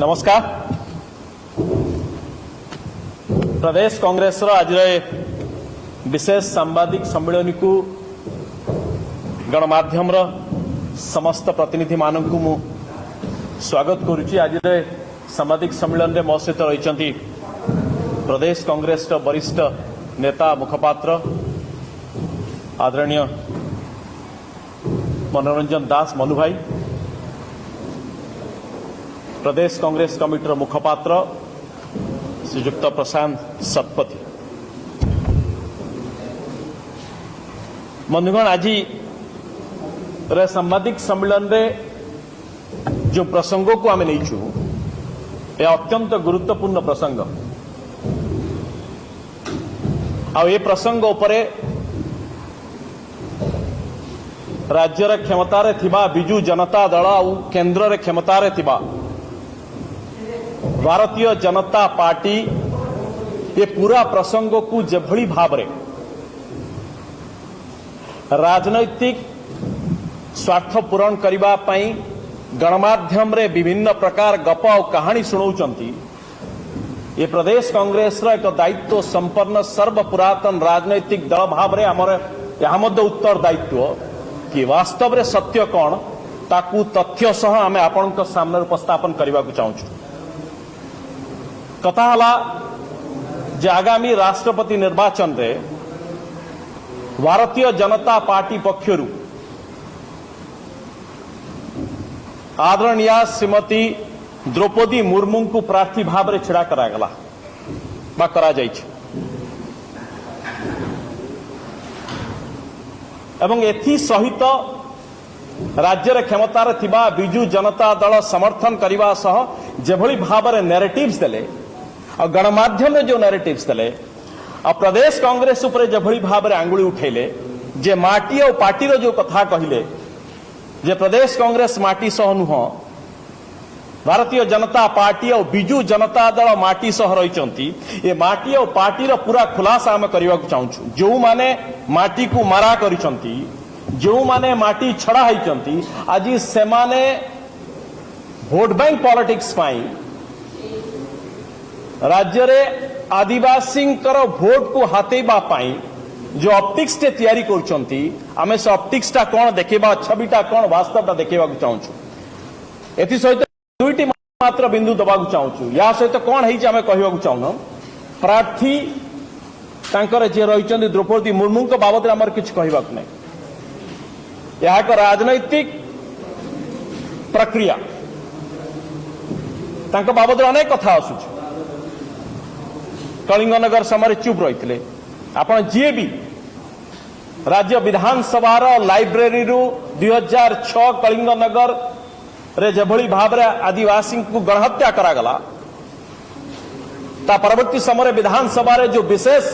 नमस्कार। प्रदेश कांग्रेस आज विशेष सांबादिक सम्मेलन को गणमाध्यम समस्त प्रतिनिधि मानक मु स्वागत करुच्ची। आज सांबादिक सम्मेलन में मो सहित रही प्रदेश कांग्रेस वरिष्ठ नेता मुखपात्र आदरणीय मनोरंजन दास मनु भाई, प्रदेश कांग्रेस कमिटर मुखपात्र श्रीयुक्त प्रशांत शतपथी। बंधुगण, आज सांबादिक सम्मेलन में जो प्रसंगों को आम नहीं यह अत्यंत गुरुत्वपूर्ण प्रसंग आ प्रसंग उपरे राज्यर क्षमतार थिबा बिजू जनता दल आ केन्द्र क्षमतार थिबा भारतीय जनता पार्टी ये पूरा प्रसंग को जेभली भाव रे राजनैतिक स्वार्थ पूरण करिबा पई गणमाध्यम रे विभिन्न प्रकार गप और कहानी सुनाउचंती। ये प्रदेश कांग्रेस रा एक दायित्व संपन्न सर्वपुरातन राजनैतिक दल भाव रे हमर यहाँ मध्य उत्तर दायित्व कि वास्तव रे सत्य कौन ताकू तथ्य सह आम आपण सामने उपस्थापन करने को चाहूँ। कथा हला जे आगामी राष्ट्रपति निर्वाचन रे भारतीय जनता पार्टी पक्षरु आदरणीय श्रीमती द्रौपदी मुर्मू को प्रार्थी भाव में छिड़ा करागला बा करा जाइछ। एवं एथि सहित राज्यर क्षमतार थिबा बिजू जनता दल समर्थन करने सह जेभली भाव में नैरेटिव्स देले और गणमाध्यम में जो नैरेटिव्स देले और प्रदेश कांग्रेस उपरे जेभली भाव में आंगुली उठेले जे माटी और पार्टी जो कथा कहले जे प्रदेश कांग्रेस माटी सह नुह भारतीय जनता पार्टी और बिजू जनता दल माटी सह रही ये माटी और पार्टी पूरा खुलासा आम करने को चाहूँ। जो माने माटी को मारा करिसंती, जो माने माटी छड़ा होइचंती, आज से माने भोट बैंक पॉलिटिक्स पाई राज्य रे आदिवासी भोट को हाथेबा पाई जो ऑप्टिक्स टे तैयारी करुचंती आमे से ऑप्टिक्स टा कौन देखेबा, छविटा कौन वास्तवटा देखा चाहूँ। एथि सहित दुईटी मात्र बिंदु दबाक चाहूँ। या सहित कौन है आम कहवाक चाहून प्रार्थी तांकर जे रही द्रौपदी मुर्मू बाबद आमर किछ कहवाक नहीं। यह एक राजनैतिक प्रक्रिया तांको बाबद अनेक कथा आसुच। कलिंगनगर समय चुप रही आपण जी भी राज्य विधानसभा लाइब्रेरी 2006 कलिंगनगर रे जेभली भाव रे आदिवासी को गणहत्या करागला ता परवर्ती समय विधानसभा रे जो विशेष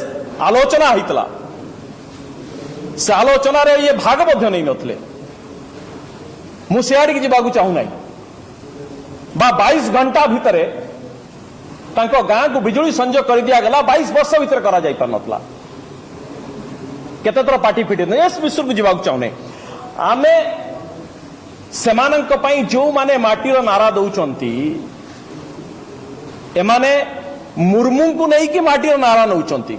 आलोचना होता से आलोचना रे ये भाग मध्य नहीं नथले। मु सियाड़ी जावाक चाहू ना बा 22 घंटा भितर तांको गाँ को बिजुली संजोग कर दिया गला 22 वर्ष भितर करा जाई पार नथला। केते थर पार्टी फिटे इस विषय को जावाक चाहूने आमे सेमानंक पई जो माने माटीर नारा दउचंती एमाने मुर्मू को नहीं कि माटीर नारा नउचंती।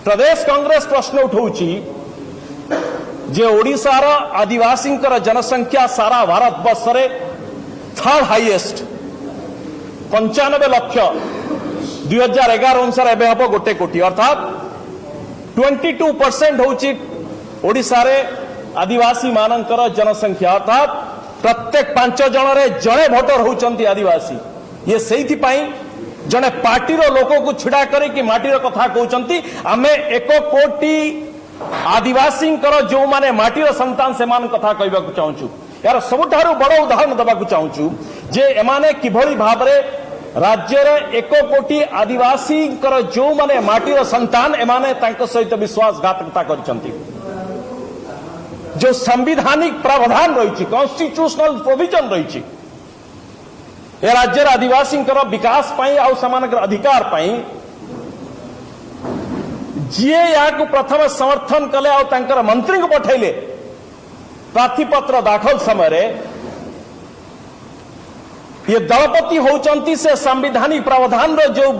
प्रदेश कांग्रेस प्रश्न उठाउची जे ओडिशार आदिवासी जनसंख्या सारा भारत वर्ष रे थर्ड हाईएस्ट 95 लाख 2011 अनुसार एबे हबो 1 कोटी अर्थात 22% होची ओडिशा रे आदिवासी मानकर जनसंख्या अर्थात प्रत्येक 5 जन रे जड़े भोटर होचंती आदिवासी। ये सेहिथि पई जने पार्टी रो लोको को छिड़ा करे कि माटीर कथा कहउचंती आमे 1 कोटी आदिवासी जो माने माटीर संतान से मान कथा कहबाक चाहूँ। यार सबुठारु बड़ उदाहरण देबाक चाहूँ जे एमाने किभली भाव रे राज्य रे 1 कोटी आदिवासी जो माने माटीर संतान एमाने तांको सहित विश्वासघातकता करचंती। जो संविधानिक प्रावधान रही कॉन्स्टिट्यूशनल प्रोविजन रही राज्य आदिवासी विकास पाई आउ समानकर अधिकार पाई जी या प्रथम समर्थन कले आउ तांकर मंत्री को पठेले प्रार्थीपत्र दाखल समय ये दलपति होचंती से संवैधानिक प्रावधान रो जो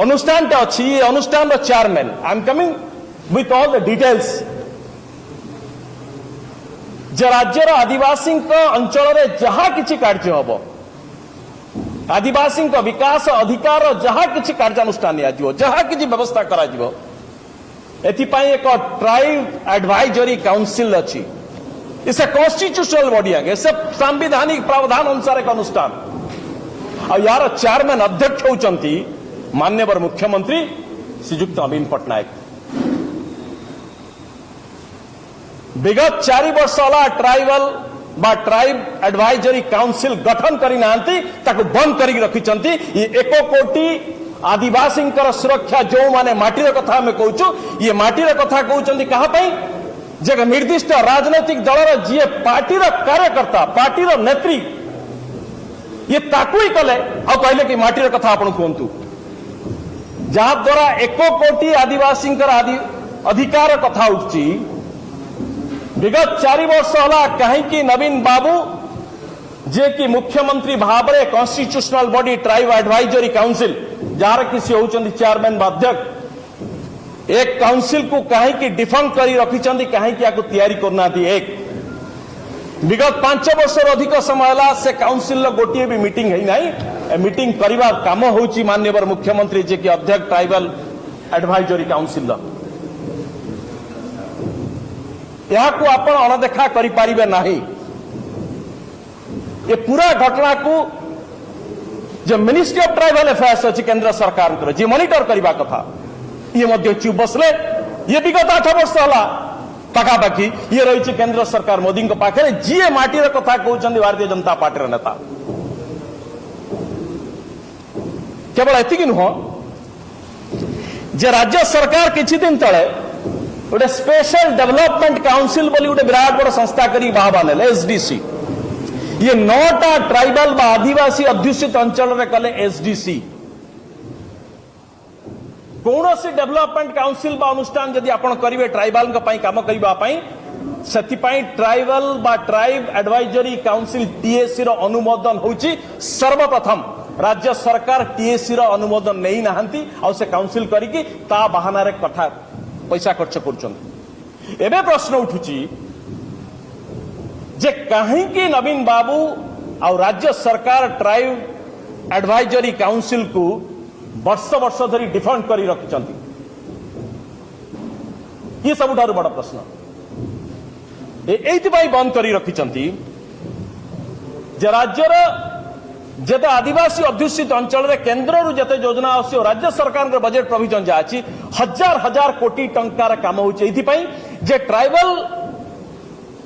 अनुष्ठान अच्छी ये अनुष्ठान chairman I am coming with all the details जे राज्यर आदिवासी अंचल रे जहाँ किछि कार्य हम आदिवासी विकास अधिकार जहाँ किछि कार्यानुष्ठान नियाजिवो जहाँ किछि व्यवस्था कराजिवो एथिपाई एक ट्राइब एडवाइजरी काउंसिल अच्छी इसे कॉन्स्टिट्यूशनल बॉडी आगे इसे संवैधानिक प्रावधान अनुसार एक अनुष्ठान और यार चेयरमैन अध्यक्ष होचंती माननीय मुख्यमंत्री श्रीयुक्त नवीन पट्टनायक विगत 4 वर्ष होला ट्राइबल बा ट्राइब एडवाइजरी काउंसिल गठन करी नांती ताको बंद करी रखिचंती ये 1 कोटी आदिवासी सुरक्षा जो माने माटीर कथा हमें कहूँ ये माटीर कथा कहते क्या जे निर्दिष्ट राजनैतिक दलर जी पार्टीर कार्यकर्ता पार्टीर नेत्री ये ताकू ही कले आ कहले कि माटीर कथा आपण कहतु जहाद्वारा 1 कोटी आदिवासी अधिकार कथा उठी विगत 4 वर्ष होला कहीं नवीन बाबू जे कि मुख्यमंत्री भाव में constitutional body tribe advisory council jar किसी होचंदी चेयरमैन अध्यक्ष एक काउंसिल को कहीं डिफंड करी रखिचंदी कहीं याको तैयारी करना थी एक विगत 5 वर्ष अधिक समय से काउंसिल गोटे भी मीटिंग है नहीं मीटिंग करवा काम होची माननीय मुख्यमंत्री जे कि अध्यक्ष ट्राइबल एडवाइजरी काउंसिल यहाँ को आपण अणदेखा करि पारिबे नाही ये पूरा घटना को जो मिनिस्ट्री ऑफ ट्राइबल अफेयर्स अच्छी केंद्र सरकार जी मॉनिटर करने कथा ये मध्य चुप बसले ये विगत 8 वर्ष होला पाखापाखि ये रही केंद्र सरकार मोदी पाखे जी माटीर कथा कहते भारतीय जनता पार्टी नेता केवल एतिक नुह जे राज्य सरकार किछि दिन तले गोटे स्पेशल डेवलपमेंट काउंसिल बोली गोटे विराट बड़ संस्था करी बाहर एसडीसी ये 9टा ट्राइबल बा आदिवासी अध्युषित अंचल रे कले एसडीसी कौन सी डेवलपमेंट काउंसिल बा अनुष्ठान यदि आपण करिवे ट्राइबल काम करने से ट्राइबल बा ट्राइब एडवाइजरी काउंसिल टीएसी रो अनुमोदन होची सर्वप्रथम राज्य सरकार टीएसी रो अनुमोदन नहीं नाहंती और से काउंसिल करिकी ता बहाना रे कथा पैसा खर्च करछन एबे प्रश्न उठुची जे कहीं नवीन बाबू और राज्य सरकार ट्राइब एडवाइजरी काउंसिल को वर्ष वर्ष धरी डिफंड करी रखिचंती ये सबुठारु बड़ प्रश्न एइथि बंद करी रखिचंती जे राज्यर जेते आदिवासी अध्युषित अंचल रे केंद्र रु जेते योजना आसी और राज्य सरकार के बजेट प्रोविजन जा अछि हजार हजार कोटी टंकार काम होछि एइथि जे ट्राइबल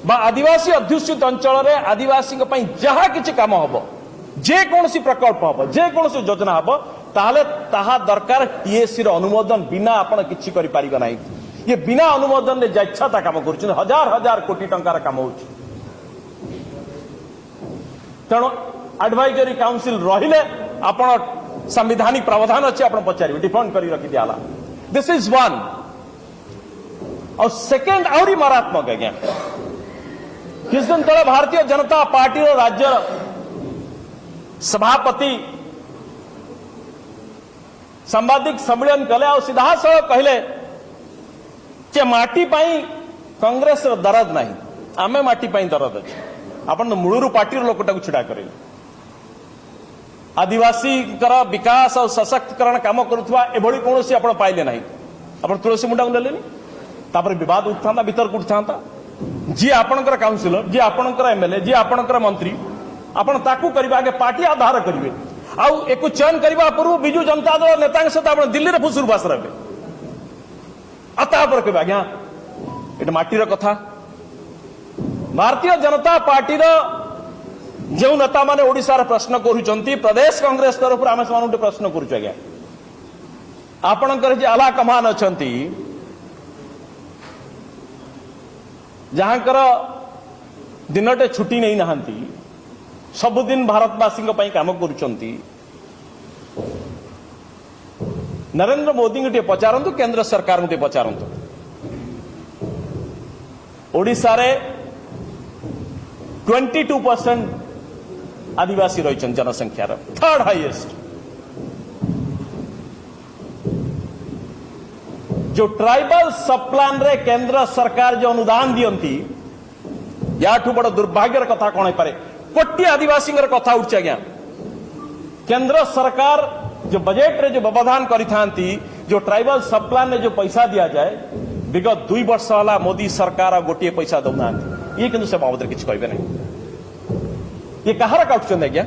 बा आदिवासी अध्युषित अंचल रे आदिवासी को पई जहा किछि काम हबो जे कोनसी प्रकल्प हबो जे कोनसी योजना हबो ताले ताहा दरकार टीएसी रो अनुमोदन बिना आपण किछि करि पारिबो नाही ये बिना अनुमोदन रे इच्छा काम करुछन हजार हजार कोटी टंकार काम होछि तेणु एडवाइजरी काउंसिल रहिले आपण संवैधानिक प्रावधान अछि आपण पचारिबे डिफंड करी रखि दियाला दिस इज वन और सेकंड आउरी मारात्मक आज्ञा किस दिन तले भारतीय जनता पार्टी रो राज्य सभापति सांबादिक सम्मेलन कले और सीधा सह कहले जे माटी पाई कांग्रेस रो दरद नहीं आमे माटी पाई दरद अछि आपण मूलरू पार्टी रो लोकटा को छिडा करे आदिवासी विकास और सशक्तिकरण काम करुवा एभली कौन आपण पाइले नहीं आपण तुलसी मुंडा को लेलेनी तापर विवाद उठता भीतर को उठता जी आपणकर काउंसिलर जी आपणकर एमएलए जी आपणकर मंत्री आपण ताकू करबा आगे पार्टी आधार करिवे आउ एको चयन करबा पूर्व बिजू जनता दल नेता सहित आपण दिल्ली रे फुसुर बास रहे आता पर कहबा आज्ञा एटा माटीर कथा भारतीय जनता पार्टी रो जो नेता माने ओडिसा रे प्रश्न करूचंती प्रदेश कांग्रेस तरफ आमे समान उठे प्रश्न करूछु आज्ञा आपणकर जे आला कमान अछंती जहांकर दिनटे छुट्टी नहीं नहांती सबुदिन भारतवासी काम करुचंती नरेंद्र मोदी टे पचारंतु केंद्र सरकार टे पचारंतु ओडिसा रे 22% आदिवासी रही जनसंख्यार थर्ड हाईएस्ट। जो ट्राइबल सब प्लान रे केंद्र सरकार जो अनुदान दियंती याठू बड़ दुर्भाग्यर कथा कौन है पारे। कोटी आदिवासी कथा उठছে आज्ञा। केंद्र सरकार जो बजेट रे जो व्यवधान करी थांती जो ट्राइबल सब प्लान ने जो पैसा दिया जाए विगत 2 वर्ष वाला मोदी सरकार गोटे पैसा दौना ये किंतु से बाबद किसी कहबे नहीं। ये कहार काटुछन आज्ञा।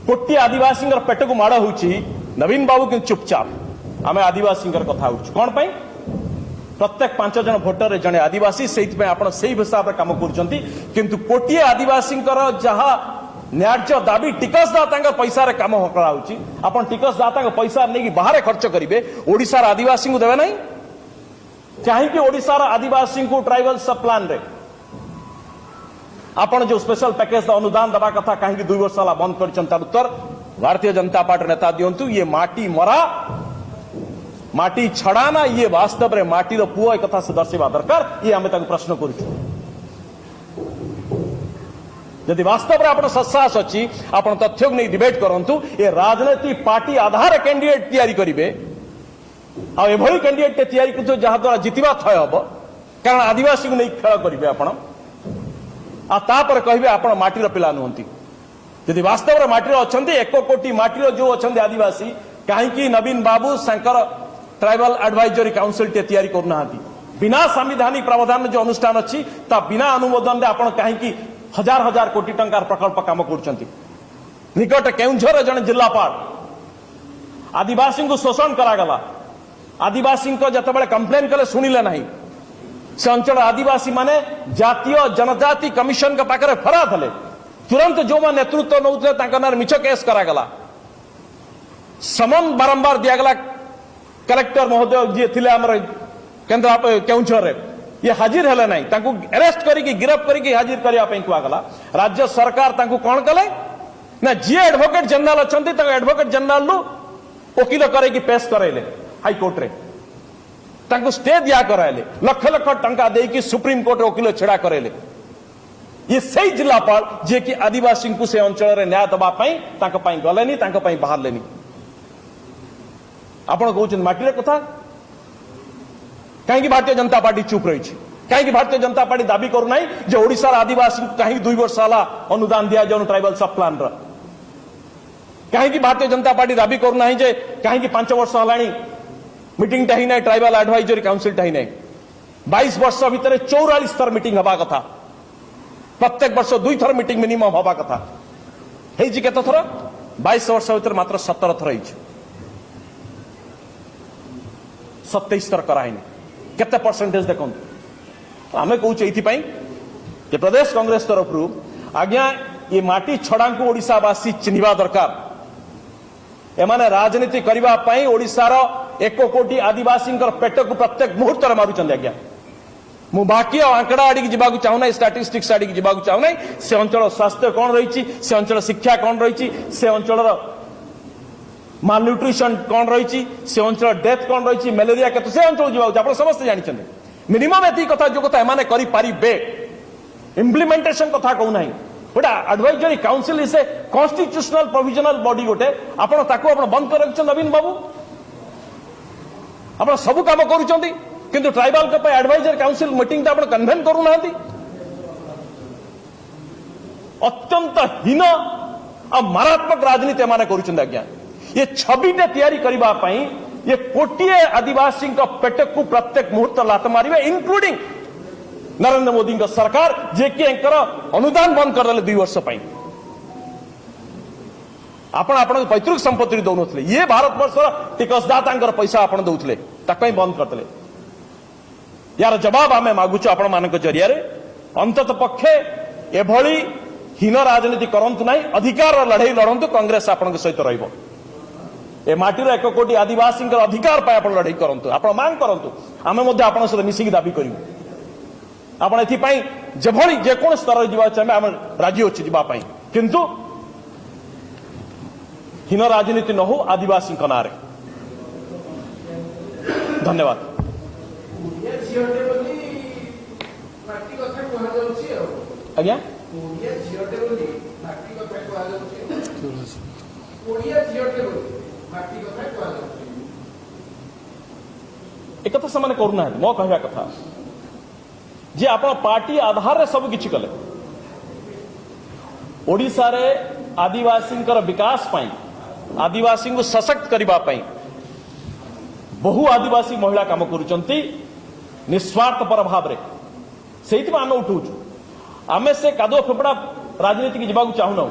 कोटी आदिवासी पेट को माड़ होउची नवीन बाबू कि चुपचाप आम आदिवासी कथा उठू कौन पाई प्रत्येक 5 जन भोटर जड़े आदिवासी से हिसाब से कम कर कोटी आदिवासी जहा न्याज्य दाबी टिकसदाता पैसा रे काम कराउची आपण टिकसदाता पैसा नहीं बाहर खर्च करेंगे ओडिशार आदिवासी को देवे नहीं कहीं ओडिशार आदिवासी को ट्राइबल सब प्लान रे आपण जो स्पेशल पैकेज अनुदान दबा कथा कहीं 2 वर्ष वाला बंद कर उत्तर भारतीय जनता पार्टी नेता दिंतु ये माटी मरा माटी छड़ाना ये वास्तव में माटीर पुओ एक कथा से दर्शा दरकार ये आम प्रश्न करुचु। यदि वास्तव में आप सत्साहस अच्छी आप तथ्य नहीं डिबेट करंतु ये राजनीति पार्टी आधार कैंडिडेट तैयारी करेंगे आभली कैंडिडेट तैयारी कर जहाँ द्वारा जितवा थय हम कारण आदिवासी को नहीं खेल करेंगे आपड़ कहे आप माटीर पिला नुहति यदि वास्तव में माटीर अच्छा 1 कोटी माटीर जो अच्छा आदिवासी कहीं नवीन बाबू शंकर ट्राइबल एडवाइजरी काउंसिल टे तैयारी करना बिना संविधानिक प्रावधान जो अनुष्ठान अच्छी बिना अनुमोदन आप कहीं हजार हजार कोटी टंकार प्रकल्प काम कर निकट केउंझर जन जिलापाल आदिवासी को शोषण करागला आदिवासी को जिते कंप्लेन कले शुणिले ना से अंचल आदिवासी माने जातीय जनजाति कमिशन के पाखे फराद हेले तुरंत जो नेतृत्व नौते मिछ केस करागला समन बारंबार दिगला कलेक्टर महोदय जी थे केन्द्र केउंझर ये हाजिर हेले नहीं अरेस्ट करके गिरफ्त करके हाजिर करने कहगला राज्य सरकार कौन कले ना जी एडवोकेट जनरल अच्छा एडवोकेट जनरल वकिल करके पेश कराइले हाईकोर्ट रे स्टे दिया कराइले लक्ष लक्ष टंका देकी सुप्रीम कोर्ट वकिल छेड़ा कराइले ये सही जिलापाल जे कि आदिवासी को से अंचल न्याय दवाई गलेनी बाहर लेनी आपण कहते माटी कथा कहीं भारतीय जनता पार्टी चुप रही कहीं भारतीय जनता पार्टी दाबी करूना जो ओडिशार आदिवासी कहीं 2 वर्ष वाला अनुदान दिया जाए ट्राइबल सब प्लान कहीं भारतीय जनता पार्टी दाबी करूना जे कहीं 5 वर्ष है मीटिंग ही ना ट्राइबल एडवाइजरी काउंसिल ही ना 22 वर्ष भितर 44 थर मीटिंग हवा कथा प्रत्येक वर्ष 2 थर मीटिंग मिनिमम हवा कथा केते थर 22 वर्ष भितर मात्र 17 थर 27 थर कराइनी केते परसेंटेज देखो आम कहे ये प्रदेश कांग्रेस तरफ आज्ञा ये माटी छड़ा को ओडिशावासी चिन्हवा दरकार एमाने राजनीति करने ओडिशार 1 कोटी आदिवासी पेट को प्रत्येक मुहूर्त मारुंच आज्ञा मु बाकी आंकड़ा आड़ी जावाक चाहूना स्टाटिस्टिक्स आड़ी जावाक चाहूना से अंचल स्वास्थ्य कौन रही से अंचल शिक्षा कौन रही से अंचल मालन्यूट्रिशन कौन रही से अंचल डेथ कौन रही मलेरिया केते से अंचल जावाक समस्त जानते मिनिमम एति कथा जो कथा एमाने करि पारिबे इम्प्लीमेंटेशन कथा कहूना गोटे advisory council is a constitutional provisional body गोटे आपण ताको आपण बंद कर रखिछ नवीन बाबू आपण सब काम करूछंती किंतु ट्राइबल के एडवाइजरी काउंसिल मीटिंग ता आपण कन्वेन करू नांती अत्यंत हीन आ मारात्मक राजनीति एमाने करूछंती आज्ञा ये छबिटे तैयारी करबा पई ये कोटिए आदिवासी पेट को प्रत्येक मुहूर्त लात मारे इंक्लूडिंग नरेंद्र मोदी सरकार जे कि अनुदान बंद करदे 2 वर्ष आपण पैतृक संपत्ति दौन ये भारत वर्ष टिकसदाता पैसा आप दौले बंद करदे यार जवाब आम मागुचु आपण मान जरिया अंतत पक्षे एभली हीन राजनीति करंतु नहीं अधिकार लड़ाई लड़ंतु कांग्रेस आपण सहित रहिबो ए माटीर 1 कोटी आदिवासी अधिकार पाए आप लड़ाई करंतु आप मांग करंतु आमे मध्ये आपण सहित मिसिक दाबी करिवु आपण एथि जेभली जेकोन स्तर जीवा चाहे आम राजी अच्छी जीवाई किंतु हीन राजनीति न हो आदिवासी नारे धन्यवाद। आज्ञा एक से करूना मो कहवा कथा जे आप पार्टी आधार रे सब किछि कले ओडिशा रे आदिवासी विकास पाई आदिवासी को सशक्त करबा पाई बहु आदिवासी महिला काम करुचंती निस्वार्थ पर भाव रे सेहित आम उठाऊँ आमे से कादुआ फेफड़ा राजनीति की जावाक चाहूना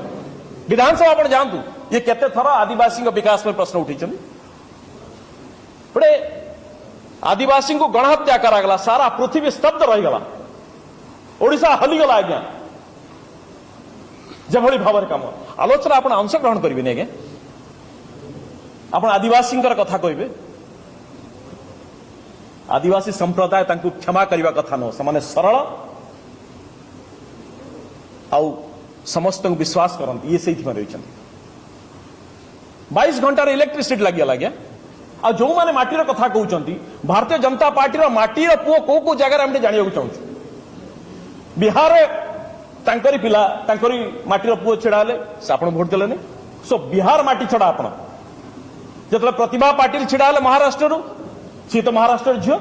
विधानसभा आप जातु ये केते थर आदिवासी विकास में प्रश्न उठे बड़े आदिवासी को गणहत्या करागला सारा पृथ्वी स्तब्ध रहीगला ओडिशा हलीगला आज्ञा जभली भाव काम आलोचना आप अंशग्रहण करेंगे आज्ञा आप आदिवासी कथा कहे आदिवासी संप्रदाय तांकु क्षमा करने कथा नुह से सरल आउ समस्त को विश्वास करते ये से रही 22 घंटार इलेक्ट्रिसिटी लगे आज्ञा आ जो मैंने माटीर कथा कहते भारतीय जनता पार्टी माटीर पुओ को को जगह हम जाना चाहूँ बिहार तांकरी पिला तांकरी माटीर पुओ छेड़ा से आप भोट देले सो बिहार माटी छड़ा आप जो प्रतिभा पाटिल छिड़ा महाराष्ट्र सी तो महाराष्ट्र झील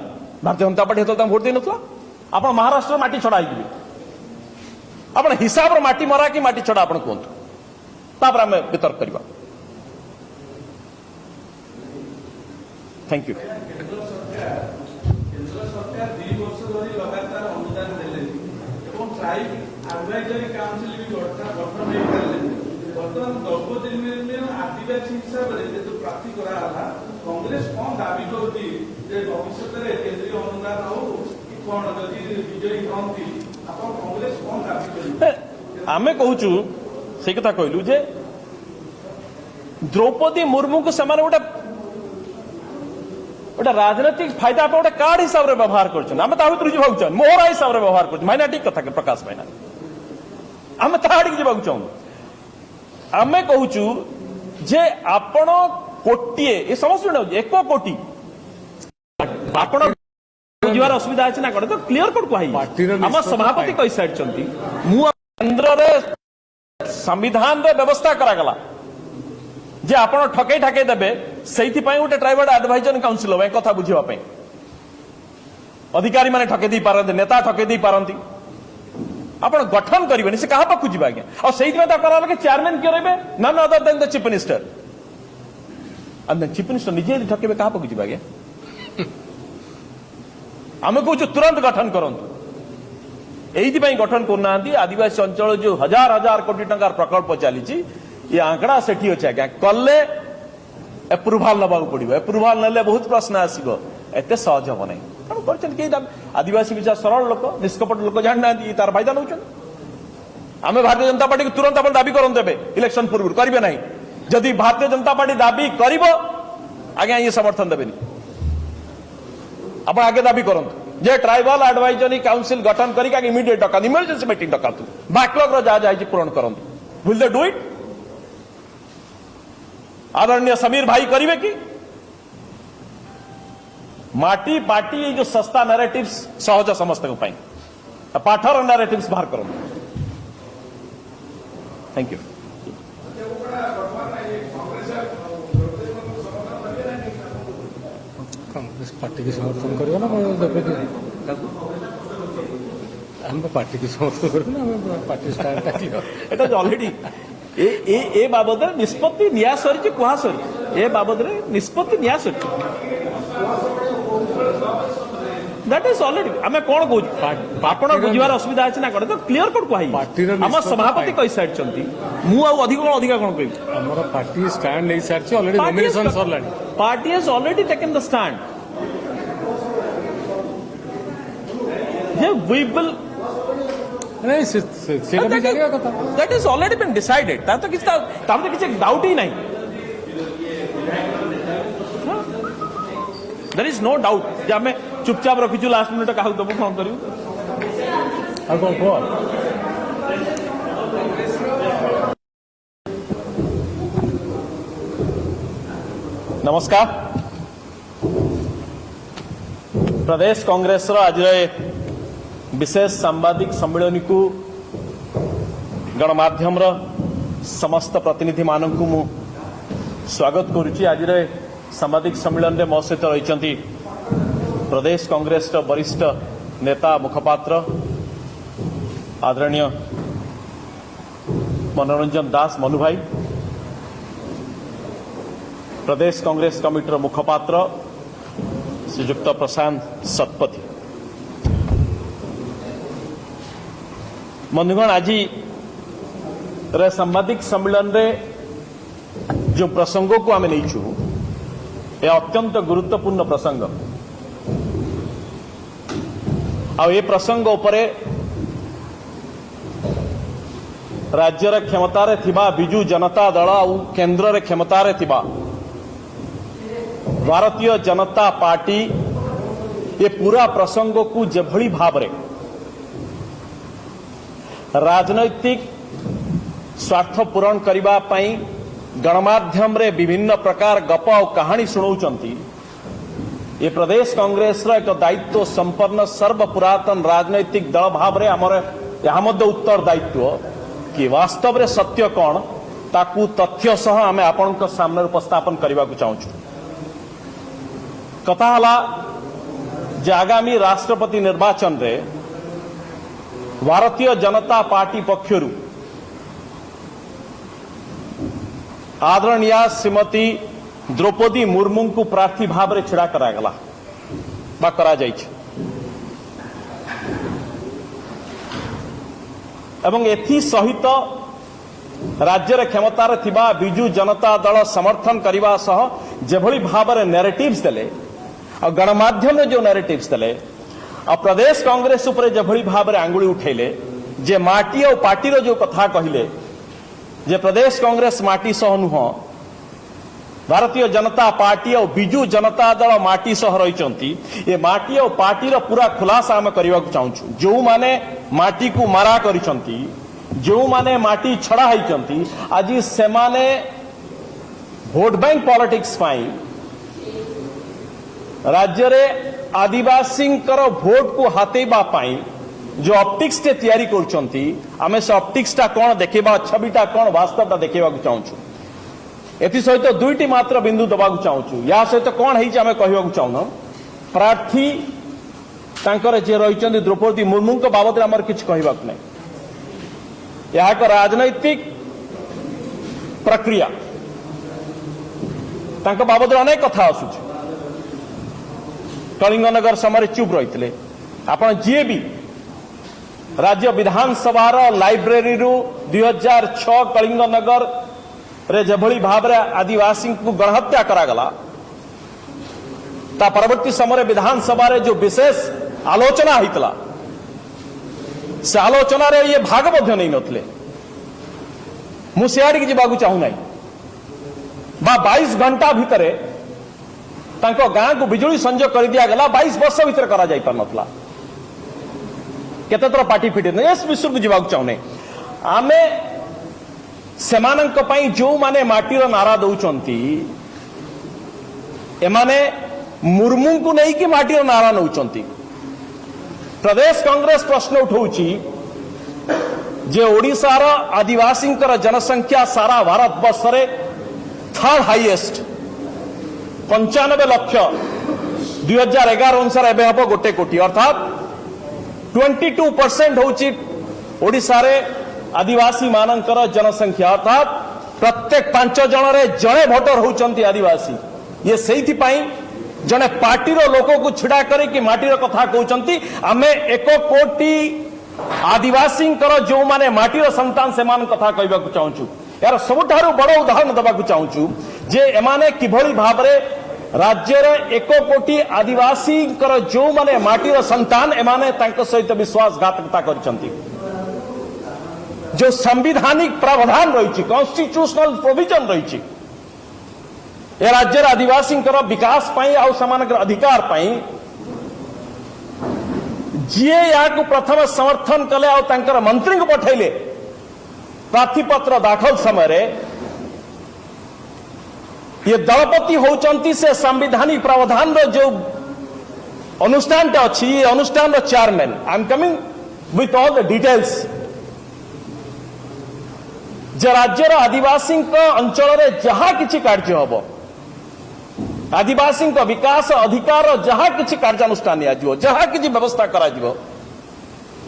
भारतीय जनता पार्टी तो भोट दे ना आप महाराष्ट्र माटी छड़ा आप हिसाब माटी मरा कि माटी छड़ा आप कहतु आम वितर्क करवा थैंक यू आदिवासी हिसाब से प्राप्ति कांग्रेस कौन दाबी करुच्ची भविष्य में केंद्रीय अनुदान हो कौन विजयी हमें कांग्रेस कौन दाबी आम कहूँ से कथा कहलु जे द्रौपदी मुर्मू को से गोटे राजनीतिक फायदा गोटे कार्ड हिसाब से व्यवहार कर मोहरा हिसाब से व्यवहार कर माइनाटी कथा प्रकाश माइना आम ताड़ी जावाक चाहूँ आम कहूँ जे आपण कोटिए ये समस्त एक कोटी आपण बुझार असुविधा अच्छी ना कौन तो क्लीयर कट कह आम सभापति कही सारी केन्द्र संविधान रे व्यवस्था करागला जे आपण ठकई ठाकई देबे सेइथि पई गोटे ट्राइबल एडवाइजरी काउंसिल हो कथा बुझापी अधिकारी माने ठकई दी पारंती नेता ठकई दी पारंती आप गठन करेंगे से क्या पाखु जा आज्ञा और चेयरमैन किए रहे none other than the chief minister chief minister निजे ठकेबे क्या पाखु जा आज्ञा आम कहूँ तुरंत गठन करूँ यही गठन करना आदिवासी अंचल जो हजार हजार कोटी टंकार प्रकल्प चली ये आंकड़ा से अच्छे आज्ञा कले एप्रुवाल नवा पड़ो एप्रुवाल ना बहुत प्रश्न आसो एत सहज हम ना आदिवासी विचार सरल लोक निष्कपट लोक जाना तार फायदा नौ आम भारतीय जनता पार्टी को तुरंत आप दाबी करते इलेक्शन पूर्व करेंगे ना जदि भारतीय जनता पार्टी दाबी कर आज्ञा ये समर्थन देवे आप आगे दाबी करूँ जे ट्राइबल एडवाइजरी काउंसिल गठन करके इमिडिएट डका इमरजेंसी मीटिंग डकातु बैकलॉग जहाँ जाए पूरण करूँ विल दे डू इट आदरणीय समीर भाई करेंगे कि माटी पार्टी जो सस्ता नैरेटिव्स सहज समस्त पाठर नैरेटिव्स बाहर करूँ थैंक यू कांग्रेस पार्टी की समर्थन करियो ना हम पार्टी की समर्थन करूँ ना पार्टी स्टैंड एटा ऑलरेडी ए बाबद निष्पत्ति निया सरी कुहा सरी ए बाबद निष्पत्ति निया सरी दैट इज ऑलरेडी आम कौन कहूँ आप बुझार असुविधा अच्छी ना कौन तो क्लीयर कट कह आम सभापति कही सारी मुझे अधिका कौन कह आम पार्टी स्टैंड नहीं सारी ऑलरेडी नॉमिनेशन सरला party has already taken the stand we will that is already been decided तो किसी डाउट ही नहीं देयर इज नो डाउट जे आम चुपचाप रखीचु लास्ट मिनिट क्या दबू फोन करूँ नमस्कार प्रदेश कांग्रेस आज विशेष सांबादिक सम्मेलन को गणमाध्यम समस्त प्रतिनिधि मानक मु स्वागत करुच्ची। आज सांबादिक सम्मेलन में मो सहित रही प्रदेश कांग्रेस वरिष्ठ नेता मुखपात्र आदरणीय मनोरंजन दास मनु भाई, प्रदेश कांग्रेस कमिटर मुखपात्र श्रीयुक्त प्रशांत शतपथी। बंधुगण, आज सांबादिक सम्मेलन में जो प्रसंगों को आम नहीं ये अत्यंत गुरुत्वपूर्ण प्रसंग आ प्रसंग उपरे राज्यर क्षमतार थिबा बिजू जनता दल और केन्द्र क्षमतार थिबा भारतीय जनता पार्टी ये पूरा प्रसंग को जेभली भाव रे राजनैतिक स्वार्थ पूरण करिबा पई गणमाध्यम रे विभिन्न प्रकार गप और कहानी सुनाउचंती। ये प्रदेश कांग्रेस रा एक दायित्व संपन्न सर्वपुरातन राजनैतिक दल भाव रे हमर यहाँ मध्य उत्तर दायित्व कि वास्तव रे सत्य कौन ताकू तथ्य सह आमे आपनक सामने उपस्थापन करबा को चाहूछु। कथा हला जे आगामी राष्ट्रपति निर्वाचन रे भारतीय जनता पार्टी पक्षरु आदरणीय श्रीमती द्रौपदी मुर्मू को प्रार्थी भाव में छिड़ा करागला बा करा जाइछ। एवं एथि सहित राज्य क्षमतार थिबा बिजू जनता दल समर्थन करने सह जेभली भाव में नैरेटिव्स देले और गणमाध्यम में जो नैरेटिव्स देले और प्रदेश कांग्रेस उपरे जेभली भाव में आंगुली उठेले जे माटी और पार्टी जो कथा कहले जे प्रदेश कांग्रेस माटी सह नुह भारतीय जनता पार्टी और बिजू जनता दल माटी सह रही ये माटी और पार्टी पूरा खुलासा आम करने को चाहूँ। जो माने माटी को मारा करिसंती, जो माने माटी छड़ा होइचंती, आज से माने भोट बैंक पॉलिटिक्स पाई राज्य रे आदिवासी भोट को हाथेबा पाई जो ऑप्टिक्स टे तैयारी करछंती आमे से ऑप्टिक्स टा कोन देखेबा छबिटा कोन वास्तवटा देखेबा को चाहूछु। एथि सहित दुईटी मात्र बिंदु दबा को चाहूछु। या सहित कोन हेछि आमे कहबा को चाहूनो प्रार्थी तांकर जे रहिचंती द्रौपदी मुर्मू को बाबत हमर किछ कहबा को नै। यह एक राजनैतिक प्रक्रिया तांक बाबत अनेक कथा आसुछ। कलिंगनगर समय चुप रही आपण जी भी राज्य विधानसभा लाइब्रेरी 2006 कलिंगनगर रे जेभली भाव रे आदिवासी को गणहत्या करागला ता परवर्ती समय विधानसभा रे जो विशेष आलोचना होइतला से आलोचना रे ये भाग मध्य नहीं नथले। मु सियाडी की जीवाकू चाहू नहीं बा 22 घंटा भितरे तांको गाँ को बिजुली संजोग कर दिया गला 22 वर्ष भितर करा जाई पर नथला। केते थर पार्टी फिटे इस विषय को जीवाकू चाहूने आमे सेमानंक पई जो माने माटीर नारा दउचंती एमाने मुर्मू को नहीं कि माटीर नारा नउचंती। प्रदेश कांग्रेस प्रश्न उठाउची जे ओडिशार आदिवासी जनसंख्या सारा भारत वर्ष रे थर्ड हाईएस्ट 95 लाख 2011 अनुसार एबे हबो 1 कोटी अर्थात 22% होची ओडिशा रे आदिवासी मानकर जनसंख्या अर्थात प्रत्येक 5 जन रे जणे भोटर होचंती आदिवासी। ये सेहिथि पई जने पार्टी रो लोक को छिड़ा करे कि माटी रो कथा कहउचंती आमे 1 कोटी आदिवासी जो माने माटी रो संतान से मान कथा कहबा को चाहूछु। यार सबुठारु बड़ उदाहरण दबा को चाहूछु जे एमाने किभली भाव रे राज्य रे 1 कोटी आदिवासी जो माने माटीर संतान एमाने तांको सहित विश्वासघातकता करछंती। जो संविधानिक प्रावधान रही कॉन्स्टिट्यूशनल प्रोविजन रही ए राज्य आदिवासी विकास पाई आ समानकर अधिकार पाई जी या प्रथम समर्थन कले आ तांकर मंत्री को पठैले प्रार्थीपत्र दाखल समय रे ये दलपति होचंती से संविधानिक प्रावधान रो जो अनुष्ठान अच्छी ये अनुष्ठान chairman I am coming with all the details जे राज्यर आदिवासी अंचल जहा किछि कार्य हम आदिवासी विकास अधिकार जहा किछि कार्यानुष्ठान नियाजिवो जहा किछि व्यवस्था करा जिवो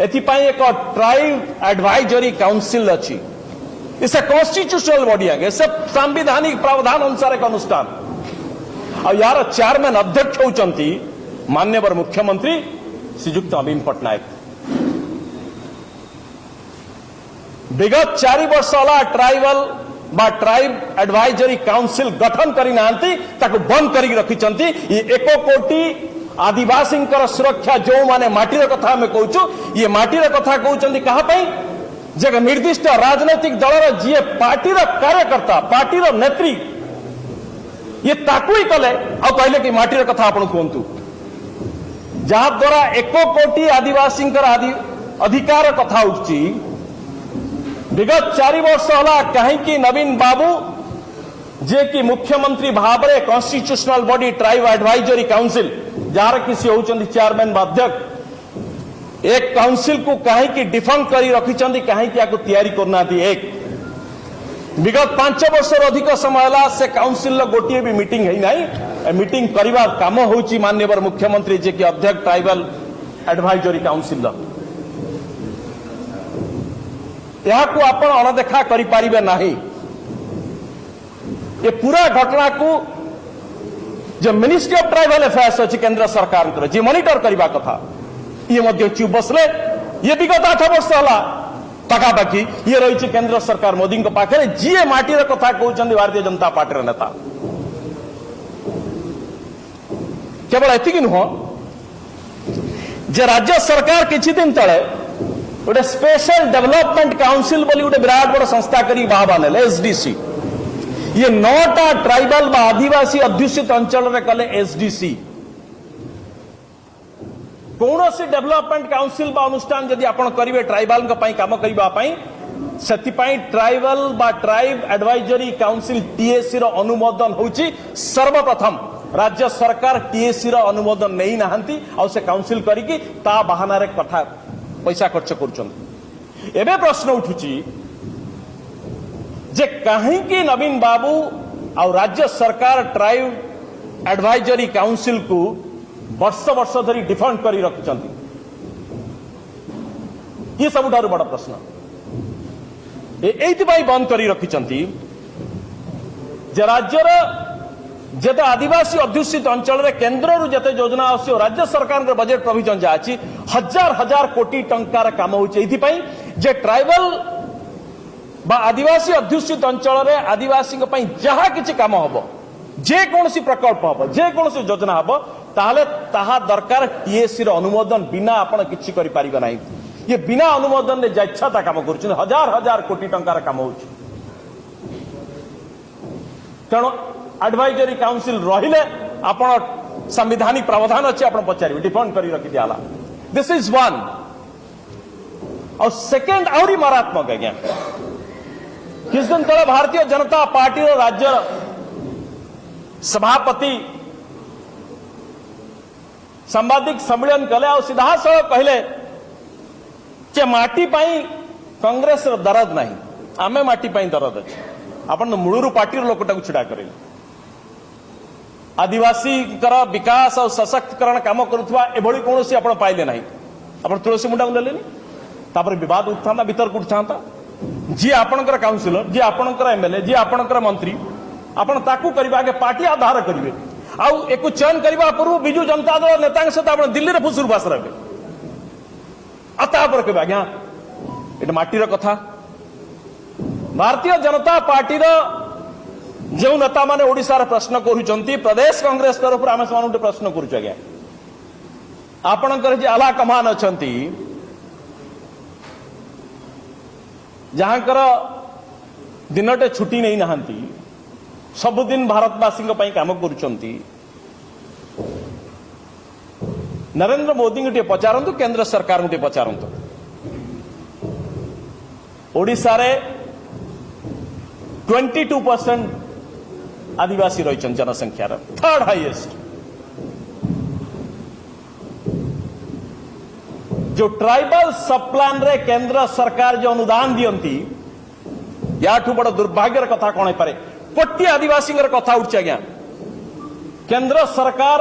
एथिपाई एक ट्राइब एडवाइजरी काउंसिल अच्छी इसे कॉन्स्टिट्यूशनल बॉडी आगे से संवैधानिक प्रावधान अनुसार एक अनुष्ठान और यार चेयरमैन अध्यक्ष होउचंती माननीय मुख्यमंत्री श्रीयुक्त नवीन पट्टनायक विगत 4 वर्ष होला ट्राइबल बा ट्राइब एडवाइजरी काउंसिल गठन करी नांती ताको बंद करी रखिचंती ये 1 कोटी आदिवासी सुरक्षा जो माने माटीर कथा में कहूँ ये माटीर कथा कहते क्या जे निर्दिष्ट राजनैतिक दलर जी पार्टीर कार्यकर्ता पार्टीर नेत्री ये ताकू ही कले आ कहले कि माटीर कथा आपण कहतु जहाँ द्वारा 1 कोटी आदिवासी अधिकार कथा उठी विगत 4 वर्ष होला कहीं नवीन बाबू जे कि मुख्यमंत्री भाव में constitutional body tribe advisory council jar कि सी होउचंदी चेयरमैन अध्यक्ष एक काउंसिल को कहीं की डिफंड करी रखिचंदी कहीं की आको तैयारी करना थी एक विगत 5 वर्ष अधिक समय से काउंसिल गोटे भी मीटिंग है नहीं मीटिंग करवा काम होउची माननीय मुख्यमंत्री जे कि अध्यक्ष ट्राइबल एडवाइजरी काउंसिल यहाँ को आपण अणदेखा करि पारिबे नाही ये पूरा घटना को जो मिनिस्ट्री ऑफ ट्राइबल अफेयर्स अच्छी केंद्र सरकार जी मॉनिटर करने कथा ये मध्य चुप बसले ये विगत 8 वर्ष होला पाखापाखि ये रही केंद्र सरकार मोदी पाखे जी माटीर कथा कहते भारतीय जनता पार्टी नेता केवल एतिक नुह जे राज्य सरकार किछि दिन तले गोटे स्पेशल डेवलपमेंट काउंसिल बोली गोटे विराट बड़ संस्था करी बाहर एसडीसी ये 9टा ट्राइबल बा आदिवासी अध्युषित अंचल रे कले एसडीसी कौन सी डेवलपमेंट काउंसिल बा अनुष्ठान यदि आपण करिवे ट्राइबल काम करने से ट्राइबल बा ट्राइब एडवाइजरी काउंसिल टीएसी रो अनुमोदन होची सर्वप्रथम राज्य सरकार टीएसी रो अनुमोदन नहीं नाहंती और से काउंसिल करिकी ता बहाना रे कथा पैसा खर्च करछन एबे प्रश्न उठुची जे कहीं की नवीन बाबू और राज्य सरकार ट्राइब एडवाइजरी काउंसिल को वर्ष धरी डिफंड करी रखिचंती ये सबुठारु बड़ प्रश्न एइथिपाई बंद करी रखिचंती जे राज्यर जेते आदिवासी अध्युषित अंचल रे केंद्र रु जेते योजना आसी राज्य सरकार के बजेट प्रोविजन जा अछि हजार कोटी टंकार काम होछि एइथिपाई जे ट्राइबल बा आदिवासी अध्युषित अंचल रे आदिवासी जहाँ किसी कम हम जे कौन प्रकल्प हम जे कौन योजना हम ताहले ताहा दरकार टीएसी रो अनुमोदन बिना आपण किछि करि पारिबे नाही ये बिना अनुमोदन रे इच्छाता काम कर हजार कोटी टंकार काम हो तेणु एडवाइजरी काउंसिल रहिले आपण संवैधानिक प्रावधान अच्छे आप पचारे डिफंड कर रखी दिया दिस इज वन और सेकेंड आहरी मारात्मक आज्ञा किस दिन तले भारतीय जनता पार्टी राज्य सभापति सांबादिक सम्मेलन कले और सीधा सह कहले कि माटी पाई कांग्रेस दरद नहीं आमे माटी पाई दरद अच्छे आपण मूलरू पार्टी लोकटा छिड़ा करे आदिवासी विकास और सशक्तिकरण काम करुवा एभली कौन आप पाइले ना आप तुलसी मुंडा को देलेनी तापर विवाद उठता भीतर को उठता जी आपणकर काउंसिलर जी आपणकर एमएलए जी आपणकर मंत्री आपण ताकू करबा के पार्टी आधार करिवे आउ एको चयन करबा पूर्व बिजू जनता दल नेता सहित आपण दिल्ली रे फुसुर बास रहे आता पर के आज्ञा एटा माटीर कथा भारतीय जनता पार्टी जो नेता माने ओडिसा रे प्रश्न करूचंती प्रदेश कांग्रेस तरफ आम से प्रश्न करूछु आज्ञा आपणकर जे आला कमान अछंती जहाँकर दिनटे छुट्टी नहीं नहांती सबुदिन भारतवासी काम करुचंती नरेंद्र मोदी को पचारंतु केंद्र सरकार को पचारंतु ओडिशा रे 22% आदिवासी रही जनसंख्या थर्ड हाईएस्ट जो ट्राइबल सब प्लान रे केंद्र सरकार जो अनुदान दियंती याठू बड़ दुर्भाग्यर कथा कौन है कोटी आदिवासी कथा उठছে आज्ञा केंद्र सरकार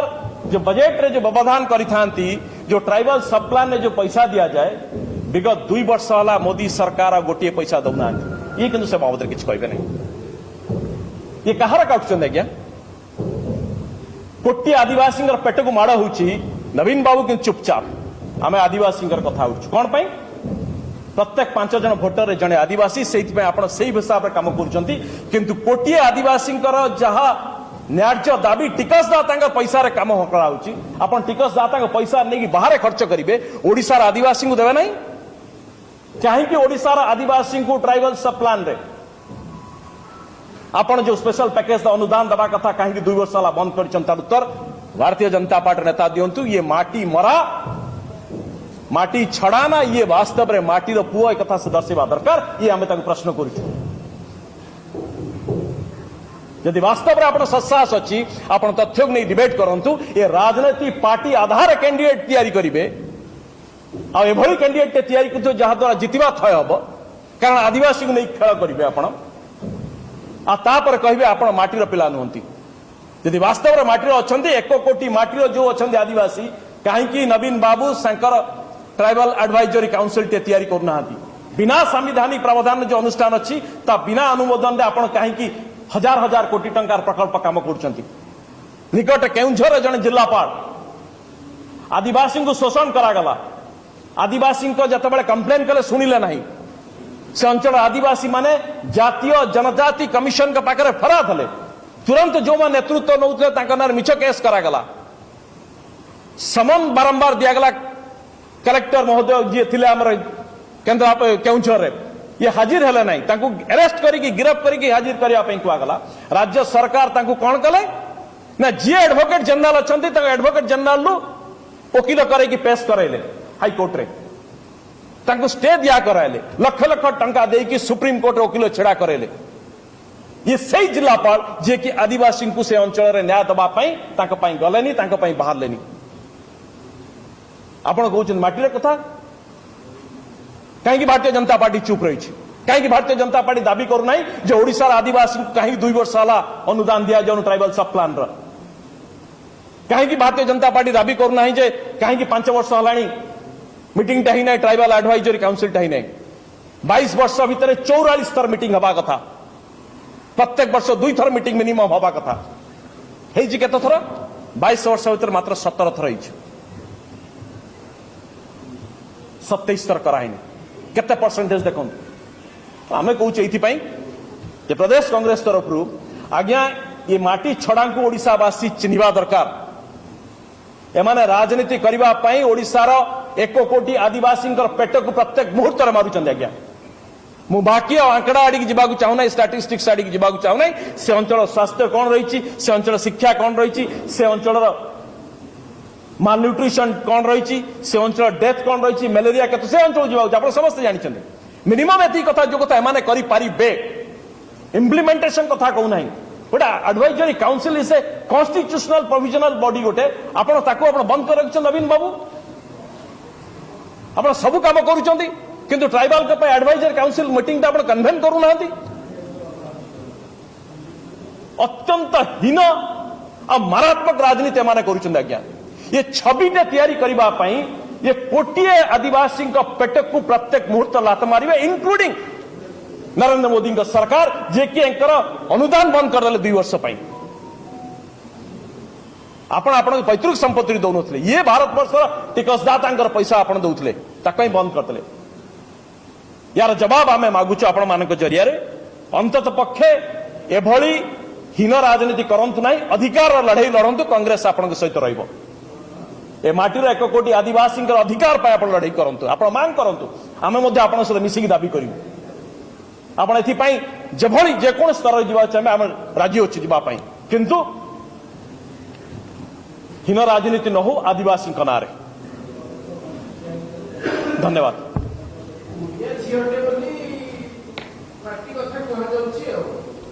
जो बजेट रे जो व्यवधान करी जो ट्राइबल सब प्लान ने जो पैसा दिया जाए विगत 2 वर्ष होला मोदी सरकार गोटे पैसा दौना ये किंतु से बाबद किसी कहे नहीं ये कहार काटुंट आज्ञा कोटी आदिवासी पेट को माड़ हो नवीन बाबू कि चुपचाप आम आदिवासी कथा कौन पाई प्रत्येक 5 जन भोटर जड़े आदिवासी से हिसाब से कम कर कोटी आदिवासी जहाँ न्याय्य दाबी टिकसदाता पैसा रे काम कराऊँच आप टिकसदाता पैसा नहीं बाहर खर्च करेंगे ओडिशार आदिवासी को देवे नहीं कहीं ओडिशार आदिवासी को ट्राइबल सब प्लान रे आपण जो स्पेशल पैकेज अनुदान दबा कथा कहीं 2 वर्ष होला बंद कर उत्तर भारतीय जनता पार्टी नेता दिंतु ये माटी मरा माटी छड़ाना ये वास्तव में माटीर पुओ एक कथा से दर्शा दरकार ये आम प्रश्न करूँ यदि वास्तव में आप सत्साहस अच्छी आप तथ्य नहीं डिबेट करूँ ये राजनीति पार्टी आधार कैंडिडेट तैयारी करेंगे आभली कैंडिडेट तैयारी कर जहाँ द्वारा जितवा थय हम कारण आदिवासी को नहीं खेल करेंगे आपड़ कहे आप माटीर पिला नुहति यदि वास्तव में माटीर अच्छा 1 कोटी माटीर जो अच्छा आदिवासी कहीं नवीन बाबू शंकर ट्राइबल एडवाइजरी काउंसिल टे तैयारी करना बिना संविधानिक प्रावधान जो अनुष्ठान अच्छी बिना अनुमोदन आप कहीं हजार हजार कोटी टंकार प्रकल्प काम कर निकट केउंझर जन जिलापाल आदिवासी को शोषण करागला आदिवासी जिते कंप्लेन कले शुणिले ना से अंचल आदिवासी माने जातीय जनजाति कमिशन के पाखे फरा थे तुरंत जो नेतृत्व नौते मिछ केस करागला समन बारंबार दिगला कलेक्टर महोदय जी थे केन्द्र केउंझर ये हाजिर हेले नहीं अरेस्ट करी गिरफ्त करी हाजिर करने कहगला राज्य सरकार कौन कले ना जी एडवोकेट जनरल अच्छा एडवोकेट जनरल वकिल करके पेश कराइले हाईकोर्ट रे स्टे दिया कराइले लक्ष लक्ष टंका देकी सुप्रीम कोर्ट वकिल छेड़ा कराइले ये सही जिलापाल जे कि आदिवासी को से अंचल न्याय दवाई गलेनी बाहर लेनी आपण कहते माटीर कथा कहीं भारतीय जनता पार्टी चुप रही कहीं भारतीय जनता पार्टी दाबी करूना जो ओडिशार आदिवासी कहीं 2 वर्ष होला अनुदान दिया जाऊन ट्राइबल सब प्लान कहीं भारतीय जनता पार्टी दाबी करूना जे कहीं 5 वर्ष होलानी मीटिंग टा ही ना ट्राइबल एडवाइजरी काउंसिल टा ही ना 22 वर्ष भितर 44 थर मीटिंग हवा कथा प्रत्येक वर्ष 2 थर मीटिंग मिनिमम हवा कथा केते थर 22 वर्ष भितर मात्र 17 थर 27 थर कराइनी केते परसेंटेज देखो आम कहे प्रदेश कांग्रेस तरफ आज्ञा ये माटी छड़ा को ओडिशावासी चिन्हवा दरकार एमाने राजनीति करने ओडिशार 1 कोटी आदिवासी पेट को प्रत्येक मुहूर्त में मारुंच आज्ञा मु बाकी आंकड़ा आड़ी जावाक चाहूना स्टाटिस्टिक्स आड़ी जावाक चाहूना से अंचल स्वास्थ्य कौन रही से अंचल शिक्षा कौन रही से अंचल माल न्यूट्रिशन कौन रही से अंचल डेथ कौन रही मलेरिया के से अंचल जावाक समस्त जानते मिनिमम एति कथा जो कथा एमाने करि पारिबे इम्प्लीमेंटेशन कथा कहूना गोटे advisory council is a constitutional provisional body गोटे आपण ताको आपण बंद कर रखिछ नवीन बाबू आपण सब काम करूछंती किंतु ट्राइबल के एडवाइजरी काउंसिल मीटिंग ता आपण कन्वेन करू नाहंती अत्यंत हीन आ मारात्मक राजनीति एमाने करूछंती आज्ञा ये छबिटे तैयारी करबा पई ये कोटिए आदिवासी पेट को प्रत्येक मुहूर्त लात मारे इंक्लूडिंग नरेंद्र मोदी सरकार जे कि अनुदान बंद करदे 2 वर्ष आपण पैतृक संपत्ति दौन ये भारत वर्ष टिकसदाता पैसा आप दौले बंद करते यार जवाब आम मागुचु आपण मान जरिया अंतत पक्षे एभली हीन राजनीति करंतु नहीं अधिकार लड़ाई लड़ंतु कांग्रेस आपण सहित रहिबो ए माटीर 1 कोटी आदिवासी अधिकार पाए आप लड़ाई करूँ आप मांग करूँ आम आप सहित मिसिक दाबी करूँ आपड़ एभली जेको स्तर चाहिए आम राजी अच्छे जावाई किंतु हीन राजनीति न हो आदिवासी ना धन्यवाद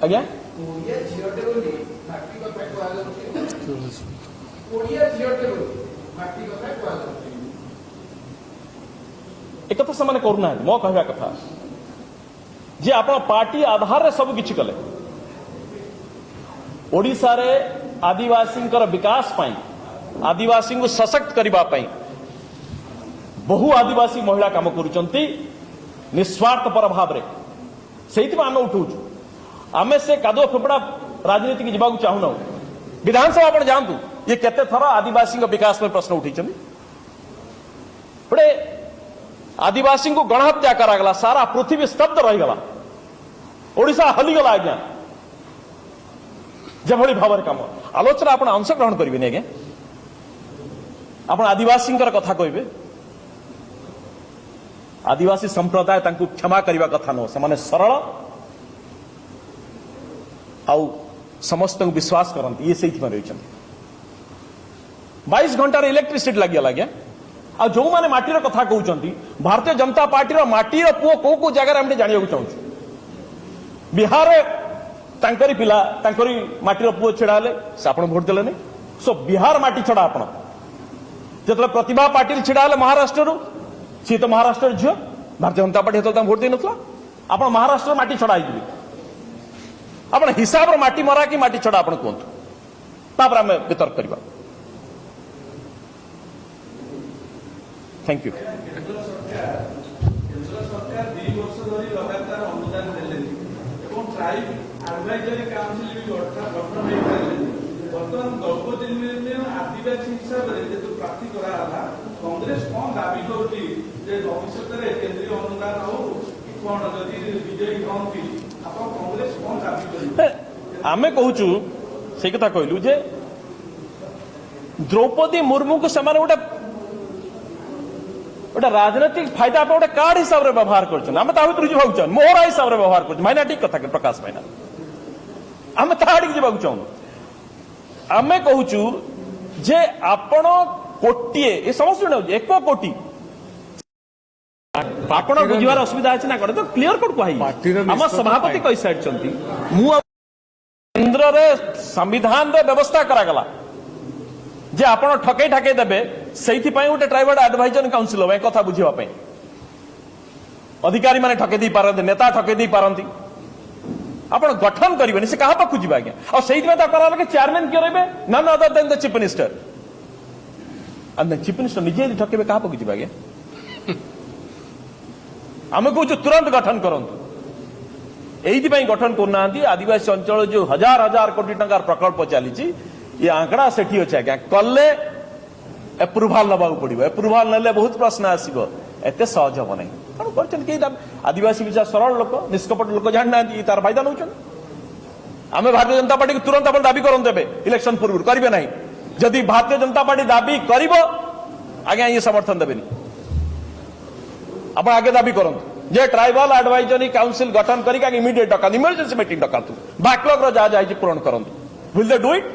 आज्ञा एक कथा से करूना मो कहवा कथा जे आपण पार्टी आधार रे सब किछि कले ओडिसा रे आदिवासी विकास पाई आदिवासी को सशक्त करबा पाई बहु आदिवासी महिला काम करुचंती निस्वार्थ पर भाव से आम उठाऊ आम से कादुआ फेफड़ा राजनीति की जावाक चाहूना विधानसभा आप जातु ये केते थर आदिवासी विकास में प्रश्न उठे गोटे आदिवासी को गणहत्या करागला सारा पृथ्वी स्तब्ध रहीगला ओडिशा हलीगला आज्ञा जभली भाव काम आलोचना आप अंशग्रहण करेंगे आज्ञा आप आदिवासी कथा कहे आदिवासी संप्रदाय तांकु क्षमा करने कथा नुह से सरल आउ समस्त विश्वास करती ये से रही 22 घंटार इलेक्ट्रिसिटी लगे आज्ञा आ जो मैंने माटीर कथा कहते भारतीय जनता पार्टी माटीर पुओ कौ कौ जगह हम जाना चाहूँ बिहार तांकरी पिला तांकरी माटीर पुओ छेड़ा से आप भोट देले नहीं सो बिहार माटी छड़ा आप जो प्रतिभा पाटिल छिड़ा महाराष्ट्र सी तो महाराष्ट्र झील भारतीय जनता पार्टी हेतु भोट दे नथला आप महाराष्ट्र माटी छड़ा आप हिसाब रो माटी मरा कि माटी छड़ा आप कहतु तापर आम वितर्क करवा थैंक यू केंद्र सरकार 2 वर्ष धरी लगातार अनुदान देले एवं ट्राइब एडवाइजरी काउंसिल भी गठन होई पारे वर्तमान द्रौपदी मुर्मू आदिवासी हिसाब से जो प्रार्थी करा कांग्रेस कौन दाबी करुच्ची भविष्य में केंद्रीय अनुदान हो कौन जदि विजयी हमें आप कांग्रेस कौन दाबी कर आमे कहूचु से कथा कहलु जे द्रौपदी मुर्मू को समान गोटे राजनीतिक फायदा आप गोटे कार्ड हिसाब से व्यवहार कर मोहरा हिसाब से व्यवहार कर माइनाटी कथा के प्रकाश माइना आम ताड़ी जावाक चाहूँ आमे कहूचु जे आपण कोटिए ये समस्त 1 कोटी आपण बुझार असुविधा अच्छी ना कटे तो क्लीयर कट कह आम सभापति कही सारी केन्द्र रे संविधान रे व्यवस्था करागला जे आपण ठकई ठाकई देबे सेठी पई उटे ट्राइबल एडवाइजरी काउंसिल हो कथा बुझिबा पई अधिकारी माने ठकई दी पारंती नेता ठकई दी पारंती आपण गठन करिवेनी से कहा पाखु जिबा आज्ञा और सेठी में करा लगे चेयरमैन के रहबे none other than the chief minister and the chief minister निजे ठकेबे कहा पाखु जिबा आज्ञा आमे कहू तुरंत गठन करंतु एइथि पई गठन करना आदिवासी अंचल जो हजार हजार कोटी टंकार प्रकल्प चली ये आंकड़ा सेठी अच्छे आज्ञा कले एप्रुवाल नवा पड़ो एप्रुवाल ना बहुत प्रश्न आसो एत सहज हम ना आदिवासी विचार सरल लोक निष्कपट लोक जाना तार फायदा नौ आम भारतीय जनता पार्टी को तुरंत आप दाबी करते इलेक्शन पूर्व करेंगे ना जदि भारतीय जनता पार्टी दाबी कर आज्ञा ये समर्थन देवे आप आगे दाबी करूँ जे ट्राइबल एडवाइजरी काउंसिल गठन करके इमिडिएट डका इमरजेंसी मीटिंग डकातु बैकलॉग जहाँ जाए पूरण करूँ विल दे डू इट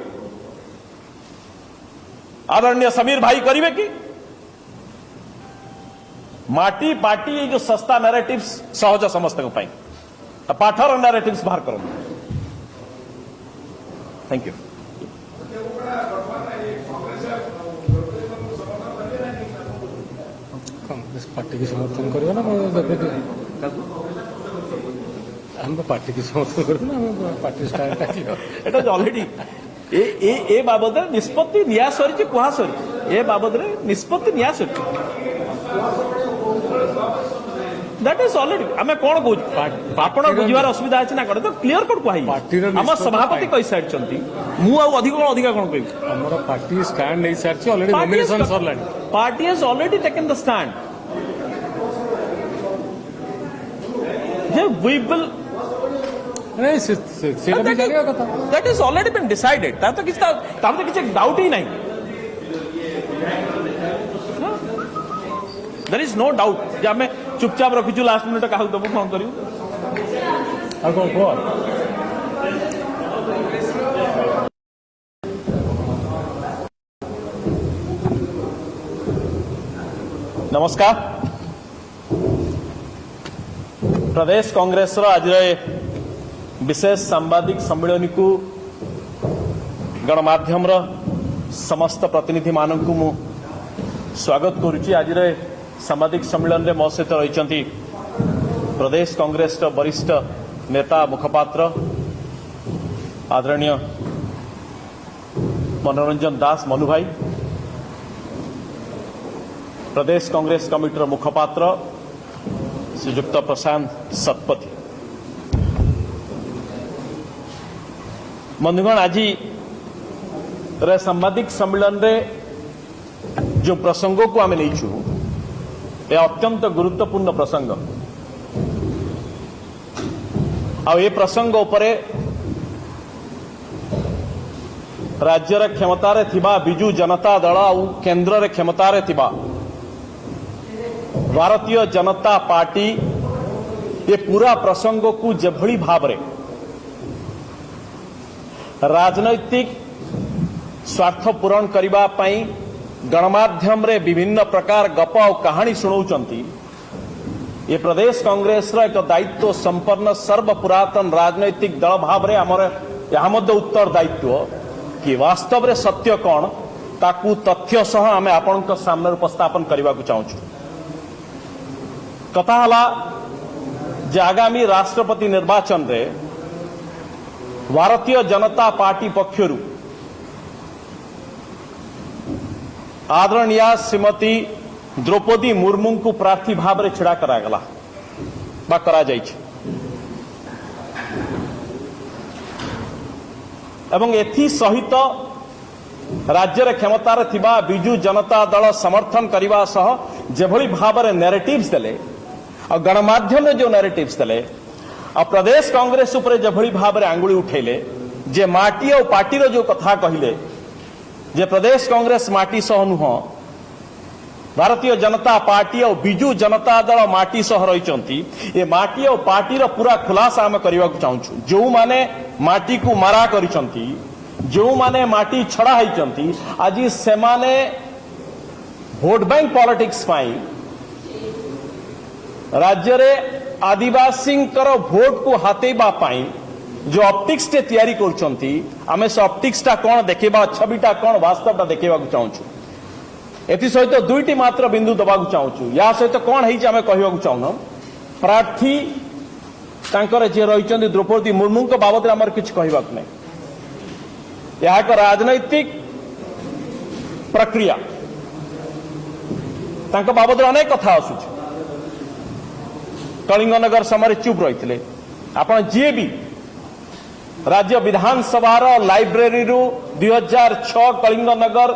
आदरणीय समीर भाई करिवे कि माटी पार्टी जो सस्ता नैरेटिव्स सहज समस्त पाठर नैरेटिव्स बाहर करूँ थैंक यू कांग्रेस पार्टी की समर्थन करेगा ना हम पार्टी की समर्थन करें ना पार्टी स्टार्ट एटा ऑलरेडी ए बाबद निष्पत्ति निया सरी कुहा सरी ए बाबद निष्पत्ति निया सरी दैट इज ऑलरेडी आम कौन कहूँ आपण बुझार असुविधा अच्छी ना कटे तो क्लीयर कट कह आम सभापति कही सारी अधिक कौन कह हमारा पार्टी स्टैंड नहीं सारी ऑलरेडी नॉमिनेशन सरलानी party has already taken the stand जे we will that is already been decided तो किसी डाउट ही नहीं देयर इज नो डाउट जे हमें चुपचाप रखीचु लास्ट मिनिट क्या दबू फोन करू नमस्कार प्रदेश कांग्रेस आज विशेष सांबादिक सम्मेलन को गणमाध्यम समस्त प्रतिनिधि मानक मु स्वागत करुच्ची आज सांबादिक सम्मेलन में मो सहित रही प्रदेश कांग्रेस वरिष्ठ नेता मुखपात्र आदरणीय मनोरंजन दास मनु भाई, प्रदेश कांग्रेस कमिटर मुखपात्र श्रीयुक्त प्रशांत सतपथी। बंधुगण, आज सांबादिक सम्मेलन रे जो प्रसंगों को आम नहीं यह अत्यंत गुरुत्वपूर्ण प्रसंग आ प्रसंग उपरे राज्यर क्षमतार बिजु जनता दल आ केन्द्र क्षमतार भारतीय जनता पार्टी ये पूरा प्रसंग को जेभली भाव रे राजनैतिक स्वार्थ पूरण करबा पई गणमाध्यम रे विभिन्न प्रकार गप और कहानी सुनाउचंती। ये प्रदेश कांग्रेस रो एक दायित्व संपन्न सर्वपुरातन राजनैतिक दल भाव रे हमर यहाँ मध्य उत्तर दायित्व कि वास्तव रे सत्य कौन ताकू तथ्य सह आमे आपनक सामने उपस्थापन करबा को चाहूछु। कथा हला जे आगामी राष्ट्रपति निर्वाचन रे भारतीय जनता पार्टी पक्षरु आदरणीय श्रीमती द्रौपदी मुर्मू को प्रार्थी भाव में छिड़ा करागला बा करा जाइछ। एवं एथि सहित राज्य क्षमतार थिबा बिजु जनता दल समर्थन करने सह जेभली भाव में नैरेटिव्स देले और गणमाध्यम में जो नैरेटिव्स देले और प्रदेश कांग्रेस उपरे जेभली भाव में आंगुली उठेले जे माटी और पार्टी जो कथा कहले जे प्रदेश कांग्रेस माटी सह नुह भारतीय जनता पार्टी और बिजु जनता दल माटी सह रही ये माटी और पार्टी पूरा खुलासा आम करने को चाहूँ। जो माने माटी को मारा करिसंती, जो माने माटी छड़ा होइचंती, आज से माने भोट बैंक पॉलिटिक्स पाई राज्य रे आदिवासी भोट को हाथेबा पाई जो ऑप्टिक्स टे तैयारी करछंती आमे से ऑप्टिक्स टा कोन देखेबा छबिटा कोन वास्तवटा देखेबा को चाहूछु। एथि सहित दुईटी मात्र बिंदु दबा को चाहूछु। या सहित कोन हेइ आमे कहबा को चाहून प्रार्थी तांकर जे रहिचंती द्रौपदी मुर्मू को बाबत रे हमर किछ कहबा को नै। यह एक राजनैतिक प्रक्रिया तांको बाबत रे अनेक कथा आसुछ। कलिंगनगर समय चुप रही आपण जी भी राज्य विधानसभा लाइब्रेरी 2006 कलिंगनगर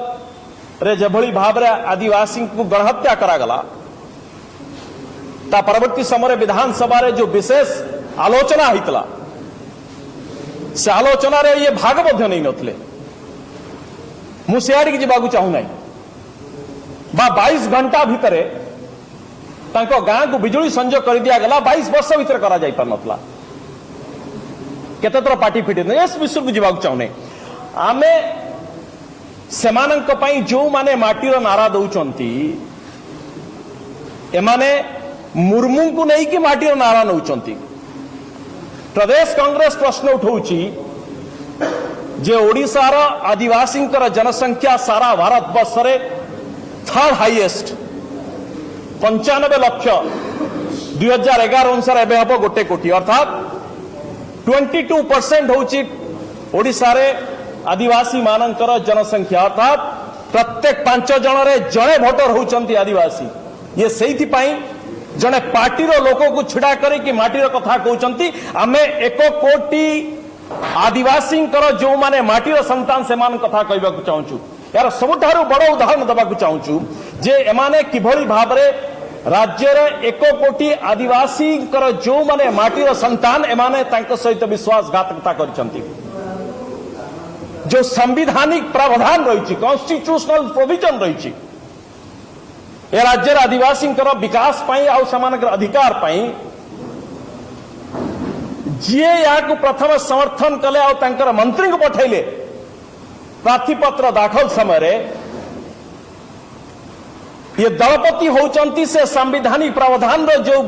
रे जेभली भाव रे आदिवासी को गणहत्या करागला ता परवर्ती समय विधानसभा रे जो विशेष आलोचना होइतला से आलोचना रे ये भाग मध्य नहीं नथले। मु सियाडी जिबाकू चाहू नाही बा 22 घंटा भितरे तांको गाँ को बिजुली संजोग कर दिया गला 22 वर्ष भीतर करा जाई पर नथला। केते तर पार्टी फिटे इस विषय को जीवा चाहूने आमे सेमानंक पई जो माने माटीर नारा दउचंती एमाने मुर्मू को नहीं कि माटीर नारा नउचंती। प्रदेश कांग्रेस प्रश्न उठाउची जे ओडिसा रो आदिवासी जनसंख्या सारा भारत वर्ष रे थर्ड हाईएस्ट 95 लाख 2011 अनुसार एबे हबो 1 कोटी अर्थात 22% होची ओडिसा रे आदिवासी मानकर जनसंख्या अर्थात प्रत्येक 5 जन रे जणे भोटर होचंती आदिवासी। ये सेहिथि पई जने पार्टी रो लोक को छिड़ा करे कि माटीर कथा कहउचंती आमे 1 कोटी आदिवासी जो माने माटीर संतान से मान कथा कहबा को चाहूछु। यार सबुठारु बड़ उदाहरण दबा को चाहूछु जे एमाने किभली भाव रे राज्य रे 1 कोटी आदिवासी जो माने माटीर संतान एमाने तांको सहित विश्वासघातकता करछंती। जो संवैधानिक प्रावधान रही कॉन्स्टिट्यूशनल प्रोविजन रही ए राज्य आदिवासी विकास पाई आ समानकर अधिकार पाई जीए या प्रथम समर्थन कले आ तांकर मंत्री को पठैले प्रार्थीपत्र दाखल समय ये दलपति होचंती से संवैधानिक प्रावधान जो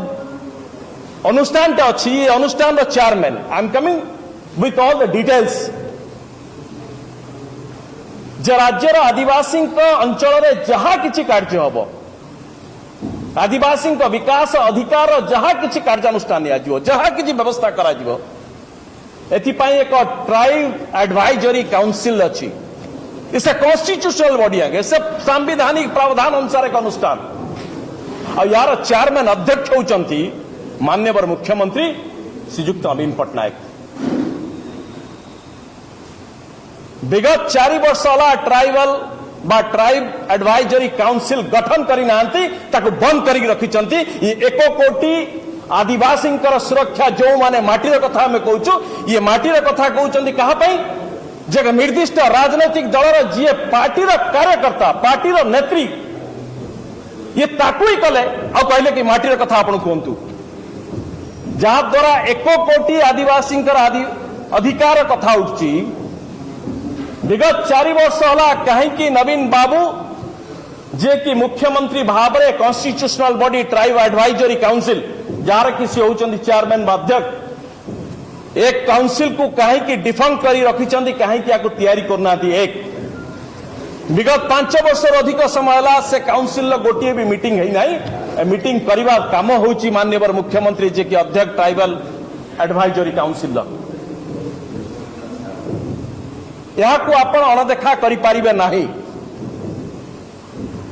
अनुष्ठान अच्छी ये अनुष्ठान chairman I am coming with all the details जे राज्यर आदिवासी अंचल जहा किछि कार्य हम आदिवासी विकास अधिकार जहाँ किसी कार्यानुष्ठान जहाँ किसी व्यवस्था करा एथिपाई एक ट्राइब एडवाइजरी काउंसिल अच्छी इसे कॉन्स्टिट्यूशनल बॉडी आगे इसे संवैधानिक प्रावधान अनुसार एक अनुष्ठान और यार चेयरमैन अध्यक्ष होती माननीय मुख्यमंत्री श्रीजुक्त नवीन पट्टनायक विगत 4 वर्ष है ट्राइबल बा ट्राइब एडवाइजरी काउंसिल गठन करना बंद कर रखिंट 1 कोटी आदिवासी सुरक्षा जो माने माटीर कथा आम कहूँ ये माटीर कथा कहते कहापाई जे निर्दिष्ट राजनैतिक दलर जी पार्टीर कार्यकर्ता पार्टीर नेत्री ये ताकू ही कले आ कहले कि माटीर कथा आपण कहतु जहाद्वारा 1 कोटी आदिवासी अधिकार कथा उठी विगत 4 वर्ष है कहीं नवीन बाबू जे कि मुख्यमंत्री भाव में constitutional body tribe advisory council jar किसी होती चेयरमैन अध्यक्ष एक काउंसिल को कहीं डिफंक कर रखिंट कहीं तैयारी करना एक विगत 5 वर्ष अधिक समय है से काउंसिल गोटे भी मीटिंग है ना मीटिंग करवा काम होची माननीय मुख्यमंत्री जे कि अध्यक्ष ट्राइबल एडवाइजरी काउंसिल यहाँ को आपण अणदेखा करें ना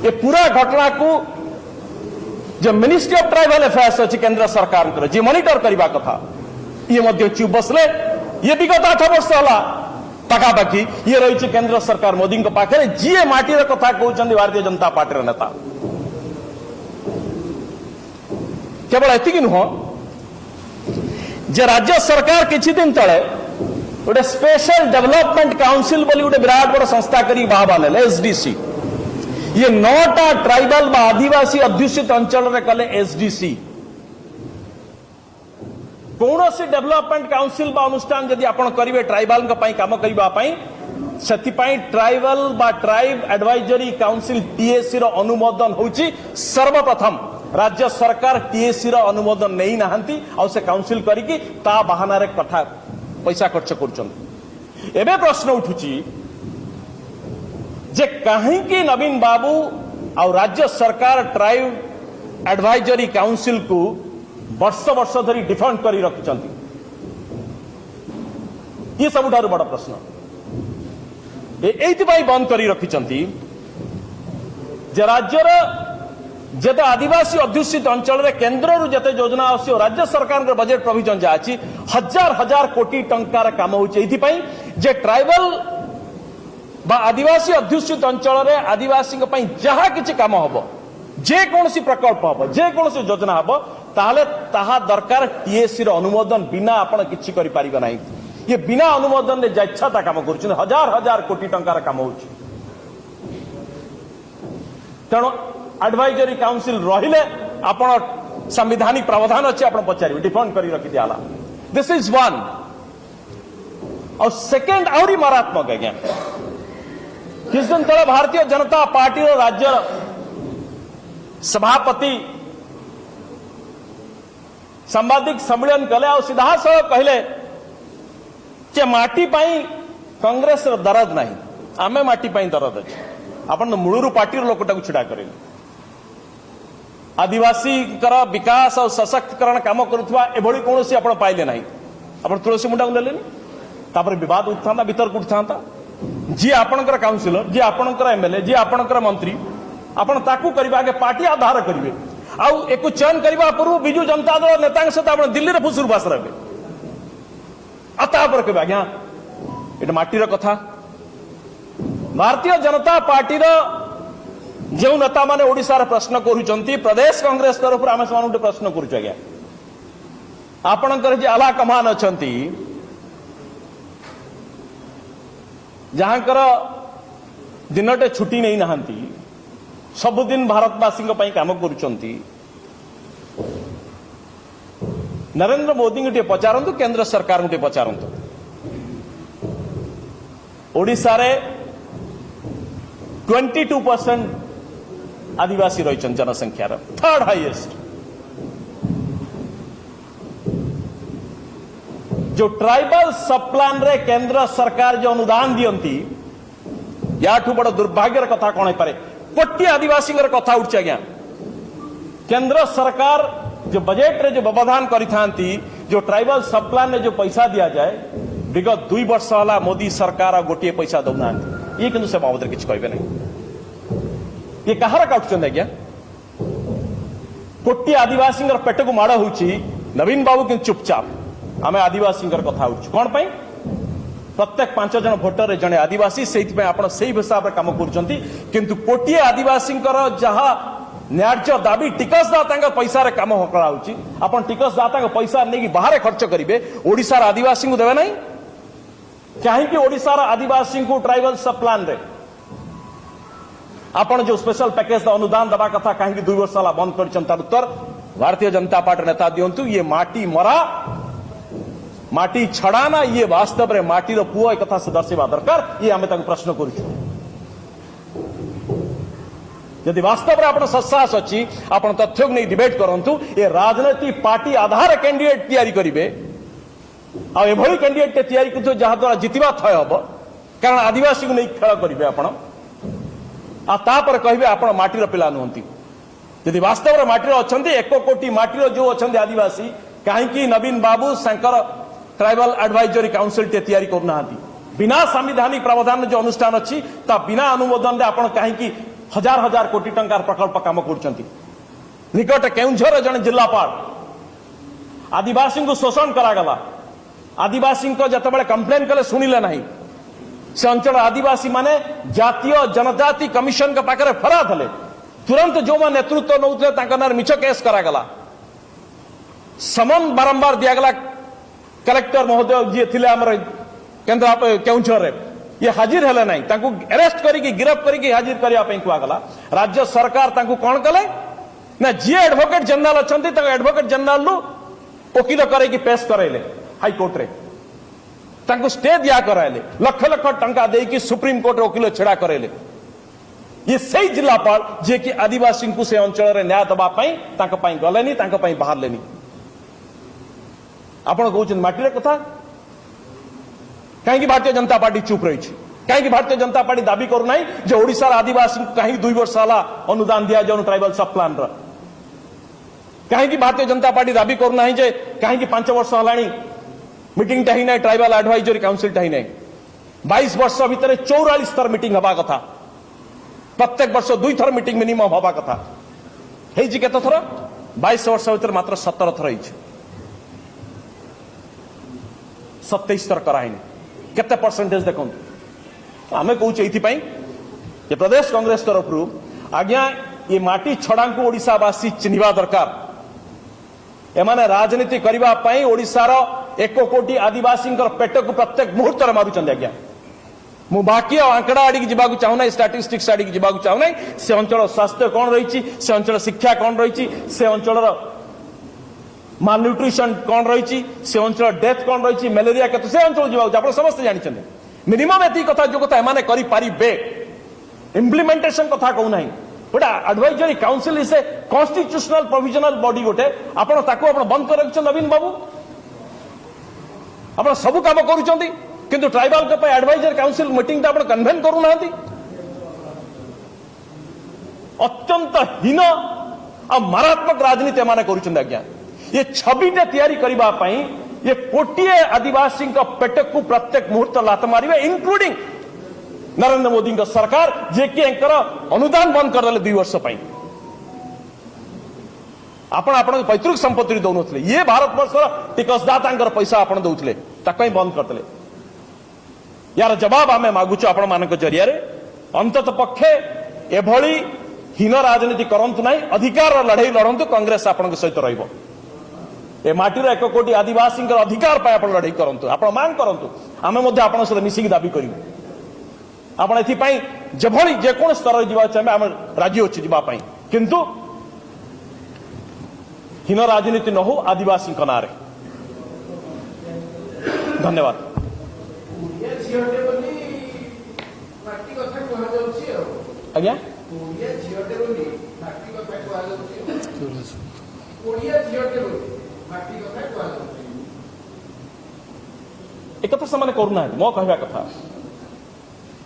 ये पूरा घटना को जो मिनिस्ट्री ऑफ ट्राइबल अफेयर्स अच्छी केंद्र सरकार जी मॉनिटर करने कथा ये चुप बसले ये विगत 8 वर्ष है पाखापाखि ये रही केंद्र सरकार मोदी पाखे जी माटीर कथा कहते भारतीय जनता पार्टी नेता केवल एति नुह जे राज्य सरकार किछि दिन तले गोटे स्पेशल डेवलपमेंट काउंसिल बोली गोटे विराट बड़ संस्था करी बाहबा ने एसडीसी ये 9टा ट्राइबल बा आदिवासी अध्युषित अंचल रे कले एसडीसी कौन सी डेवलपमेंट काउंसिल बा अनुष्ठान यदि आपण करिवे ट्राइबल काम करने ट्राइबल बा ट्राइब एडवाइजरी काउंसिल टीएसी रो अनुमोदन होची सर्वप्रथम राज्य सरकार टीएसी रो अनुमोदन नहीं नाहंती और से काउंसिल करिकी ता बहाना रे कथा पैसा खर्च कर एबे प्रश्न उठुची जे कहीं नवीन बाबू और राज्य सरकार ट्राइब एडवाइजरी काउंसिल को वर्ष वर्ष धरी डिफंड कर रखिंट ये सबुठारु बड़ प्रश्न एइथिपाई बंद कर रखिंट जे राज्यर जेते आदिवासी अध्युषित अंचल रे केंद्र रु जेते योजना आसी राज्य सरकार के बजेट प्रोविजन जा अछि हजार हजार कोटी टंकार काम होछि एइथिपाई जे ट्राइबल बा आदिवासी अध्युषित अंचल रे आदिवासी के पई जहा किछि काम हबो जे कोनसी प्रकल्प हबो जे कोनसी योजना हबो ताले ताहा दरकार टीएसी रो अनुमोदन बिना आपण किछि करि पारिबा नाही ये बिना अनुमोदन ने जाच्छाता काम करछन हजार हजार कोटी टंकार काम होछि तेणु एडवाइजरी काउंसिल रहिले आपण संवैधानिक प्रावधान अच्छे आपण पचारि डिफंड करी रखि दियाला दिस इज वन और सेकंड आउरी मारात्मक आज्ञा किस दिन तले भारतीय जनता पार्टी राज्य सभापति सांबादिक सम्मेलन कले और सीधा सह कहले कि माटी पाई कांग्रेस दरद नहीं आमे माटी पाई दरद अच्छे आपण मूलरू पार्टी लोकटा छिड़ा करे आदिवासी विकास और सशक्तिकरण काम करुवा एभली कौन सी आपण पाइले नहीं आपण तुलसी मुंडा को लेलेनी तापर विवाद उठता वितर्क उठता जी आपणकर काउंसिलर जी आपणकर एमएलए जी आपणकर मंत्री आपण ताकू करबा आगे पार्टी आधार करिवे आउ एको चयन करबा पूर्व बिजू जनता दल नेता सहित आपण दिल्ली रे फुसुरबास रहबे अता पर के आज्ञा एटा माटीर कथा भारतीय जनता पार्टी जो नेता माने ओडिशा प्रश्न करुचंती प्रदेश कांग्रेस तरफ आम से प्रश्न करुच आज्ञा आपणकर जे आला कमान अछंती जहांकर दिनटे छुट्टी नहीं नहांती सबुदिन भारतवासी काम करुचंती नरेंद्र मोदी टे पचारंतु केंद्र सरकार टे पचारंतु ओडिशा रे 22% आदिवासी रही जनसंख्या थर्ड हाईएस्ट जो ट्राइबल सब प्लान रे केंद्र सरकार जो अनुदान दियंती याठू बड़ दुर्भाग्यर कथा कौन है पारे कोटी आदिवासी कथा उठছে आज्ञा केंद्र सरकार जो बजेट रे जो व्यवधान करिथांती जो ट्राइबल सब प्लान में जो पैसा दिया जाए विगत 2 वर्ष वाला मोदी सरकार गोटे पैसा दौना ये किंतु से बाबद किसी कहबे नहीं ये कहार काटुछन आज्ञा कोटी आदिवासी पेट को माड़ हो नवीन बाबू कि चुपचाप आम आदिवासी कथा कौन पाई प्रत्येक 5 जन भोटर जड़े आदिवासी से हिसाब से कम कर कोटी आदिवासी जहाँ न्याय्य दाबी टिकसदाता पैसा कम कराऊँगी आप टिकसदाता पैसा नहीं बाहर खर्च करेंगे ओडिशार आदिवासी को देवे नहीं कहीं ओडिशार आदिवासी को ट्राइबल सब प्लान रे आपण जो स्पेशल पैकेज अनुदान दबा कथा कहीं 2 वर्ष है बंद कर उत्तर भारतीय जनता पार्टी नेता दिंतु ये माटी मरा माटी छड़ाना ये वास्तव में माटीर पुओ एक कथा से दर्शा दरकार ये आम प्रश्न करुचु यदि वास्तव में आप सत्साहस अच्छी आप तथ्य को नहीं डिबेट करूँ ये राजनीति पार्टी आधार कैंडिडेट तैयारी करेंगे आभली कैंडिडेट तैयारी कर जहाँ द्वारा जितवा थय हम कारण आदिवासी को नहीं खेल करेंगे आपड़ कहे आप माटीर पिला नुहति यदि वास्तव में माटीर अच्छा 1 कोटी माटीर जो अच्छा आदिवासी कहीं नवीन बाबू शंकर ट्राइबल एडवाइजरी काउंसिल टे तैयारी करना बिना संविधानिक प्रावधान जो अनुष्ठान अच्छी बिना अनुमोदन आप कहीं हजार हजार कोटी टंकार प्रकल्प काम कर निकट केउंझर जन जिलापाल आदिवासी को शोषण करागला आदिवासी को जितेबाला कंप्लेन कले शुणिले ना से अंचल आदिवासी माने जातीय जनजाति कमिशन के पाखे फराद हेले तुरंत जो नेतृत्व नौते मिछ केस करागला समन बारंबार दिगला कलेक्टर महोदय जी थे आमर केन्द्र केउंझर ये हाजिर हेले नहीं अरेस्ट करके गिरफ्त करके हाजिर करने कहगला राज्य सरकार कौन कले ना जी एडवोकेट जनरल अच्छा एडवोकेट जनरल वकिल करके पेश करैले हाईकोर्ट रे स्टे दिया कराइले लक्ष लक्ष टंका देकी सुप्रीम कोर्ट वकिल छेड़ा करैले ये सही जिलापाल जे कि आदिवासी को से अंचल रे न्याय दबाई गलेनी बाहर लेनी आपण कहते माटी कथा कहीं भारतीय जनता पार्टी चुप रही कहीं भारतीय जनता पार्टी दाबी करूना जो ओडिशार आदिवासी कहीं 2 वर्ष है अनुदान दिया जाऊन ट्राइबल सब प्लान कहीं भारतीय जनता पार्टी दाबी करूना कहीं 5 वर्ष है मीटिंग ही ना ट्राइबल एडवाइजरी काउंसिल ही ना 22 वर्ष भितर 44 थर मीटिंग हवा कथा प्रत्येक वर्ष 2 थर मीटिंग मिनिमम हवा कथा केते थर 22 वर्ष भितर मात्र 17 थर 27 थर कराइने केते परसेंटेज देखो आमे कहूँ ये प्रदेश कांग्रेस तरफ आज्ञा ये माटी छड़ा को ओडिशावासी चिन्हवा दरकार एमाने राजनीति करने ओडिशार 1 कोटी आदिवासी पेट को प्रत्येक मुहूर्त मारुंच आज्ञा मु बाकी आंकड़ा आड़ी जावाक चाहूना स्टाटिस्टिक्स आड़ी जावाक चाहूना से अंचल स्वास्थ्य कौन रही से अंचल शिक्षा कौन रही से अंचल मालन्यूट्रिशन कौन रही से अंचल डेथ कौन रही मलेरिया केते से अंचल जावाक आप समस्त जानते मिनिमम एति कथा जो कथा एमाने करि पारिबे इम्प्लीमेंटेशन कथा कहूना गोटे advisory council is a constitutional provisional body गोटे आपण बंद कर रखिछन नवीन बाबू आप सब काम करूछंती किंतु ट्राइबल के एडवाइजरी काउंसिल मीटिंग आप कन्वेन करूना अत्यंत हीन आ मारात्मक राजनीति एमाने करूछन आज्ञा ये छविटे तैयारी करने ये कोटिए आदिवासी पेट को प्रत्येक मुहूर्त लात मारे इंक्लूडिंग नरेंद्र मोदी सरकार जे कि अनुदान बंद करदे 2 वर्ष आपण पैतृक संपत्ति दौन ये भारत वर्ष टिकसदाता पैसा आप दौले बंद करते यार जवाब आम मागुचु आपण मान जरिया अंतत पक्षे एभली हीन राजनीति करंतु नहीं अधिकार लड़ाई लड़ंतु कांग्रेस आपण सहित रहिबो ए माटीर 1 कोटी आदिवासी अधिकार पाए आप लड़ाई करंतु आपण मांग करंतु आमे मध्ये आपण सहित मिसिक दाबी करिवु आपण एथि जेभली जेकोन स्तर जीवा चाहिए आम राजी अच्छे जीवाई किंतु हीन राजनीति न हो आदिवासी ना धन्यवाद आज्ञा एक कथा से करूना मो कहवा कथा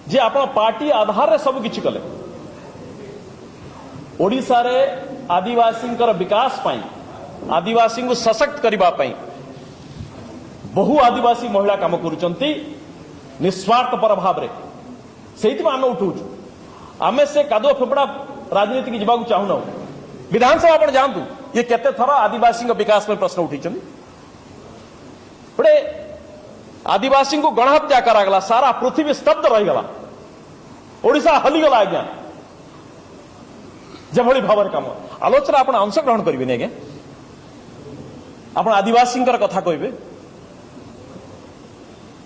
जे आप पार्टी आधार रे सब किछि कले ओडिसा रे आदिवासी विकास पाई आदिवासी को सशक्त करने बहु आदिवासी महिला काम करुचंती निस्वार्थपर भाव से आम उठाऊ आम से कादुआ फेफड़ा राजनीति की जावाक चाहूना विधानसभा आप जातु ये केते थर आदिवासी विकास में प्रश्न उठी गोटे आदिवासी को गणहत्या करागला सारा पृथ्वी स्तब्ध रहीगला ओडिशा हलीगला आज्ञा जभली भाव काम आलोचना आप अंशग्रहण करेंगे आज्ञा आप आदिवासी कथा कहे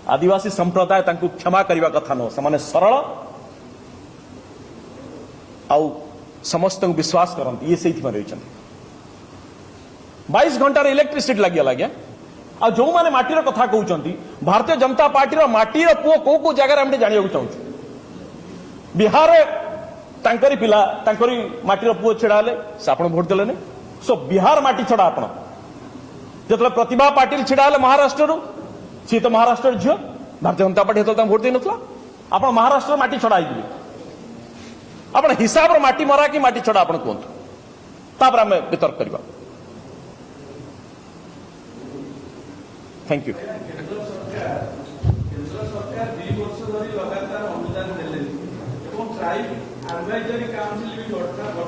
आदिवासी संप्रदाय तांकु क्षमा करने कथा नुह से सरल आउ समस्त विश्वास करते ये से रही 22 घंटार इलेक्ट्रिसिटी लगे आज्ञा आ जो मैंने माटीर कथा कहते भारतीय जनता पार्टी माटीर पुओ कौ कौ जगह जाना चाहूँ बिहार तांकरी पिला तांकरी माटीर पुओ छेड़ा हेले से आप भोट देले सो बिहार माटी छड़ा आप जो प्रतिभा पाटिल छेड़ा हेले महाराष्ट्र सी तो महाराष्ट्र झील भारतीय जनता पार्टी तो भोट दे ना आप महाराष्ट्र माटी छड़ा आप हिसाब माटी मरा कि माटी छड़ा आप कहतु आम वितर्क करवा थैंक यू केंद्र सरकार 2 वर्ष धरी लगातार अनुदान देले ट्राइब एडवाइजरी काउंसिल भी गठन हो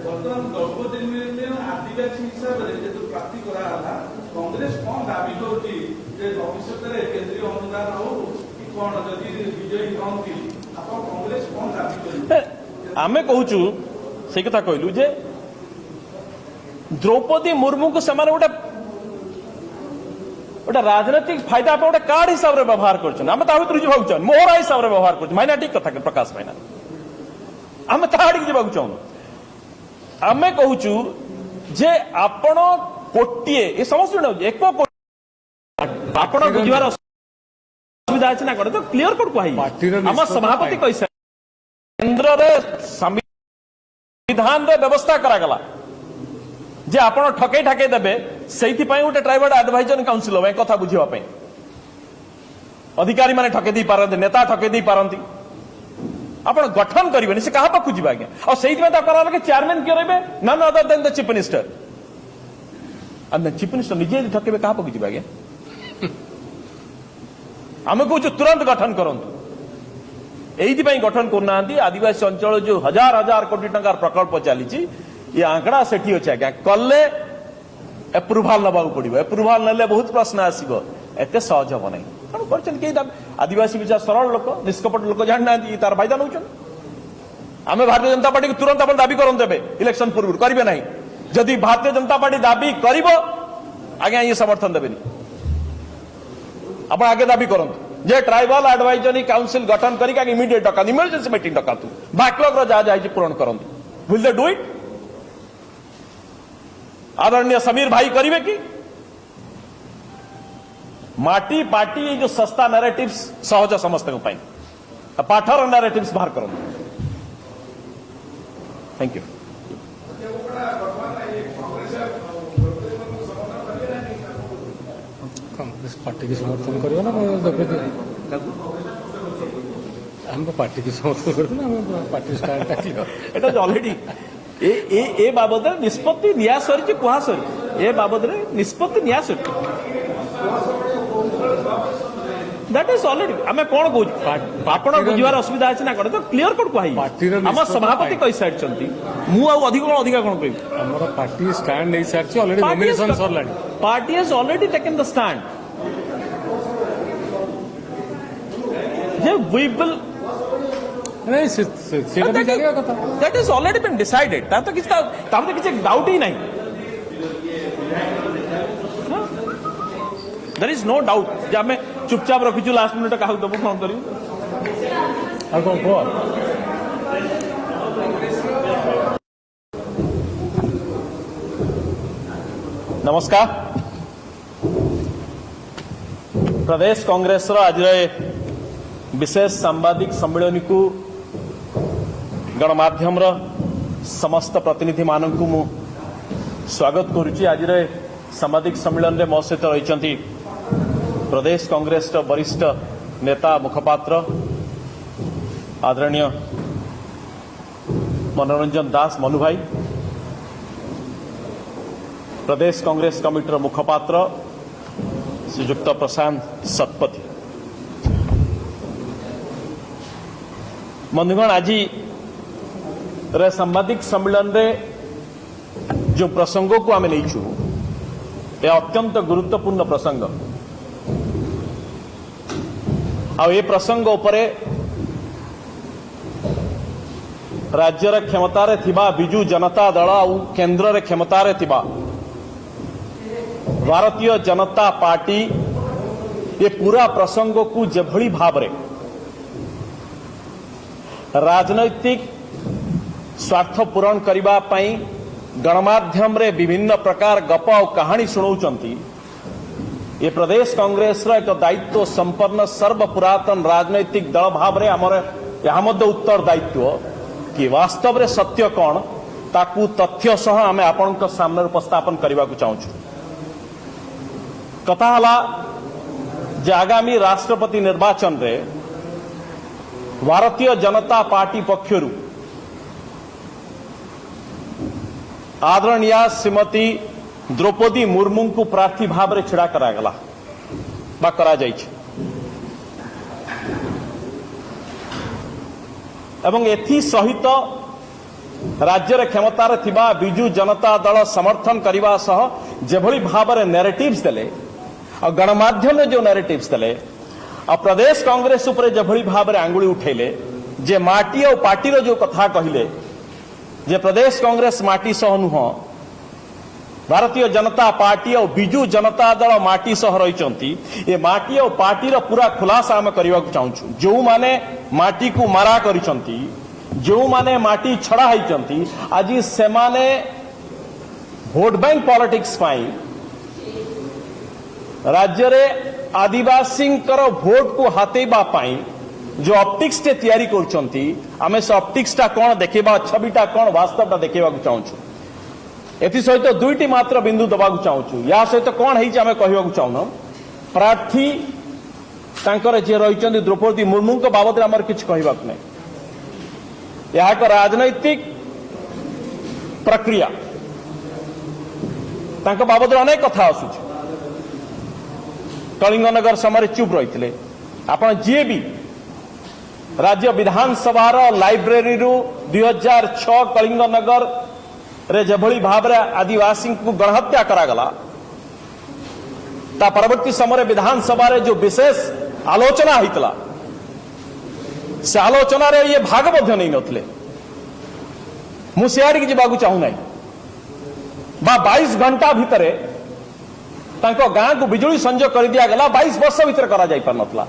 बर्तमान द्रौपदी मुर्मू आदिवासी हिसाब से जो प्राप्ति करा कांग्रेस कौन दाबी करुच्ची भविष्य में केंद्रीय अनुदान हो कि कौन जदि विजयी हंती आप कांग्रेस कौन दाबी कर आम कहूँ से कथा कहलु जे द्रौपदी मुर्मू को से गोटे राजनैतिक फायदा गोटे कार्ड हिसाब से व्यवहार कर मोहरा हिसाब से व्यवहार कर माइनाटी कथा प्रकाश माइना आम ताड़ी जावाक चाहूँ आम कहूँ जे आपण कोटिए ये समस्त एक आपण बुझार असुविधा अच्छे ना तो क्लीयर कट कह आम सभापति कैसे केंद्र संविधान व्यवस्था करागला जे आपण ठकई ठाकई देबे सेइथि पई उटे ट्राइबल एडवाइजरी काउंसिल हो कथा बुझिबा पई अधिकारी माने ठकई दी पारंती नेता ठकई दी पारंती आपण गठन करिवेनी से कहा पाखु जिबा के और सेइथि में ता करा लगे चेयरमैन के रहबे none other than the chief minister and the chief minister निजे ठकेबे कहा पाखु जिबा के आमे कहू तुरंत गठन करंतु एइथि पई गठन करना आदिवासी अंचल जो हजार हजार कोटी टंकार प्रकल्प चली ये आंकड़ा सेठी अच्छे आज्ञा कले एप्रुवाल नवा पड़ो एप्रुवाल ना बहुत प्रश्न आसो एत सहज हम ना आदिवासी विचार सरल लोक निष्कपट लोक जाना तार फायदा नौ आम भारतीय जनता पार्टी को तुरंत आप दाबी करते इलेक्शन पूर्व करेंगे ना जदि भारतीय जनता पार्टी दाबी कर आज्ञा ये समर्थन देवे आप आगे दाबी करूँ जे ट्राइबल एडवाइजरी काउंसिल गठन करके इमिडिएट डका इमरजेंसी मीटिंग डकातु बैकलॉग जहाँ जाए पूरण करूँ विल दे डू इट आदरणीय समीर भाई करिवे कि माटी पार्टी ये जो सस्ता नैरेटिव्स सहज समस्त पाठर नैरेटिव्स बाहर करो थैंक यू कांग्रेस पार्टी की समर्थन करियो ना हम पार्टी की समर्थन करू ना पार्टी स्टार्ट टाकियो एटा ऑलरेडी ए बाबद निष्पत्ति निया सरी कुहा सरी ए बाबद निष्पत्ति निया सरी दैट इज ऑलरेडी आम कौन कहूँ आपण बुझार असुविधा अच्छे ना तो क्लीयर कट कह आम सभापति कही सारी अधिक कौन कह पार्टी स्टैंड नहीं सारी ऑलरेडी नॉमिनेशन सरलानी party has already taken the stand जे वी विल नहीं that is already been decided तो किसी डाउट ही नहीं देयर इज नो डाउट जे आम चुपचाप रखीचु लास्ट मिनिट क्या दबु कौन कर नमस्कार प्रदेश कांग्रेस आज विशेष सांबादिक सम्मेलन को गणमाध्यम समस्त प्रतिनिधि मानक मु स्वागत करुच्ची आज सांबादिक सम्मेलन में मो सहित रही प्रदेश कांग्रेस वरिष्ठ नेता मुखपात्र आदरणीय मनोरंजन दास मनु भाई प्रदेश कांग्रेस कमिटर मुखपात्र श्रीयुक्त प्रशांत शतपथी। बंधुगण, आज सांबादिक सम्मेलन रे जो प्रसंग को आम नहीं यह अत्यंत गुरुत्वपूर्ण प्रसंग आ प्रसंग उपरे राज्यर क्षमतार थिबा बिजू जनता दल और केन्द्र क्षमतार थिबा भारतीय जनता पार्टी ये पूरा प्रसंग को जेभली भाव रे राजनैतिक स्वार्थ पूरण करबा पई गणमाध्यम रे विभिन्न प्रकार गप और कहानी सुनाउचंती। ये प्रदेश कांग्रेस रा एक दायित्व संपन्न सर्वपुरातन राजनैतिक दल भाव रे हमर यहाँ मध्य उत्तर दायित्व कि वास्तव रे सत्य कौन ताकू तथ्य सह आमे आपनक सामने उपस्थापन करबा को चाहूछु। कथा हला जे आगामी राष्ट्रपति निर्वाचन रे भारतीय जनता पार्टी पक्षरु आदरणीय श्रीमती द्रौपदी मुर्मू को प्रार्थी भाव में छिड़ा करागला बा करा जाइछ। एवं एथि सहित राज्य क्षमतार थिबा बिजू जनता दल समर्थन करने सह जेभली भाव में नैरेटिव्स देले और गणमाध्यम में जो नैरेटिव्स देले और प्रदेश कांग्रेस उपरे जेभली भाव में आंगुली उठेले जे माटी और पार्टी जो कथा कहले जे प्रदेश कांग्रेस माटी सह नुह भारतीय जनता पार्टी और बिजू जनता दल माटी सह रही ये माटी और पार्टी पूरा खुलासा आम करने को चाहूँ। जो माने माटी को मारा करिसंती, जो माने माटी छड़ा होइचंती, आज से माने भोट बैंक पॉलिटिक्स पाई राज्य रे आदिवासी भोट को हाथेबा पाई जो ऑप्टिक्स टे तैयारी करछंती आमे से ऑप्टिक्स टा कोन देखेबा छबिटा कोन वास्तवटा देखेबा को चाहूछु। एथि सहित दुईटी मात्र बिंदु दबा को चाहूछु। या सहित कोन हेछि आमे कहबा को चाहूनो प्रार्थी तांकर जे रहिचंती द्रौपदी मुर्मू को बाबद रे हमर किछ कहबा को नै। यह एक राजनैतिक प्रक्रिया तांको बाबद रे अनेक कथा आसुछ। कलिंगनगर समय चुप रही आपण जी भी राज्य विधानसभा लाइब्रेरी 2006 कलिंगनगर रे जेभली भाव रे आदिवासी को गणहत्या करागला ता परवर्ती समय विधानसभा रे जो विशेष आलोचना होइतला से आलोचना रे ये भाग मध्य नहीं नथले। मु सियाड़ी जीवाकू चाहू नहीं बा 22 घंटा भितरे तांको गाँ को बिजुली संजोग कर दिया गला 22 वर्ष भितर करा जाई पर नथला।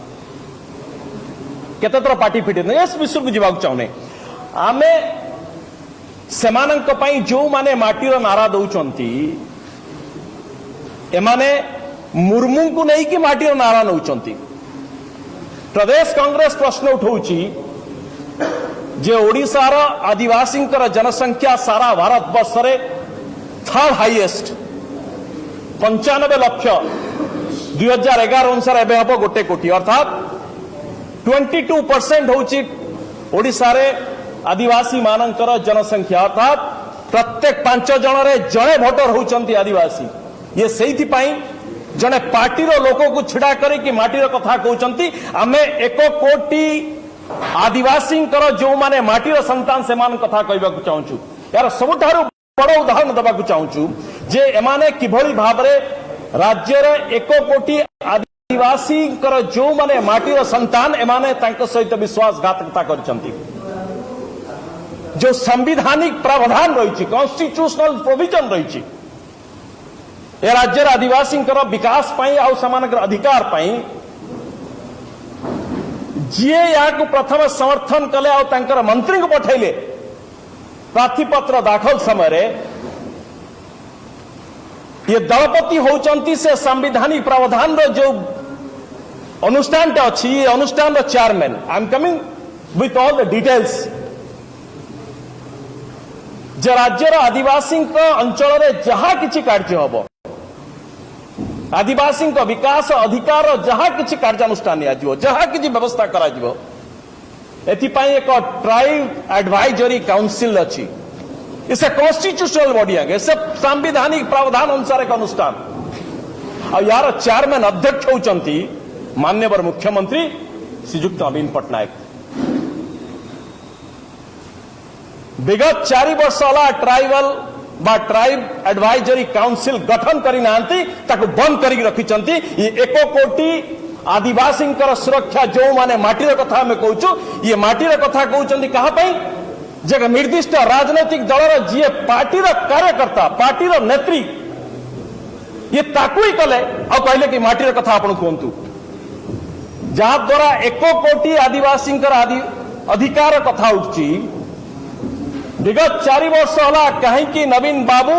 केते तर पार्टी फिटे नहीं इस विषय को जीवाकू चाहूने आमे सेमानंक पई जो माने माटीर नारा दउचंती एमाने मुर्मू को नहीं कि माटीर नारा नउचंती। प्रदेश कांग्रेस प्रश्न उठाउची जे ओडिशार आदिवासी जनसंख्या सारा भारत वर्ष रे थर्ड हाईएस्ट 95 लाख 2011 अनुसार एबे हबो 1 कोटी अर्थात 22% होची ओडिशा रे आदिवासी मानकर जनसंख्या अर्थात प्रत्येक 5 जन रे जणे भोटर होचंती आदिवासी। ये सेहिथि पई जने पार्टी रो लोक को छिड़ा करे कि माटीर कथा कहउचंती आमे 1 कोटी आदिवासी जो माने माटीर संतान से मान कथा कहबा को चाहूछु। यार सबठारु बड़ उदाहरण दबा को चाहूछु जे एमाने किभली भाव रे राज्य रे 1 कोटी आदिवासी जो माने माटीर संतान एमाने तांको सहित विश्वासघातकता करचंती। जो संवैधानिक प्रावधान रही कॉन्स्टिट्यूशनल प्रोविजन रही ए राज्य आदिवासी विकास पाई आउ समानकर अधिकार पाई जीए या प्रथम समर्थन कले आउ तांकर मंत्री को पठेले प्रार्थीपत्र दाखल समय ये दलपति होचंती से संवैधानिक प्रावधान जो अनुष्ठान अच्छी ये अनुष्ठान chairman. I am coming with all the details जे राज्यर आदिवासी अंचल रे जहा किछि कार्य हबो आदिवासी विकास अधिकार जहा किछि कार्यानुष्ठान नियाजिवो जहा किछि व्यवस्था कराजिवो एथिपाई एक ट्राइब एडवाइजरी काउंसिल अछि इसे कॉन्स्टिट्यूशनल बॉडी आगे इसे संवैधानिक प्रावधान अनुसार एक अनुष्ठान आ यार चेयरमैन अध्यक्ष होउचंती माननीय मुख्यमंत्री श्रीजुक्त नवीन पट्टनायक विगत 4 वर्ष होला ट्राइबल बा ट्राइब एडवाइजरी काउंसिल गठन करी नांती ताको बंद करी रखिचंती ये 1 कोटी आदिवासी सुरक्षा जो माने माटीर कथा हमें कहूँ ये माटीर कथा कहउचंती कहा पई जे निर्दिष्ट राजनैतिक दलर जी पार्टीर कार्यकर्ता पार्टीर नेत्री ये ताकू ही कले आ कहले कि माटीर कथा आपण कहतु जहा द्वारा 1 कोटी आदिवासी अधिकार कथा उठी विगत 4 वर्ष होला कहीं नवीन बाबू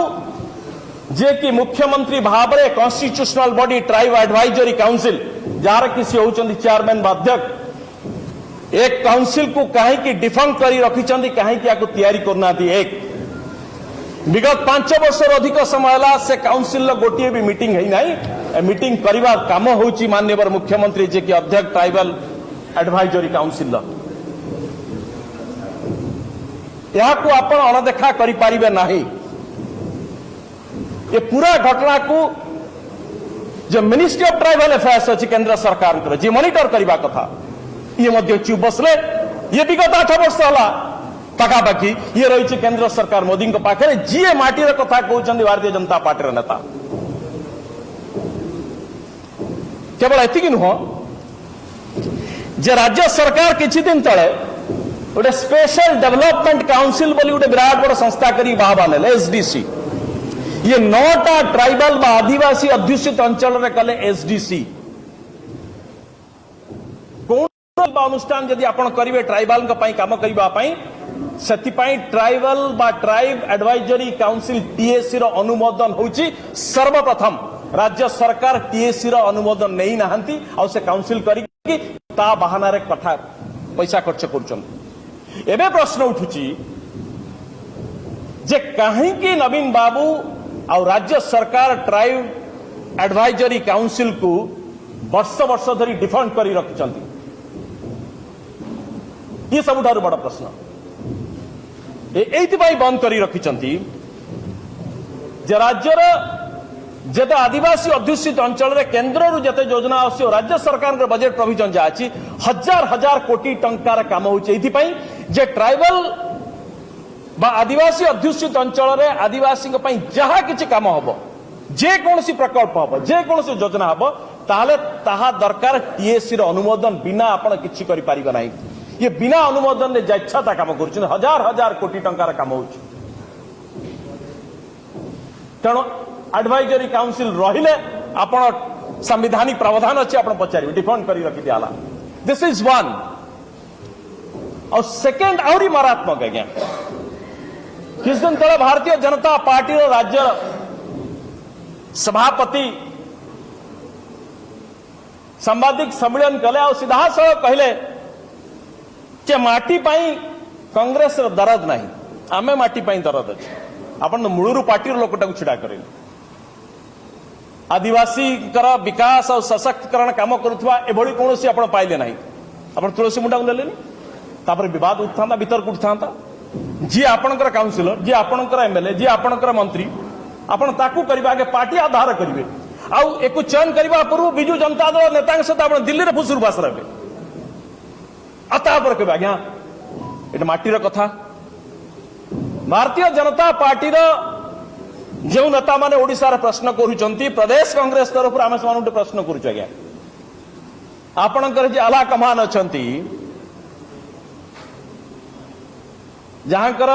जे कि मुख्यमंत्री भाव में constitutional body tribe advisory council jar किसी होचंदी चेयरमैन अध्यक्ष एक काउंसिल को कहीं डिफंक करी रखिचंदी कहीं याको तैयारी करना थी एक विगत 5 वर्ष अधिक समय ला से काउंसिल गोटे भी मीटिंग है नहीं मीटिंग करवा काम होची माननीय मुख्यमंत्री जे कि अध्यक्ष ट्राइबल एडवाइजरी काउंसिल यहाँ को आपण अणदेखा करि पारिबे नाही ये पूरा घटना को जो मिनिस्ट्री ऑफ ट्राइबल अफेयर्स अच्छी केंद्र सरकार जी मॉनिटर करने कथा ये मध्य चुप बसले ये विगत 8 वर्ष होला पाखापाखि ये रही केंद्र सरकार मोदी पाखे जी माटीर कथा कहते भारतीय जनता पार्टी नेता केवल एतिक नुह जे राज्य सरकार किछि दिन तले गोटे स्पेशल डेवलपमेंट काउंसिल बोली गोटे विराट बड़ संस्था करी बाहर एसडीसी ये 9टा ट्राइबल बा आदिवासी अध्युषित अंचल रे कले एसडीसी कौन अनुष्ठान यदि आपण करिवे ट्राइबल काम करने से ट्राइबल बा ट्राइब एडवाइजरी काउंसिल टीएसी रो अनुमोदन होची सर्वप्रथम राज्य सरकार टीएसी रो अनुमोदन नहीं नाहंती और से काउंसिल करी ता बहाना रे कथा पैसा खर्च करुछन एबे प्रश्न उठुची जे कहीं नवीन बाबू और राज्य सरकार ट्राइब एडवाइजरी काउंसिल को वर्ष वर्ष धरी डिफंड करी रखिचंती ये सबुठारु बड़ा प्रश्न एइथिपाई बंद करी रखिचंती जे राज्यर जेते आदिवासी अध्युषित अंचल रे केंद्र रु जेते योजना आसी राज्य सरकार के बजेट प्रोविजन जा अछि हजार हजार कोटी टंकार काम होछि एइथिपाई जे ट्राइबल बा आदिवासी अध्युषित अंचल रे आदिवासी जहा किछि काम हबो जे कोनसी प्रकल्प हबो जे कोनसी योजना हबो ताले ताहा दरकार टीएसी रो अनुमोदन बिना आपण किछि करि पारिबा नाही ये बिना अनुमोदन ने इच्छा काम कर हजार हजार कोटी टंकार काम हो तेणु एडवाइजरी काउंसिल रहिले आपण संवैधानिक प्रावधान अच्छे आपण पचारे डिफेंड करी रखी दियाला दिस इज वन और सेकेंड आहरी मारात्मक आज्ञा किस दिन तले भारतीय जनता पार्टी राज्य सभापति सांबादिक सम्मेलन कले और सीधा सड़क कहले कि माटी पाई कांग्रेस दरद नहीं आमे माटी पाई दरद अच्छे आपण मूलरू पार्टी लोकटा को छिड़ा करे आदिवासी विकास और सशक्तिकरण काम करुवा एभली कौन सी आपण पाइले नहीं आपण तुलसी मुंडा को नेलेनी तापर विवाद उठता भीतर उठता जी आपणकर काउंसिलर जी आपणकर एमएलए जी आपणकर मंत्री आपण ताकू करबा आगे पार्टी आधार करिवे आउ एको चयन करबा पूर्व बिजू जनता दल नेता सहित आपण दिल्ली रे फुसुरबास रहबे अतापर के आज्ञा एटा माटीर कथा भारतीय जनता पार्टी जो नेता माने ओडिसा रे प्रश्न करूचंती प्रदेश कांग्रेस तरफ आमे समान प्रश्न करूच आज्ञा आपणकर जे आला कमान अछंती जहांकर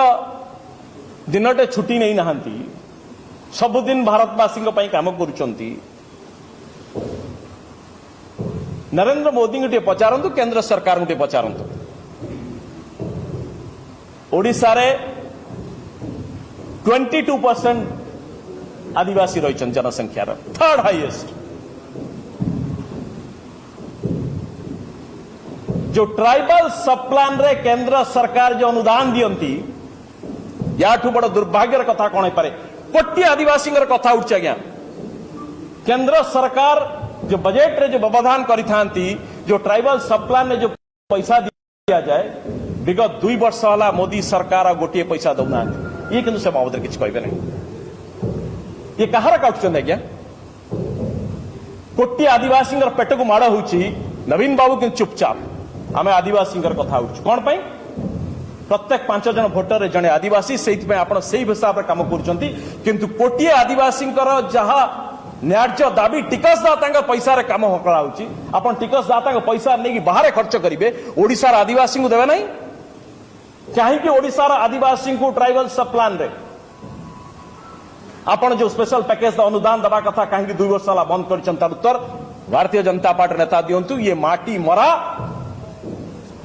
दिनटे छुट्टी नहीं नाहंती सबुदिन भारतवासी काम करुचंती नरेंद्र मोदी को पचारंतु केंद्र सरकार को पचारंतु ओडिसा रे 22% आदिवासी रही जनसंख्या थर्ड हाईएस्ट जो ट्राइबल सब प्लान रे केंद्र सरकार जो अनुदान दियंती याठू बड़ दुर्भाग्यर कथा कौन पारे कोटी आदिवासी कथा उठ आज्ञा केंद्र सरकार जो बजेट रे जो व्यवधान करिथांती जो ट्राइबल सब प्लान में जो पैसा दिया जाए विगत 2 वर्ष होला मोदी सरकार गोटे पैसा दौना ये किंतु से बाबद किसी कहे ना ये कहार काटुंट आज्ञा कोटी आदिवासी पेट को माड़ हो नवीन बाबू कि चुपचाप आम आदिवासी कथा कौन पाई प्रत्येक 5 जन भोटर जड़े आदिवासी से हिसाब से कम कर कोटी आदिवासी जहाँ न्याय्य दाबी टिकसदाता पैसा कम कराऊँच आप टिकसदाता पैसा नहीं बाहर खर्च करेंगे ओडिशार आदिवासी को देवे ना कहीं ओडिशार आदिवासी को ट्राइबल सब प्लान रे आपण जो स्पेशल पैकेज अनुदान दबा कथा कहीं 2 वर्ष है बंद कर उत्तर भारतीय जनता पार्टी नेता दिंतु ये माटी मरा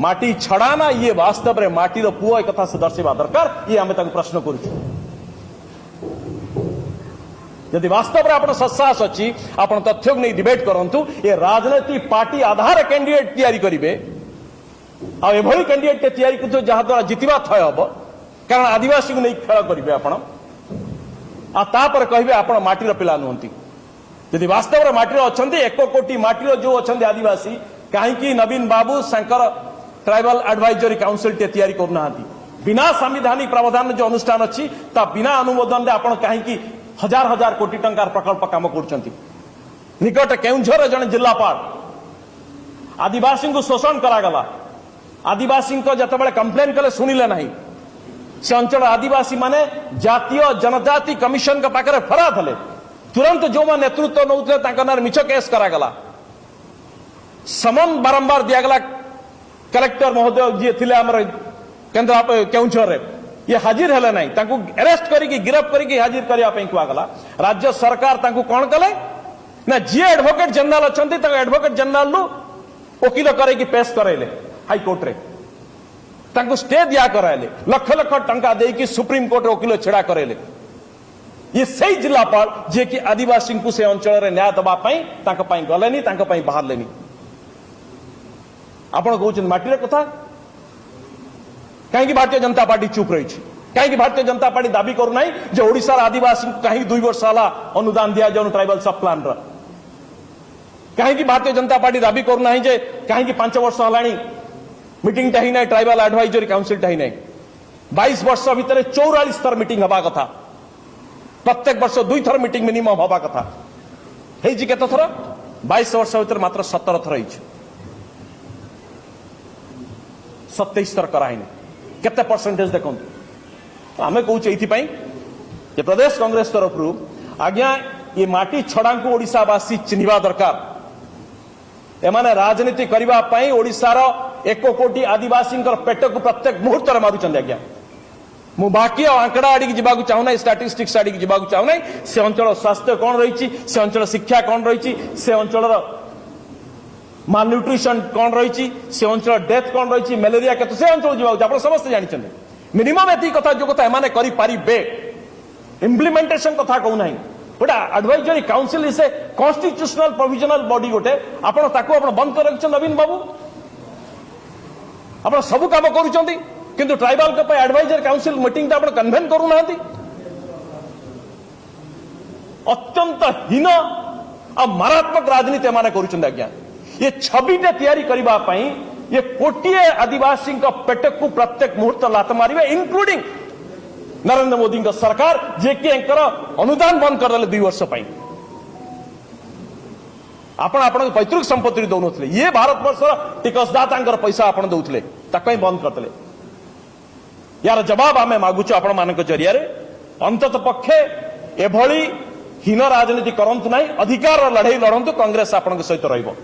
माटी छड़ाना ये वास्तव में माटीर पुओ एक कथा से दर्शा दरकार ये आम प्रश्न करुदी वास्तव में आप सत्साहस अच्छी आप तथ्य को नहीं डिबेट करूँ ये राजनीति पार्टी आधार कैंडिडेट तैयारी करेंगे आभली कैंडिडेट तैयारी कर जहाँ द्वारा जितवा थय हम कारण आदिवासी को नहीं खेल करेंगे आपड़ कहे आप माटीर पिला नुहति यदि वास्तव में माटीर अच्छा 1 कोटी माटीर जो अच्छा आदिवासी कहीं नवीन बाबू शंकर ट्राइबल एडवाइजरी काउंसिल टे तैयारी करना बिना संविधानिक प्रावधान जो अनुष्ठान अच्छी बिना अनुमोदन आप कहीं हजार हजार कोटी टंकार प्रकल्प काम कर निकट केउंझर जड़े जिलापाल आदिवासी को शोषण करागला आदिवासी जिते कंप्लेन कले शुणिले ना से अंचल आदिवासी माने जातीय जनजाति कमिशन के पाखे फराद हेले तुरंत जो नेतृत्व नौते मिछ केस करागला समन बारंबार दिगला कलेक्टर महोदय जी थे केन्द्र केउंझर ये हाजिर हेले ना अरेस्ट करके गिरफ्त करके हाजिर करने कहगला राज्य सरकार कौन कले ना जी एडवोकेट जनरल अच्छा एडवोकेट जनरल वकिल करके पेश कराइले हाईकोर्ट रे स्टे दिया कराइले लक्ष लक्ष टंका देकी सुप्रीम कोर्ट वकिल छेड़ा कराइले ये सही जिलापाल जे कि आदिवासी को से अंचल न्याय दवाई गलेनी बाहर लेनी आप कहते माटीर कथा कहीं भारतीय जनता पार्टी चुप रही कहीं भारतीय जनता पार्टी दाबी करूना जो ओडिशार आदिवासी कहीं 2 वर्ष है अनुदान दि जाऊन ट्राइबल सब प्लान कहीं भारतीय जनता पार्टी दाबी करूना कहीं 5 वर्ष है मीटिंग ही ना ट्राइबल एडवाइजरी काउंसिल ही ना 22 वर्ष भितर 44 थर मीटिंग हवा कथा प्रत्येक वर्ष 2 थर मीटिंग मिनिमम हवा कथा केते थर 22 वर्ष भितर मात्र 17 थर 27 थर कराई केते परसेंटेज देखो आम कहे प्रदेश कांग्रेस तरफ आज्ञा ये माटी छड़ा को ओडिशावासी चिन्हवा दरकार एमाने राजनीति करने ओडिशार 1 कोटी आदिवासी पेट को प्रत्येक मुहूर्त में मारुंच आज्ञा मु बाकी आंकड़ा आड़ी जावाक चाहूना स्टाटिस्टिक्स आड़ी जावाक चाहूना से अंचल स्वास्थ्य कौन रही से अंचल शिक्षा कौन रही से अंचल मालन्यूट्रिशन कौन रही से अंचल डेथ कौन रही मलेरिया केते से अंचल जावाक आप समस्त जानते मिनिमम एति कथा जो कथा एमाने करि पारिबे इम्प्लीमेंटेशन कथा कहूना गोटे advisory council is a constitutional provisional body गोटे आप बंद कर रखिए नवीन बाबू आप सब काम करुँच किंतु ट्राइबल एडवाइजरी काउंसिल मीटिंग आप कन्वेन करूना अत्यंत हीन और मारात्मक राजनीति एमाने करुँच आज्ञा ये छविटे तैयारी करने ये कोटिए आदिवासी पेट को प्रत्येक मुहूर्त लात मारे इंक्लूडिंग नरेंद्र मोदी सरकार जे कि अनुदान बंद करदे 2 वर्ष आप पैतृक संपत्ति दौन ये भारत वर्ष टिकसदाता पैसा आप दौले बंद करते यार जवाब आम मागुच आपण मान जरिया अंतत पक्षे एभली हीन राजनीति करंतु नहीं अधिकार लड़ाई लड़ंतु कांग्रेस आपण सहित रहिबो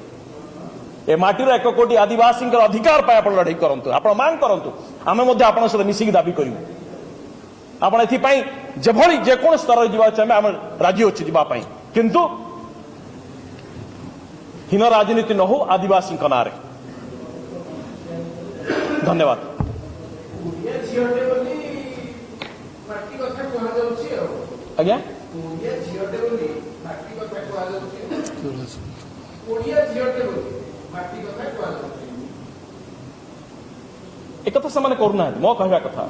ए माटीर 1 कोटी आदिवासी अधिकार पाए आप लड़ाई करंतु आप मांग करंतु आमे मध्ये आपण सहित मिसिक दाबी करिवु आपण एथि जेभली जेकोन स्तर जीवा चाहे आम राजी अच्छे जीवाई किंतु हीन राजनीति न हो आदिवासी ना धन्यवाद आज्ञा एक कथा से करूना मो कहवा कथा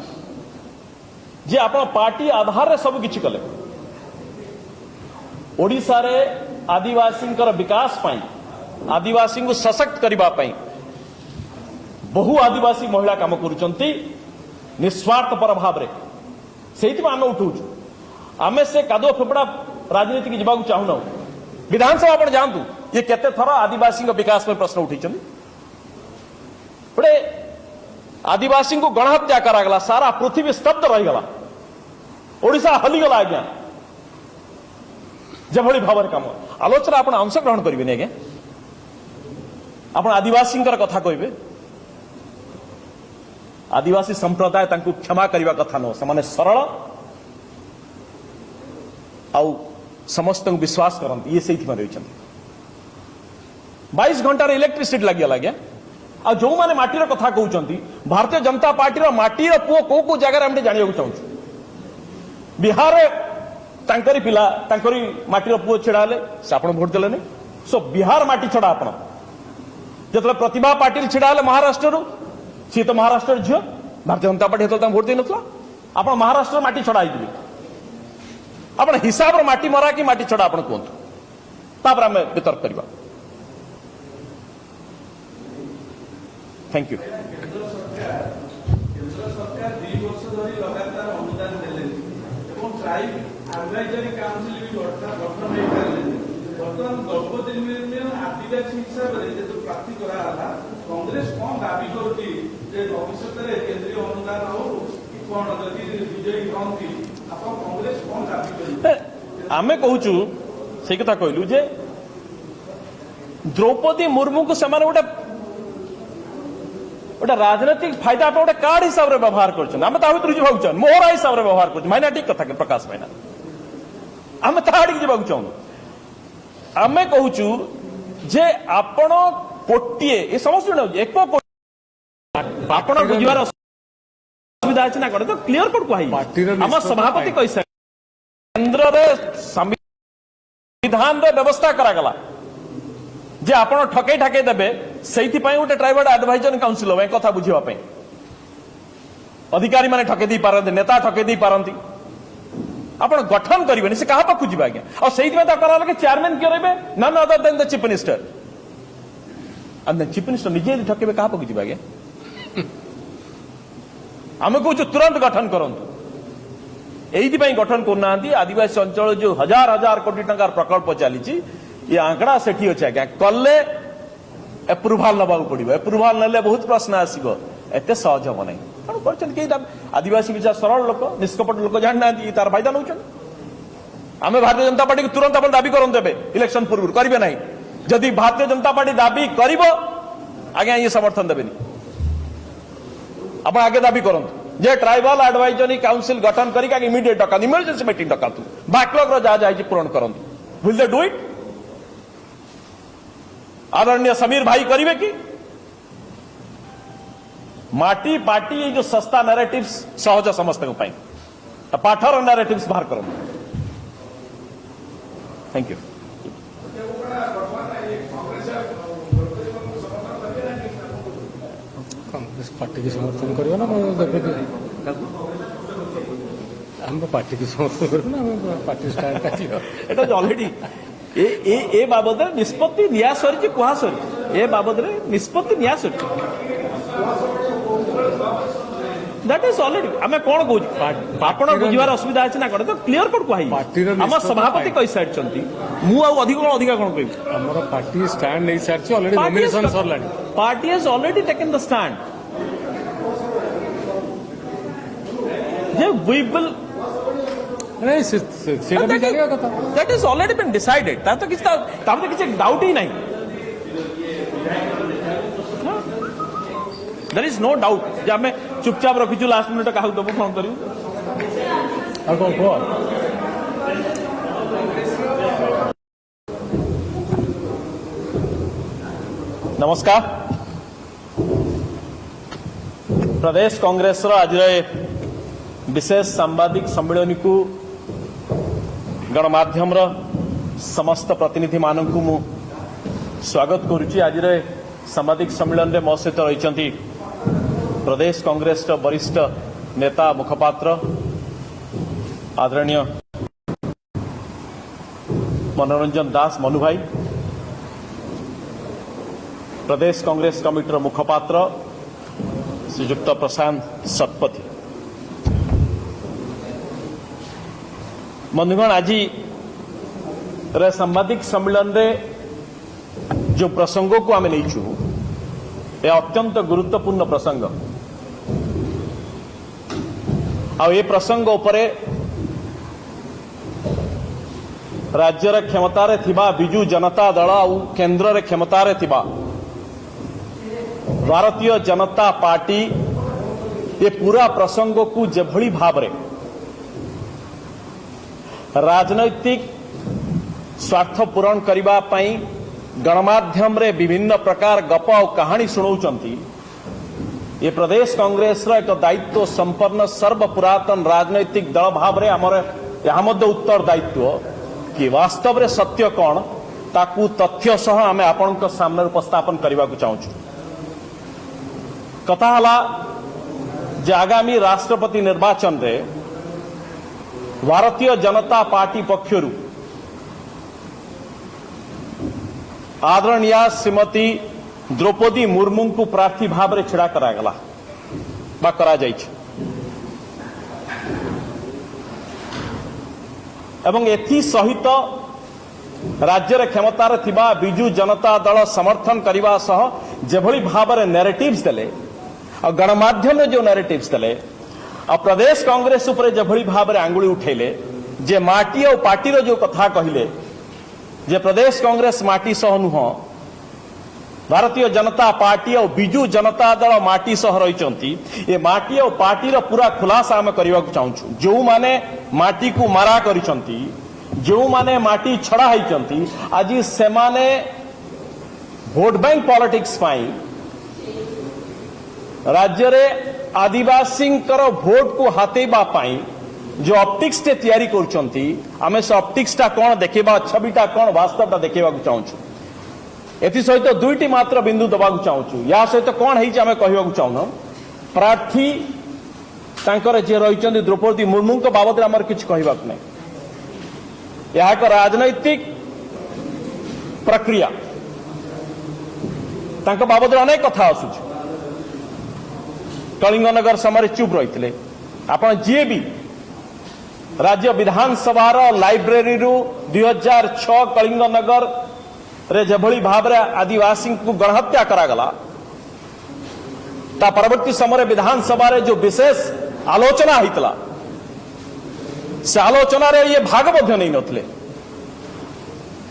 जे आप पार्टी आधार सब किछि कले ओडिशा रे आदिवासी विकास पाई आदिवासी को सशक्त करने बहु आदिवासी महिला काम करुचंती निस्वार्थपर भाव से आम उठाऊ आम से कादुआ फेफड़ा राजनीति की जावाक चाहूना विधानसभा आप जातु ये केते थर आदिवासी विकास में प्रश्न उठे गोटे आदिवासी को गणहत्या करागला सारा पृथ्वी स्तब्ध रहीगला ओडिशा हलीगला आज्ञा जभली भाव काम आलोचना आप अंशग्रहण करेंगे आज्ञा आप आदिवासी कथा कहे आदिवासी संप्रदाय तांकु क्षमा करने कथा नुह से सरल आउ समस्त विश्वास करते ये से रही 22 घंटार इलेक्ट्रिसिटी लगे आज्ञा आ जो मैंने माटीर कथा कहते भारतीय जनता पार्टी माटीर पुओ कौ कौ जगह हम जाना चाहूँ बिहार तांकरी पिला तांकरी माटीर पुओ छिड़ा से आप भोट देले सो बिहार माटी छड़ा आप जो प्रतिभा पाटिल छिड़ा महाराष्ट्र सी तो महाराष्ट्र झील भारतीय जनता पार्टी तो भोट दे ना आप महाराष्ट्र माटी छड़ा आप हिसाब रो माटी मरा कि माटी छड़ा आप कहतु आम वितर्क करवा थैंक यू केंद्र सरकार 2 वर्ष धरी लगातार अनुदान देले এবং ट्राइब एडवाइजरी काउंसिल भी गठन हो पारे बर्तमान द्रौपदी मुर्मू आदिवासी हिसाब से जो प्रार्थी करा कांग्रेस कौन दाबी करुच्ची भविष्य में केंद्रीय अनुदान हो कि कौन जदि विजयी हंती आप कांग्रेस कौन दाबी कर आमे कहूचु से कथा कहलु जे द्रौपदी मुर्मू को समान गोटे गोटे राजनीतिक फायदा गोटे कार्ड हिसाब से व्यवहार कर मोहरा हिसाब से व्यवहार कर माइनाटी कथा के प्रकाश माइना आम ताड़ी जावाक चाहूँ आमे कहूचु जे आपण कोटिए ये समस्त एक आपण बुझार असुविधा अच्छी ना तो क्लीयर कट कह आम सभापति कैसा केंद्र संविधान व्यवस्था करागला जे आपण ठकई ठाकई देबे सेइथि पई गोटे ट्राइबल एडवाइजरी काउंसिल हो कथा बुझिबा पई अधिकारी माने ठकई दी पारंती नेता ठकई दी पारंती आपण गठन करिवेनी से कहा पाखु जिबा आज्ञा और सेइथि में करा लगे चेयरमैन के रहबे none other than the chief minister and the chief minister निजे ठकेबे कहा पाखु जिबा आज्ञा आमे कहू तुरंत गठन करंतु एइथि पई गठन करना आदिवासी अंचल जो हजार हजार कोटी टंकार प्रकल्प चली ये आंकड़ा सेठी अच्छे आज्ञा कले एप्रुवाल नवा पड़ो एप्रुवाल ना बहुत प्रश्न आसो एत सहज हम ना कौन कर आदिवासी विचार सरल लोक निष्कपट लोक जाना तार फायदा नौ आम भारतीय जनता पार्टी को तुरंत आप दाबी करते इलेक्शन पूर्व करेंगे ना जदि भारतीय जनता पार्टी दाबी कर आज्ञा ये समर्थन देवेनि आप आगे दाबी करूँ जे ट्राइबल एडवाइजरी काउंसिल गठन करके इमिडिएट डका इमरजेंसी मीटिंग डकातु बैकलॉग जहाँ पूरण करूँ विल दे डू इट आदरणीय समीर भाई करिवे कि माटी पार्टी ये जो सस्ता नैरेटिव्स सहज समस्त पाठर नैरेटिव्स बाहर करो थैंक यू कांग्रेस पार्टी की समर्थन करियो ना हम पार्टी की समर्थन करियो ना पार्टी स्टैंड काटियो एटा ऑलरेडी ए बाबद निष्पत्ति निया सरी कुहा सरी ए बाबद निष्पत्ति निया सरी दैट इज ऑलरेडी आम कौन कहूँ आपण बुझार असुविधा अच्छी ना कौन तो क्लीयर कट कह आम सभापति कही सारी मुझे अधिक कौन कह हमर पार्टी स्टैंड नहीं सारी ऑलरेडी नॉमिनेशन सरलानी party has already taken the stand जे वी विल नहीं सेटा भी जानिया कथा that is already been decided ता तो किसी डाउट ही नहीं देयर इज नो डाउट जे हमें चुपचाप रखीचु लास्ट मिनट काहू दबो फोन करियो और कौन को नमस्कार प्रदेश कांग्रेस आज विशेष सांबादिक सम्मेलन को गणमाध्यम समस्त प्रतिनिधि मानक मु स्वागत करुच्ची आज सांबादिक सम्मेलन में मो सहित रही प्रदेश कांग्रेस वरिष्ठ नेता मुखपात्र आदरणीय मनोरंजन दास मनु भाई प्रदेश कांग्रेस कमिटर मुखपात्र श्रीयुक्त प्रशांत शतपथी बंधुगण आज सांबादिक सम्मेलन रे जो प्रसंग को आम नहीं अत्यंत गुरुत्वपूर्ण प्रसंग आ प्रसंग उपरे राज्यर क्षमतार थिबा बिजू जनता दल आ केन्द्र क्षमतार थिबा भारतीय जनता पार्टी ये पूरा प्रसंग को जेभली भाव रे राजनैतिक स्वार्थ पूरण करबा पई गणमाध्यम रे विभिन्न प्रकार गप और कहानी सुनाउचंती ये प्रदेश कांग्रेस रो एक दायित्व संपन्न सर्वपुरातन राजनैतिक दल भाव रे हमर यहाँ मध्य उत्तर दायित्व कि वास्तव रे सत्य कौन ताकू तथ्य सह आमे आपन सामने उपस्थापन करने को चाहूँ। कथा हला जे आगामी राष्ट्रपति निर्वाचन रे भारतीय जनता पार्टी पक्षरु आदरणीय श्रीमती द्रौपदी मुर्मू को प्रार्थी भाव में छिड़ा करागला बा करा जाइछ एवं एथि सहित राज्य क्षमतार थिबा बिजू जनता दल समर्थन करने सह जेभली भाव में नैरेटिव्स देले और गणमाध्यम जो नैरेटिव्स देले और प्रदेश कांग्रेस उपरे जेभली भाव में आंगुली उठेले जे माटी और पार्टी जो कथा कहले जे प्रदेश कांग्रेस माटी सह नुह भारतीय जनता पार्टी और बिजू जनता दल माटी सह रही ये माटी और पार्टी पूरा खुलासा आम करने को चाहूँ जो माने माटी को मारा करिसंती जो माने माटी छड़ा होइचंती आज से माने भोट बैंक पॉलिटिक्स पाई राज्य रे आदिवासी भोट को हाथेबा पाई जो ऑप्टिक्स टे तैयारी करछंती आमे से ऑप्टिक्स टा कोन देखिबा छबिटा कोन वास्तवटा देखिबा को चाहूँ एथि सहित दुईटी मात्र बिंदु दबा चाहूँ या सहित कौन है आम कह चाहून प्रार्थी तांकर जे रही द्रौपदी मुर्मू बाबद आमर किछ कहबा नहीं यह एक राजनैतिक प्रक्रिया तांक बाबद अनेक कथा आसुच कलिंगनगर समय चुप रही आपण जी भी राज्य विधानसभा लाइब्रेरी 2006 कलिंगनगर रे जेभली भाव रे आदिवासी को गणहत्या करागला ता परवर्ती समय विधानसभा रे जो विशेष आलोचना होइतला से आलोचना रे ये भाग मध्य नहीं नथले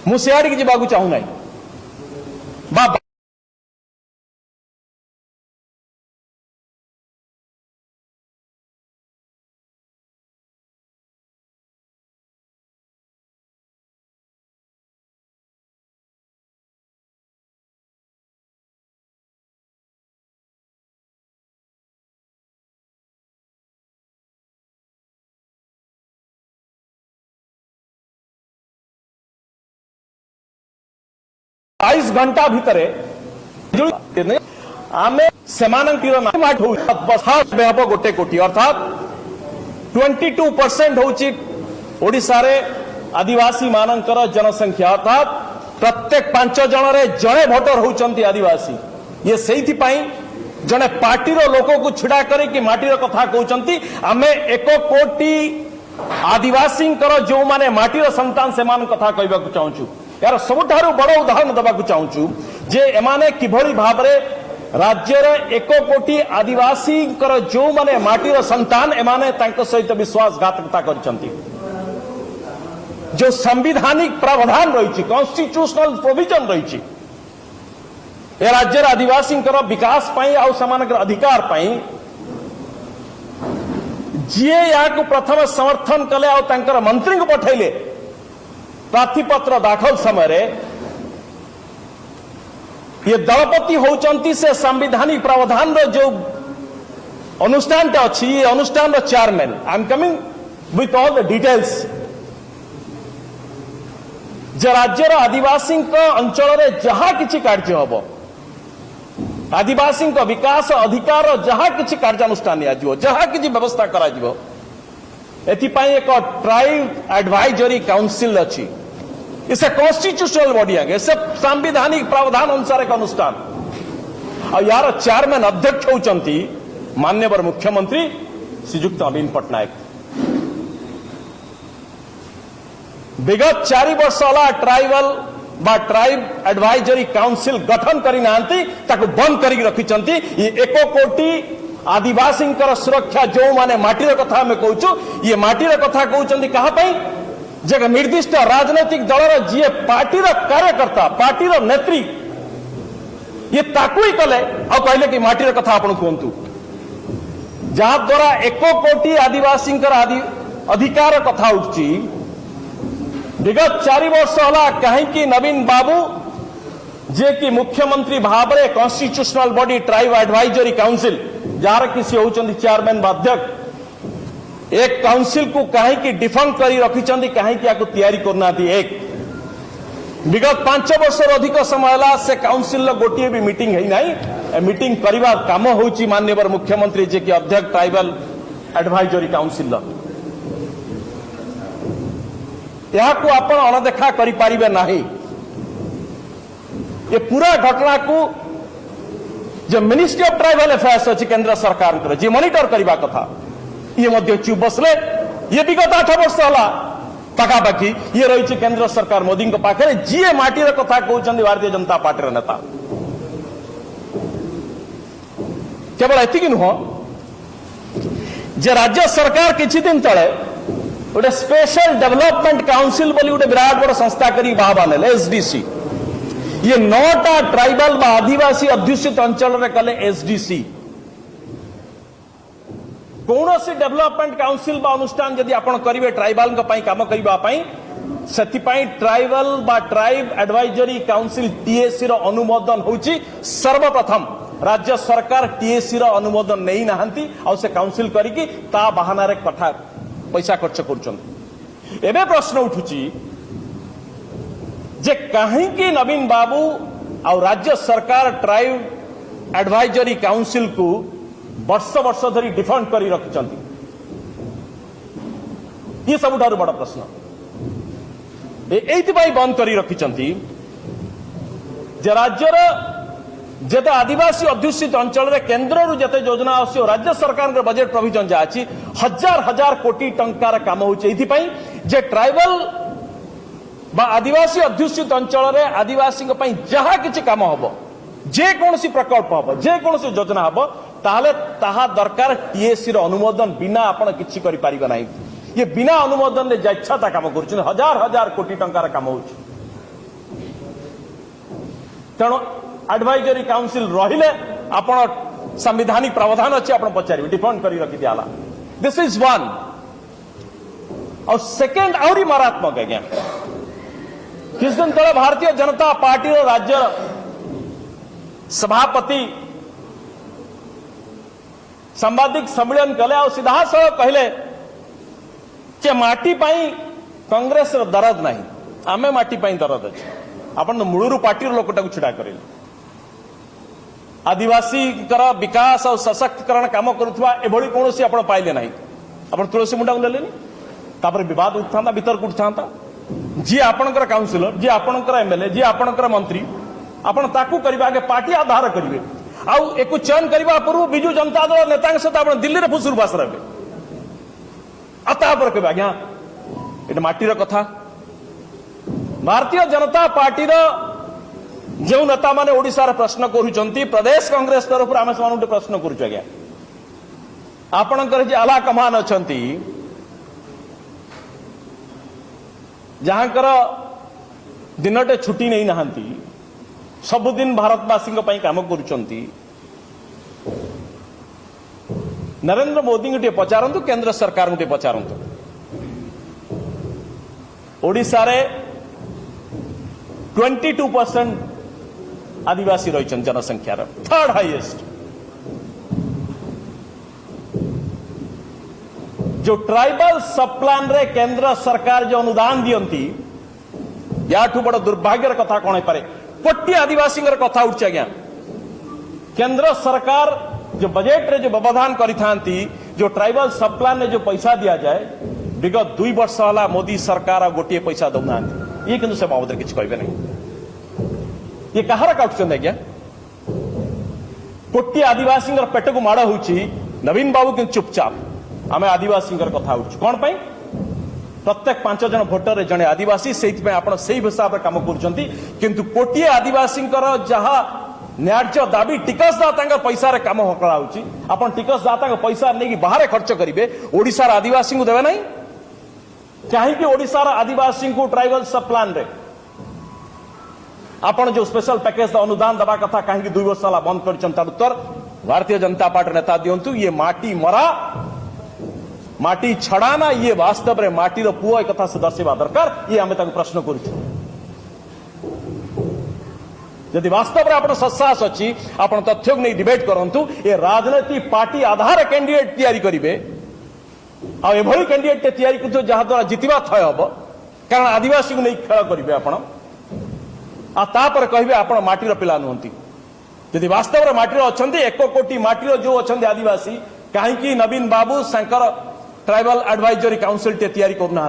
मु सियाड़ी के बागु चाहू नहीं बा 22 घंटा भितर आमे गोटे कोटी अर्थात 22% होची ओडिसा रे आदिवासी मानकर जनसंख्या अर्थात प्रत्येक 5 जन रे जणे भोटर होचंती आदिवासी ये सेहिथि पई जने पार्टी रो लोको को छिड़ा करे कि माटी रो कथा कहउचंती आमे 1 कोटी आदिवासी जो माने माटी रो संतान से मान कथा कहबा को चाहूछु यार सबुठारु बड़ उदाहरण दबा को चाहूछु जे एमाने किभली भाव रे राज्य रे 1 कोटी आदिवासी जो माने माटी रो संतान एमाने तांको सहित विश्वासघातकता करचंती जो संविधानिक प्रावधान रही कॉन्स्टिट्यूशनल प्रोविजन रही ए राज्य आदिवासी विकास पाई आउ समानक अधिकार पाई जी या प्रथम समर्थन कले आउ तांकर मंत्री को पठैले प्रार्थीपत्र दाखल समय ये दलपति होचंती से संविधानिक प्रावधान रो जो अनुष्ठान अच्छी ये अनुष्ठान रो chairman I am coming with all the details जे राज्यर आदिवासी अंचल रे जहा किछि कार्य हबो आदिवासी विकास अधिकार जहा किछि कार्यानुष्ठान नियाजिवो जहा किछि व्यवस्था करा जिवो एथिपाई एक ट्राइब एडवाइजरी काउंसिल अच्छी इसे कॉन्स्टिट्यूशनल बॉडी आगे इसे संविधानिक प्रावधान अनुसार एक अनुष्ठान और यार चेयरमैन अध्यक्ष होचंती माननीय मुख्यमंत्री श्रीयुक्त नवीन पट्टनायक विगत 4 वर्ष होला ट्राइबल बा ट्राइब एडवाइजरी काउंसिल गठन करी नांती ताको बंद करी रखिचंती। ये 1 कोटी आदिवासी सुरक्षा जो माने माटीर कथा में कहूँ ये माटीर कथा कहते क्या जे निर्दिष्ट राजनैतिक दलर जी पार्टी कार्यकर्ता पार्टी नेत्री ये ताकू ही कले आ कहले कि माटीर कथा आपण कहतु जहा द्वारा 1 कोटी आदिवासी अधिकार कथा उठी। विगत 4 वर्ष होला कहीं नवीन बाबू जे कि मुख्यमंत्री भाव में constitutional body tribe advisory council jar कि सी होचंदी चेयरमैन बाध्यक एक काउंसिल को कहीं डिफंड करी रखिचंदी कहीं तैयारी करना दी। एक विगत 5 वर्ष अधिक समय है से काउंसिल गोटे भी मीटिंग है नहीं मीटिंग करवा काम होची माननीय मुख्यमंत्री जे कि अध्यक्ष ट्राइबल एडवाइजरी काउंसिल को आपण अणदेखा करें नहीं। ये पूरा घटना को जो मिनिस्ट्री ऑफ ट्राइबल अफेयर्स अच्छी केंद्र सरकार जी मॉनिटर करने कथा ये मध्य चुप बसले। ये विगत 8 वर्ष होला पाखापाखि ये रही केंद्र सरकार मोदी पाखे जी माटीर कथा कहते भारतीय जनता पार्टी नेता केवल एति नुह जे राज्य सरकार किछि दिन तले गोटे स्पेशल डेवलपमेंट काउंसिल बोली गोटे विराट बड़ संस्था करी बाहबा ले एसडीसी ये 9टा ट्राइबल बा आदिवासी अध्युषित अंचल रे कले एसडीसी कौन सी डेवलपमेंट काउंसिल बा अनुष्ठान यदि आपण करिवे ट्राइबल काम करने से ट्राइबल बा ट्राइब एडवाइजरी काउंसिल टीएसी रो अनुमोदन होची सर्वप्रथम राज्य सरकार टीएसी रो अनुमोदन नहीं नाहंती आ से काउंसिल करिकी ता बहाना रे कथा पैसा खर्च करछन। एबे प्रश्न उठुची जे कहीं नवीन बाबू आ राज्य सरकार ट्राइब एडवाइजरी काउंसिल को वर्ष वर्ष धरी डिफंड करी रखिचंती ये सबुठारु बड़ प्रश्न एइथिपाई बंद करी रखिचंती जे राज्यर जेते आदिवासी अध्युषित अंचल रे केंद्र रु जेते योजना आसी राज्य सरकार के बजेट प्रोविजन जा अछि हजार हजार कोटी टंकार काम होचे एइथिपाई जे ट्राइबल बा आदिवासी अध्युषित अंचल रे आदिवासी को पई जहा किछि काम हबो जे कोनसी प्रकल्प हबो जे कोनसी योजना हबो ताहले ताहा दरकार टीएसी रो अनुमोदन बिना आपण किछि करि परिबा नाही। ये बिना अनुमोदन ले इच्छा काम कर हजार हजार कोटी टंकार काम हो तेणु एडवाइजरी काउंसिल रहिले आपण संवैधानिक प्रावधान अच्छे आपण पचारे डिफेंड करी रखी दियाला दिस इज वन। और सेकेंड आहरी मारात्मक आज्ञा किस दिन तले भारतीय जनता पार्टी राज्य सभापति सांबादिक सम्मेलन कले और सीधा सड़क कहले कि माटी पाई कांग्रेस दरद नहीं आमे माटी पाई दरद अच्छे आपण मूलरू पार्टी लोकटा को छिड़ा करे आदिवासी विकास और सशक्तिकरण काम करुवा एभली कौन सी आपण पाइले नहीं आपण तुलसी मुंडा को लेलेनी तापर विवाद उठता भीतर उठता जी आपणकर काउंसिलर जी आपणकर एमएलए जी आपणकर मंत्री आपण ताकू करबा आगे पार्टी आधार करिवे आउ एक चयन करबा पूर्व बिजू जनता दल नेता सहित आपण दिल्ली रे फुसुर बास रहबे आता पर कहबा आज्ञा एटा माटीर कथा भारतीय जनता पार्टी जो नेता माने ओडिसा रे प्रश्न करूचंती प्रदेश कांग्रेस तरफ आम से प्रश्न करूच आज्ञा आपणकर जे आला कमान अछंती जहांकर दिनटे छुट्टी नहीं नाहंती सबुदिन भारतवासी काम करुचंती नरेंद्र मोदी को पचारंतु केंद्र सरकार को पचारंतु ओडिसा रे 22% आदिवासी रही जनसंख्या थर्ड हाईएस्ट जो ट्राइबल सब प्लान रे केंद्र सरकार जो अनुदान दियंती याठू बड़ दुर्भाग्यर कथा कौन पारे कोटी आदिवासी कथा उठ आज्ञा केंद्र सरकार जो बजेट रे जो व्यवधान करिथांती जो ट्राइबल सब प्लान रे जो पैसा दिया जाए विगत 2 वर्ष होला मोदी सरकार गोटे पैसा दौना ये किंतु से बाबद किछ कहबे नहीं ये कहार काटुछन आज्ञा कोटी आदिवासी पेट को माड़ होउची नवीन बाबू कि चुपचाप आम आदिवासी कथा उठ कौन पाई प्रत्येक 5 जन भोटर जड़े आदिवासी से आप हिसाब से कम कर कोटे आदिवासी जहाँ न्याय्य दाबी टिकसदाता पैसा रे काम कराऊँगी आप टिकसदाता पैसा नहीं बाहर खर्च करेंगे ओडिशार आदिवासी को देवे नहीं कहीं ओडिशार आदिवासी को ट्राइबल सब प्लान रे आपण जो स्पेशल पैकेज अनुदान दबा कथा कहीं 2 वर्ष है बंद कर उत्तर भारतीय जनता पार्टी नेता दिंतु ये माटी मरा माटी छड़ाना ये वास्तव में माटीर पुआ कथा से दर्शा दरकार ये आम प्रश्न करुँ यदि वास्तव में आप सत्साहस अच्छी आप तथ्य को नहीं डिबेट करूँ ये राजनीति पार्टी आधार कैंडिडेट तैयारी करेंगे आभली कैंडिडेट तैयारी कर जहाद्वारा जितवा थय हम कारण आदिवासी को नहीं खेल करेंगे आपड़ कहे आप माटीर पिला नुहति यदि वास्तव में माटीर अच्छा 1 कोटी माटीर जो अच्छा आदिवासी कहीं नवीन बाबू शंकर ट्राइबल एडवाइजरी काउंसिल टे तैयारी करना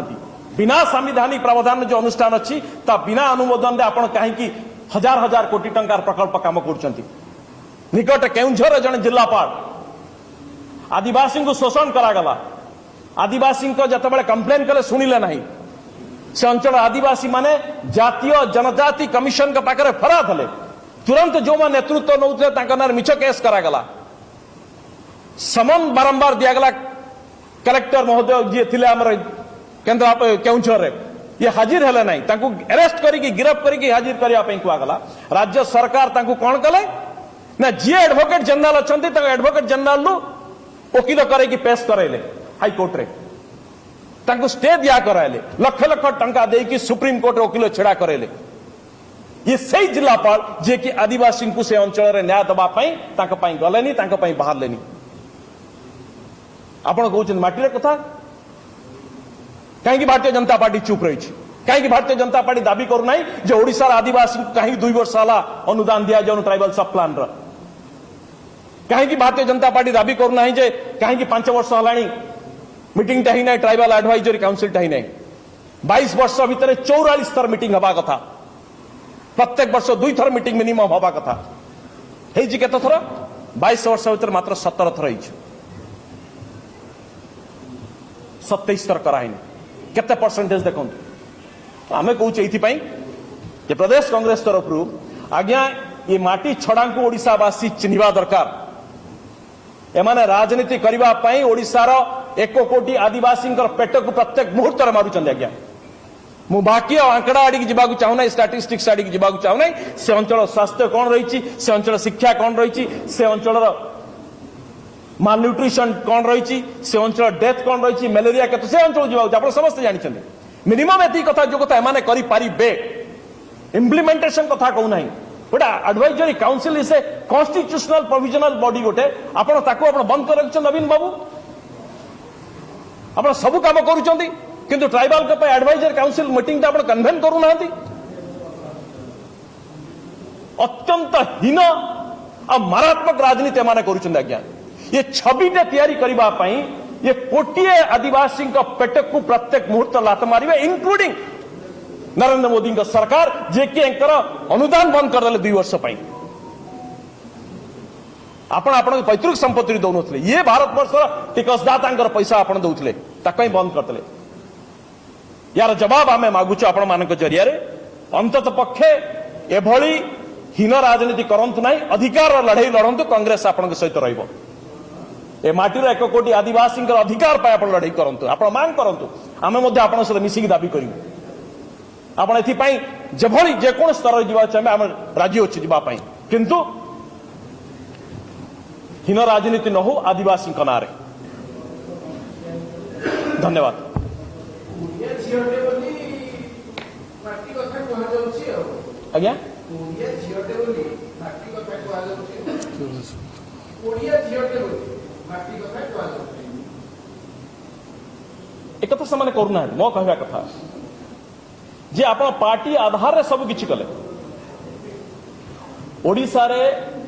बिना संविधानिक प्रावधान जो अनुष्ठान अच्छी बिना अनुमोदन में आप कहीं हजार हजार कोटी टंकार प्रकल्प काम कर निकट केउंझर जड़े जिलापाल आदिवासी को शोषण करागला आदिवासी जिते कंप्लेन कले शुणिले ना से अंचल आदिवासी माने जातीय जनजाति कमिशन के पाखे फरा थे तुरंत जो नेतृत्व नौते मिछ केस करागला समन बारंबार दिगला कलेक्टर महोदय जी थे आमर केन्द्र केउंझर ये हाजिर हेले नहीं अरेस्ट करके गिरफ्त करके हाजिर करने कहगला राज्य सरकार कौन कले ना जी एडवोकेट जनरल अच्छा एडवोकेट जनरल वकिल करके पेश करैले हाईकोर्ट रे स्टे दिया कराइले लक्ष लक्ष टंका देकी सुप्रीम कोर्ट वकिल छेड़ा करैले ये सही जिलापाल जे कि आदिवासी को से अंचल रे न्याय दबाई गलेनी बाहर लेनी आपण कहते माटी कथा कहीं भारतीय जनता पार्टी चुप रही कहीं भारतीय जनता पार्टी दाबी करूना जो ओडिशार आदिवासी कहीं 2 वर्ष है अनुदान दिया जाऊन ट्राइबल सब प्लान कहीं भारतीय जनता पार्टी दाबी करूना कहीं 5 वर्ष है मीटिंग ही ना ट्राइबल एडवाइजरी काउंसिल ही ना 22 वर्ष भितर 44 थर मीटिंग हवा कथा प्रत्येक वर्ष 2 थर मीटिंग मिनिमम हवा कथा केते थर 22 वर्ष भितर मात्र 17 थर 27 थर कराई केते परसेंटेज देखो आमे कहूँ ये प्रदेश कांग्रेस तरफ आज्ञा ये माटी छड़ा को ओडिशावासी चिन्हवा दरकार एमाने राजनीति करने ओडिशार 1 कोटी आदिवासी पेट को प्रत्येक मुहूर्त मारुंच आज्ञा मु बाकी आंकड़ा आड़ी जावाक चाहूना स्टाटिस्टिक्स आड़ी जावाक चाहूना से अंचल स्वास्थ्य कौन रही से अंचल शिक्षा कौन रही से अंचल माल न्यूट्रिशन कौन रही से अंचल डेथ कौन रही मलेरिया केते से अंचल जावाक आप समस्त जानते मिनिमम एति कथा जो कथा एमाने करि पारिबे इम्प्लीमेंटेशन कथा कहू नाही गोटे advisory council is a constitutional provisional body गोटे आपण ताको आपण बंद कर रखछन नवीन बाबू आपण सब काम करूछंती किंतु ट्राइबल के पे एडवाइजरी काउंसिल मीटिंग आपण कन्वेन करू नाहंती अत्यंत हीन आ मारात्मक राजनीति माने करूछन आज्ञा ये छबिटे तैयारी करबा पई ये कोटिए आदिवासी पेट को प्रत्येक मुहूर्त लात मारे इंक्लूडिंग नरेंद्र मोदी सरकार जे कि अनुदान बंद करदे 2 वर्ष आपण पैतृक संपत्ति दौन ये भारत वर्ष टिकसदाता पैसा आप दौले बंद करते यार जवाब आम मागुच आपण मान जरिया अंतत पक्षे एभली हीन राजनीति करंतु नहीं अधिकार लड़ाई लड़ंतु कांग्रेस आपण सहित रहिबो ए माटीर 1 कोटी आदिवासी अधिकार पाए आप लड़ाई करंतु आप मांग करंतु आमे मध्य आपण सहित मिसिक दाबी करिवु आपण एथि जेभली जेकोन स्तर जीवा चाहे आम राजी अच्छी जावाई किंतु हीन राजनीति न हो आदिवासी नारे धन्यवाद आज्ञा एक कथा से करूना मो कहवा कथा जे आप पार्टी आधार रे सब किछि कले ओडिशा रे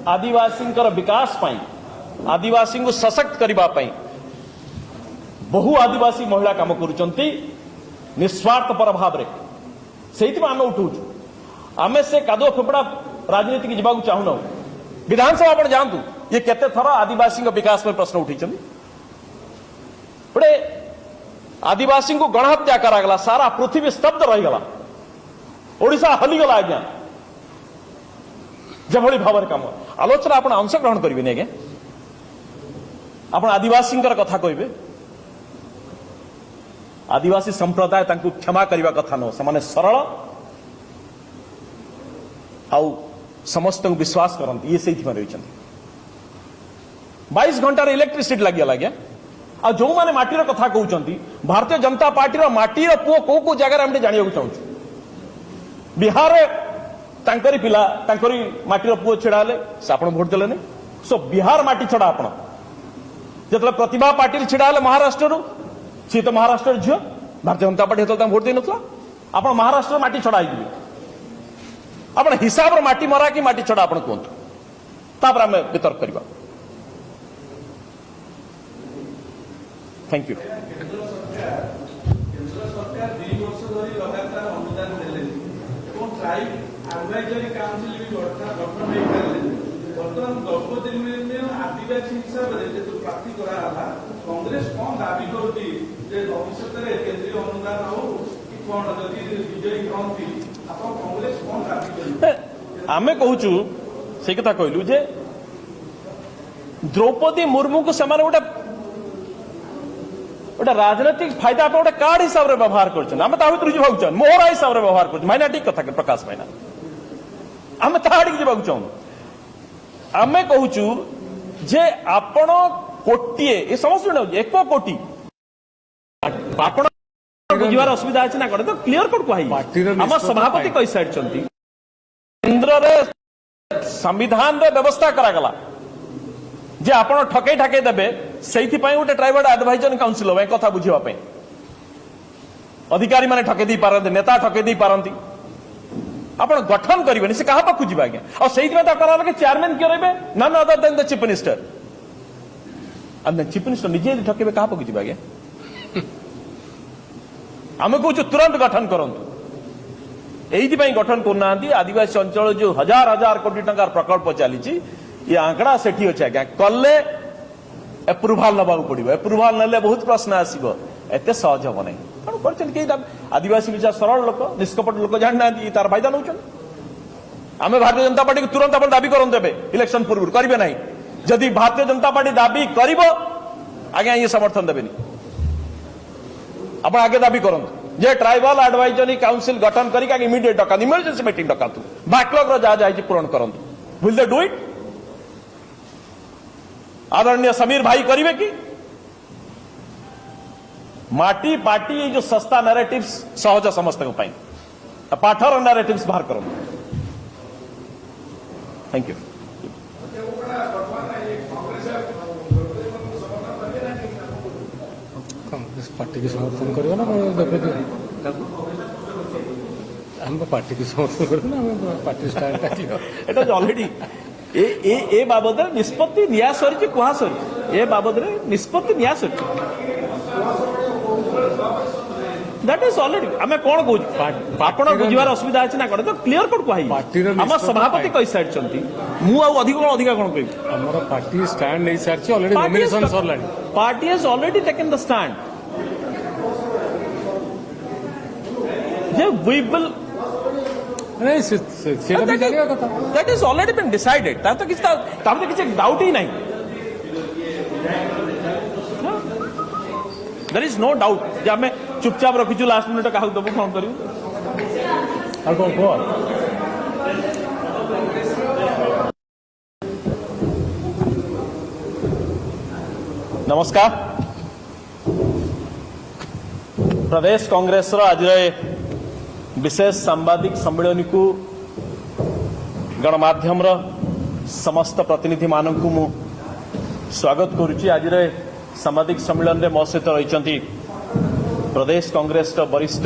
आदिवासी विकास पाई आदिवासी को सशक्त करने बहु आदिवासी महिला काम करुचंती निस्वार्थ पर भाव से आम उठू आम से कादुआ फेफड़ा राजनीति की जावाक चाहूना विधानसभा आप जातु ये केते थर आदिवासी विकास में प्रश्न उठी गोटे आदिवासी को गणहत्या करागला सारा पृथ्वी स्तब्ध रहीगला ओडिशा हलीगला आज्ञा जभली भाव कम आलोचना आप अंशग्रहण करेंगे आज्ञा आप आदिवासी कथा कहे आदिवासी संप्रदाय क्षमा करने कथा नुह से सरल आउ समस्त विश्वास करते ये से रही 22 घंटार इलेक्ट्रिसिटी लगे आज्ञा आ जो मैंने माटीर कथा कहते भारतीय जनता पार्टी माटीर पुओ कौ कौ जगह हम जाना चाहूँ बिहार तांकरी पिला तांकरी माटीर पुओ छिड़ा से आप भोट देले सो बिहार माटी छड़ा आप जो प्रतिभा पाटिल छिड़ा महाराष्ट्र सी तो महाराष्ट्र झील भारतीय जनता पार्टी तो भोट दे ना आप महाराष्ट्र माटी छड़ा आप हिसाब माटी मरा कि माटी छड़ा आप कहतु आम वितर्क करवा थैंक यू केंद्र सरकार 2 वर्ष धरी लगातार अनुदान देले ट्राइब एडवाइजरी काउंसिल भी गठन हो पारे बर्तमान द्रौपदी मुर्मू आदिवासी हिसाब से जो प्रार्थी कराला कांग्रेस कौन दाबी करुच्ची भविष्य में केंद्रीय अनुदान हो कि कौन जदि विजयी हमें आप कांग्रेस कौन दाबी करेंगे आमे कहूचु से कथा कहलु जे द्रौपदी मुर्मू को समान गोटे राजनैतिक फायदा आप गोटे कार्ड हिसाब से व्यवहार कर मोहरा हिसाब से व्यवहार कर माइना ठीक कथा प्रकाश माइना आम ताकि चाहूँ आम कहूचु जे आपण कोटिए ये समस्त 1 कोटी आपण बुझार असुविधा अच्छी ना कौन तो क्लीयर कट कह आम सभापति कही सारी केन्द्र संविधान रे व्यवस्था करागला जे आपण ठकई ठाकई देबे से गोटे ट्राइबल एडवाइजरी काउंसिल हो कथा बुझापी अधिकारी माने ठकई पारती नेता ठकई पारती आप गठन करेंगे से क्या पाखु जाए आज्ञा और से चेयरमैन किए रहे none other than the chief minister chief minister निजे ठकेबे क्या पाखु जाए आज्ञा आम कहूँ तुरंत गठन करूँ यही गठन करना आदिवासी अंचल जो हजार हजार कोटी टंकार प्रकल्प चली ये आंकड़ा से अच्छे आज्ञा कले एप्रुवाल नवा पड़ो एप्रुवाल ना बहुत प्रश्न आसो एत सहज हम ना कौन कर आदिवासी विचार सरल लोक निष्कपट लोक जाना तार फायदा नौ आम भारतीय जनता पार्टी को तुरंत आप दाबी करूँ इलेक्शन पूर्व करेंगे ना जदि भारतीय जनता पार्टी दाबी कर आज्ञा ये समर्थन देवे आप आगे दाबी करूँ जे ट्राइबल एडवाइजरी काउंसिल गठन करके इमिडिएट डका इमरजेंसी मीटिंग डकातु बैकलॉग जहाँ जाए पूरण करूँ विल दे डू इट आदरणीय समीर भाई करेंगे कि माटी पार्टी जो सस्ता नैरेटिव्स सहज समस्त पाठर नैरेटिव्स बाहर करूँ थैंक यू कांग्रेस पार्टी की समर्थन करियो ना हम पार्टी की समर्थन करूँ ना पार्टी स्टैंड एटा ऑलरेडी ए बाबद निष्पत्ति निया सरी कह सरी ए बाबद निष्पत्ति निया सरी दैट इज ऑलरेडी आम कौन कहूँ आप बुझार असुविधा अच्छी ना कौन तो क्लीयर कट कह आम सभापति कही सारी मुझे अधिक कौन कह आम पार्टी स्टैंड नहीं सारी ऑलरेडी नॉमिनेशन सरला party has already taken the stand जे वी विल नहीं that is already been decided तो किसी डाउट ही नहीं देयर इज नो डाउट जे आम चुपचाप रखीचु लास्ट मिनिट क्या देव फोन करूँ नमस्कार प्रदेश कांग्रेस आज विशेष सांबादिक सम्मेलन को गणमाध्यम समस्त प्रतिनिधि मानक मु स्वागत करुच्ची आज सांबादिक सम्मेलन में मो सहित रही प्रदेश कांग्रेस वरिष्ठ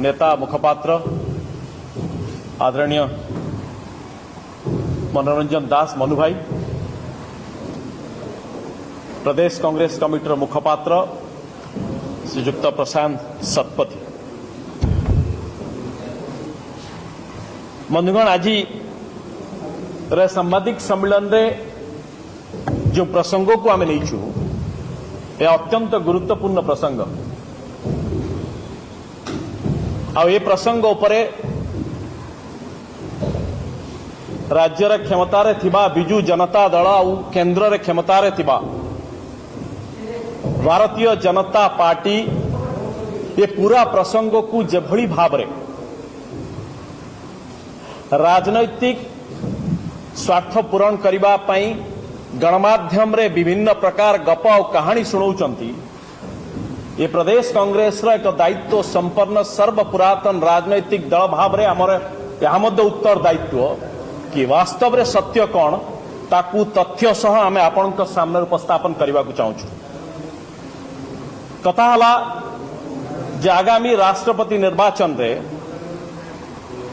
नेता मुखपात्र आदरणीय मनोरंजन दास मनु भाई प्रदेश कांग्रेस कमिटर मुखपात्र श्रीयुक्त प्रशांत शतपथी बंधुगण आज सांबादिक सम्मेलन रे जो प्रसंग को आम नहीं यह अत्यंत गुरुत्वपूर्ण प्रसंग ए प्रसंग उपरे राज्यर क्षमतार थिबा बिजू जनता दल और केन्द्र क्षमतार थिबा भारतीय जनता पार्टी ये पूरा प्रसंग को जेभली भाव रे राजनैतिक स्वार्थ पूरण करबा पई गणमाध्यम रे विभिन्न प्रकार गप और कहानी सुनाउचंती ये प्रदेश कांग्रेस रा एक दायित्व संपन्न सर्वपुरातन राजनैतिक दल भाव रे हमर यहाँ मध्य उत्तर दायित्व कि वास्तव रे सत्य कौन ताकू तथ्य सह आमे आपनक सामने उपस्थापन करबा को चाहूँ कथा हला जे आगामी राष्ट्रपति निर्वाचन रे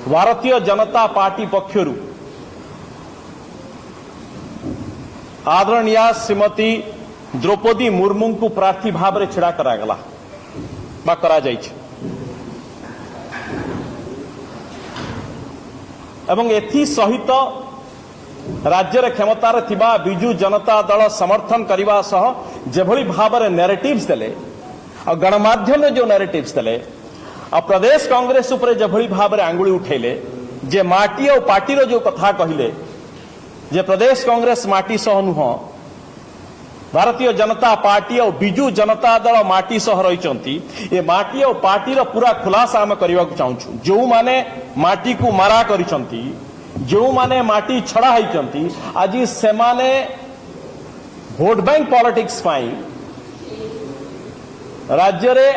भारतीय जनता पार्टी पक्षरु आदरणीय श्रीमती द्रौपदी मुर्मू को प्रार्थी भाव में छिड़ा करागला बा करा जाइछ एवं एथि सहित राज्य क्षमतार थिबा बिजू जनता दल समर्थन करने सह जेभली भाव में नैरेटिव्स देले और गणमाध्यम जो नैरेटिव्स देले और प्रदेश कांग्रेस उपरे जेभली भाव में आंगुली उठेले जे माटी और पार्टी जो कथा कहले जे प्रदेश कांग्रेस माटी सह नुह भारतीय जनता पार्टी और बिजू जनता दल माटी सह रही ये माटी और पार्टी पूरा खुलासा आम करने को चाहूँ जो माने माटी को मारा करिसंती जो माने माटी छड़ा होइचंती आज से माने भोट बैंक पॉलिटिक्स पाई राज्य रे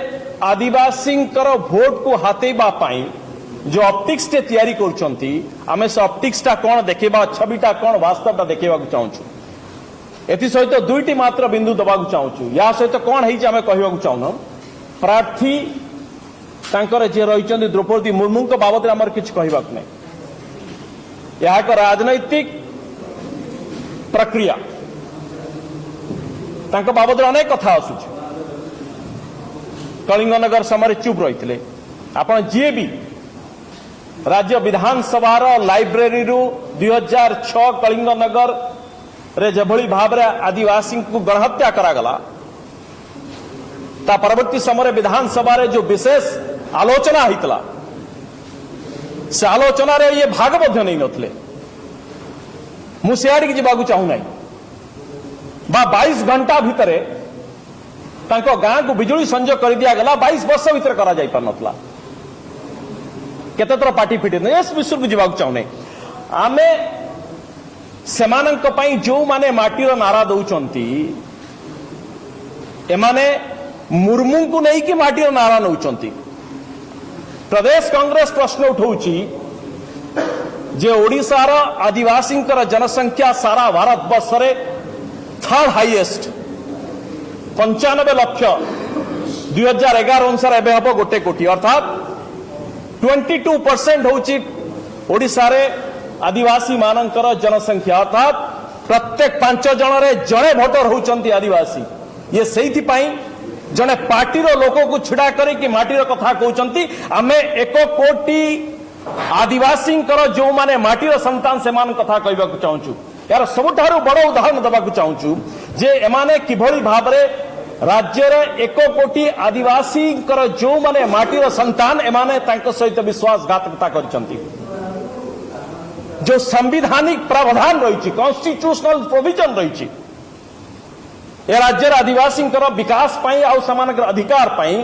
आदिवासी भोट को हाथेबा पाई जो ऑप्टिक्स टे तैयारी करछंती आमे से ऑप्टिक्स टा कोन देखेबा छबिटा कोन वास्तवटा देखेबा को चाहूँ एथि सहित दुईटी मात्र बिंदु दबा को चाहूँ या सहित कौन है आम कहवाक चाहून प्रार्थी तांकर जे रही द्रौपदी मुर्मू बाबद आमर किछ कहवाक नहीं यह एक राजनैतिक प्रक्रिया तांक बाबद अनेक कथा आसुच कलिंगनगर समय चुप रही आपण जी भी राज्य विधानसभा लाइब्रेरी 2006 कलिंगनगर रे जेभली भाव रे आदिवासी को गणहत्या करागला ता परवर्ती समय विधानसभा रे जो विशेष आलोचना होता से आलोचना रे ये भाग मध्य नहीं नथले मु सियाड़ी जावाक चाहू ना बा 22 घंटा भितरे तांको गाँ को बिजुली संजोग कर दिया गला 22 वर्ष भितर करा जाई पर नथला केते थर पार्टी फिटे नहीं इस विषय को जावाक चाहू नहीं आमे सेमानंक पई जो माने माटीर नारा दउचंती एमाने मुर्मू को नहीं कि माटीर नारा नउचंती प्रदेश कांग्रेस प्रश्न उठाउची जे ओडिशार आदिवासी जनसंख्या सारा भारत वर्ष रे थर्ड हाईएस्ट 95 लाख 2011 अनुसार एबे हबो 1 कोटी अर्थात 22% होची ओडिशा रे आदिवासी मानकर जनसंख्या अर्थात प्रत्येक 5 जन रे जड़े भोटर होचंती आदिवासी ये सेहिथि पई जने पार्टीर लोक को छिड़ा करी माटीर कथा कहउचंती आमे 1 कोटी आदिवासी जो माने माटीर संतान से मान कथा कहबा को चाहूछु यार सबुठारु बड़ उदाहरण देबा को चाहूछु जे एमाने किभली भाव रे राज्य रे 1 कोटी आदिवासी जो माने माटीर संतान एमाने तांको सहित विश्वासघातकता करचंती जो संविधानिक प्रावधान रही कॉन्स्टिट्यूशनल प्रोविजन रही ए राज्य आदिवासी विकास पाई आउ समानक अधिकार पाई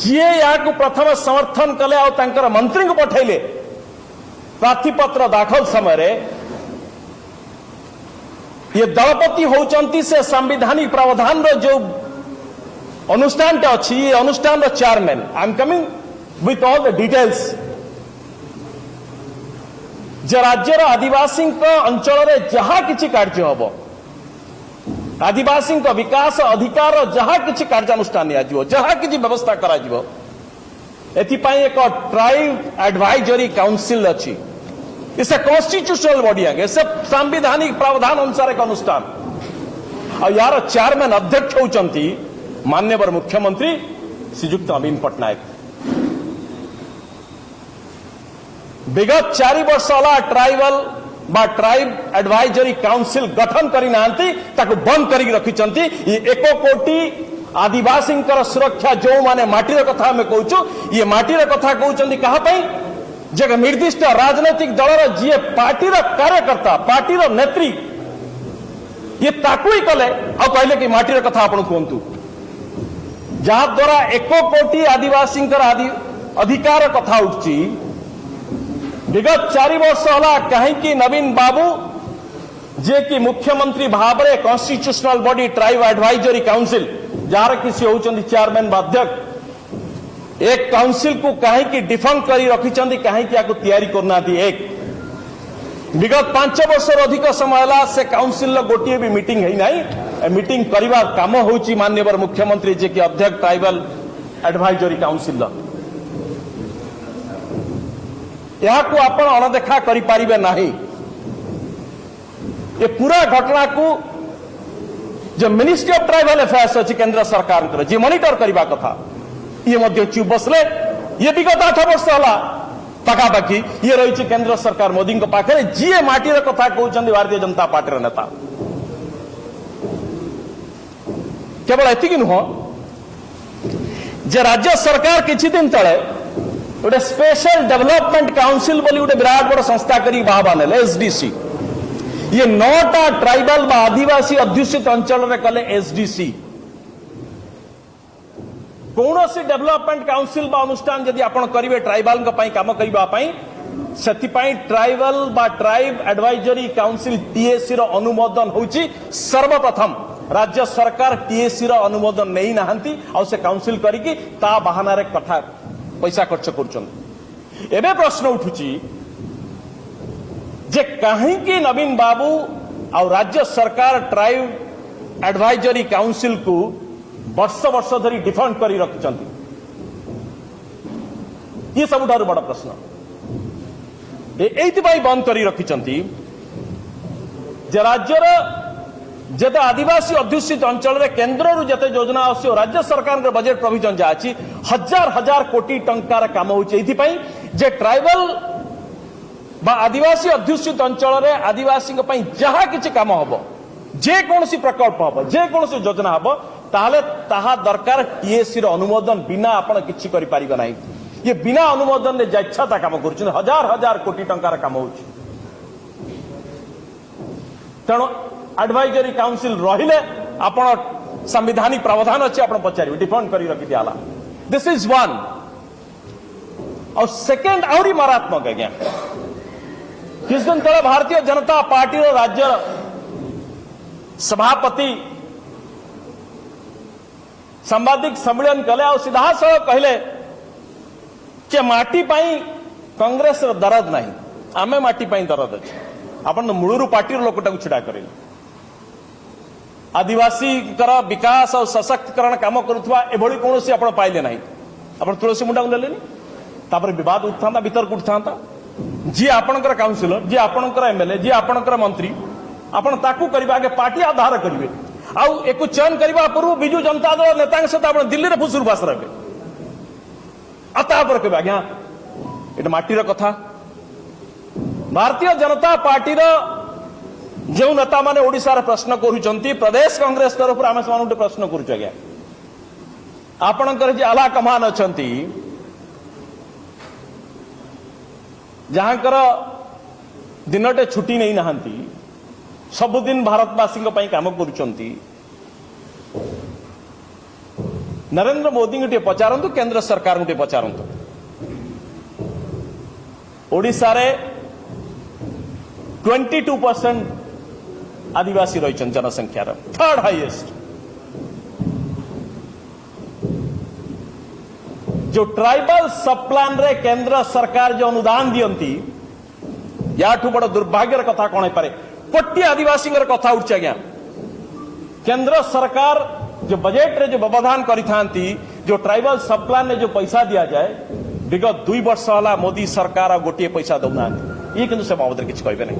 जी या प्रथम समर्थन कले आउ तांकर मंत्री को पठेले प्रार्थीपत्र दाखल समय रे ये दलपति होचंती से संविधानिक प्रावधान रो जो अनुष्ठान अच्छी ये अनुष्ठान रो chairman I am coming with all the details जे राज्यर आदिवासी अंचल रे जहा किछि कार्य हबो आदिवासी विकास अधिकार जहा किछि कार्यानुष्ठान नियाजिवो जहा किछि व्यवस्था कराजिवो एथिपाई एक ट्राइब एडवाइजरी काउंसिल अछि इस कॉन्स्टिट्यूशनल बॉडी आगे से संवैधानिक प्रावधान अनुसार एक अनुष्ठान और यार चेयरमैन अध्यक्ष होचंती माननीय मुख्यमंत्री श्रीयुक्त नवीन पट्टनायक विगत 4 वर्ष होला ट्राइबल बा ट्राइब एडवाइजरी काउंसिल गठन करी नांती ताको बंद करी रखिचंती ये 1 कोटी आदिवासी सुरक्षा जो माने माटीर कथा आम कहूँ ये माटीर कथा कहते क्या जे निर्दिष्ट राजनैतिक दलर जी पार्टी कार्यकर्ता पार्टी नेत्री ये ताकू ही कले आ कहले कि माटीर कथा आपण कहतु जहाद्वारा 1 कोटी आदिवासी अधिकार कथा उठी विगत 4 वर्ष होला कहीं नवीन बाबू जे कि मुख्यमंत्री भाव में constitutional body tribe advisory council jar किसी होचंदी चेयरमैन बाध्यक एक काउंसिल को कहीं डिफंक करी रखिचंदी कहीं तैयारी करना दी एक विगत 5 वर्ष अधिक समय है से काउंसिल गोटे भी मीटिंग है नहीं मीटिंग करने काम होची माननीय मुख्यमंत्री जे कि अध्यक्ष ट्राइबल एडवाइजरी काउंसिल को आपण अणदेखा करें नहीं ये पूरा घटना को जो मिनिस्ट्री ऑफ ट्राइबल अफेयर्स अच्छी केंद्र सरकार जी मॉनिटर करने कथा ये मध्य चुप बसले ये विगत 8 वर्ष है पखापाखि ये रही केंद्र सरकार मोदी पाखे जी माटीर कथा कहते भारतीय जनता पार्टी नेता केवल एति नुह जे राज्य सरकार किछि दिन तले गोटे स्पेशल डेवलपमेंट काउंसिल बोली गोटे विराट बड़ संस्था करी बाहबा नेले एसडीसी ये 9टा ट्राइबल आदिवासी अध्युषित अंचल में कले एसडीसी कौन सी डेवलपमेंट काउंसिल बा अनुष्ठान यदि आपण करिवे ट्राइबल काम करने ट्राइबल बा ट्राइब एडवाइजरी काउंसिल टीएसी रो अनुमोदन होची सर्वप्रथम राज्य सरकार टीएसी रो अनुमोदन नहीं नाहंती आ से काउंसिल करिकी ता बहाना रे कथा पैसा खर्च करछन एबे प्रश्न उठुची जे कहीं नवीन बाबू और राज्य सरकार ट्राइब एडवाइजरी काउंसिल को वर्ष वर्ष धरी डिफंड करी रखिचंती ये सबुठारु बड़ प्रश्न एइथिपाई बंद करी रखिचंती जे राज्यर जेते आदिवासी अध्युषित अंचल रे केंद्र रु जेते योजना आसी राज्य सरकार के बजेट प्रोविजन जा अछि हजार हजार कोटी टंकार काम होछि एइथिपाई जे ट्राइबल बा आदिवासी अध्युषित अंचल रे आदिवासी जहाँ किसी काम हम जे कौन प्रकल्प हम जे कौन योजना हम ताहले ताहा दरकार टीएसी रो अनुमोदन बिना आपण किछि करि परिबा नाही ये बिना अनुमोदन ने इच्छा काम कर हजार हजार कोटी टंकार काम हो तेणु एडवाइजरी काउंसिल रहिले आपण संवैधानिक प्रावधान अच्छे आपण पचारे डिफेंड करी रखी दियाला दिस इज वन और सेकेंड आहरी मारात्मक आज्ञा किस दिन तले भारतीय जनता पार्टी राज्य सभापति सांबादिक सम्मेलन कले और सीधा सड़क कहले कि माटी पाई कांग्रेस दरद नहीं आमे माटी पाई दरद अच्छे आपण मूलरू पार्टी लोकटा को छिड़ा करे आदिवासी विकास और सशक्तिकरण काम करुवा एभली कौन सी आपण पाइले नहीं आपण तुलसी मुंडा को लेलेनी तापर विवाद उठता भीतर उठता जी आपणकर काउंसिलर जी आपणकर एमएलए जी आपणकर मंत्री आपण ताकू करिबा आगे पार्टी आधार करिवे आउ एक चयन करबा पूर्व बिजू जनता दल नेता सहित आपण दिल्ली रे फुसुर बास रहे आता पर कहबा आज्ञा एटा माटीर कथा भारतीय जनता पार्टी जो नेता माने ओडिसा रे प्रश्न करूचंती प्रदेश कांग्रेस तरफ आमे समान प्रश्न करूछ आज्ञा आपणकर जे आला कमान अछंती जहाँकर दिनटे छुट्टी नहीं नहांती सबुदिन भारतवासी काम करुचंती नरेंद्र मोदी को पचारंतु केंद्र सरकार को पचारंतु ओडिशा रे 22% आदिवासी रही जनसंख्या थर्ड हाईएस्ट जो ट्राइबल सब प्लान रे केंद्र सरकार जो अनुदान दियंती याठू बड़ दुर्भाग्यर कथा कौन पारे कोटी आदिवासी कथा उठ आज्ञा केंद्र सरकार जो बजेट रे जो व्यवधान करी जो ट्राइबल सब प्लान में जो पैसा दिया जाए विगत 2 वर्ष है मोदी सरकार गोटे पैसा दौना ये किंतु से बाबद किसी कहे नहीं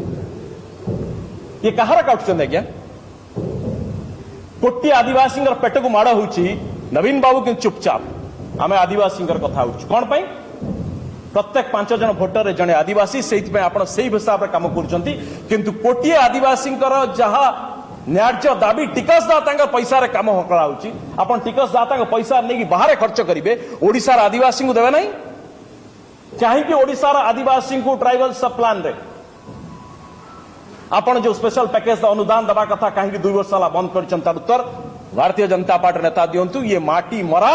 ये कहार काटुंट आज्ञा कोटी आदिवासी पेट को माड़ हो नवीन बाबू कि चुपचाप आम आदिवासी कथा कौन पाई प्रत्येक 5 जन भोटर जड़े आदिवासी से हिसाब से काम कर कोटी आदिवासी जहाँ न्याय्य दाबी टिकसदाता पैसा रे काम कराउची आपण टिकसदाता पैसा नहीं बाहर खर्च करेंगे ओडिशार आदिवासी को देवे नहीं कहीं ओडिशार आदिवासी को ट्राइबल सब प्लान रे आपण जो स्पेशल पैकेज अनुदान दबा कथा कहीं 2 वर्ष है बंद कर उत्तर भारतीय जनता पार्टी नेता दिंतु ये माटी मरा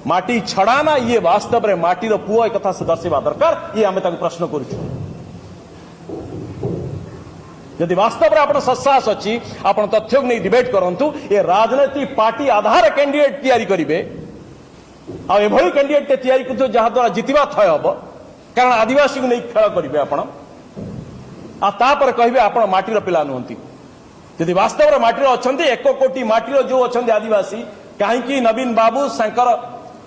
माटी छड़ाना ये वास्तव में माटीर पुओ एक कथा से दर्शा दरकार ये आम प्रश्न करुचु यदि वास्तव में आप सत्साहस अच्छी आप तथ्य को नहीं डिबेट करंतु ये राजनीति पार्टी आधार कैंडिडेट तैयारी करेंगे आभली कैंडिडेट तैयारी कर जहाद्वारा जितवा थय हम कारण आदिवासी को नहीं खेल करेंगे आपड़ कहे आप माटीर पिला नुहति यदि वास्तव में माटीर अच्छा 1 कोटी माटीर जो अच्छा आदिवासी कहीं नवीन बाबू शंकर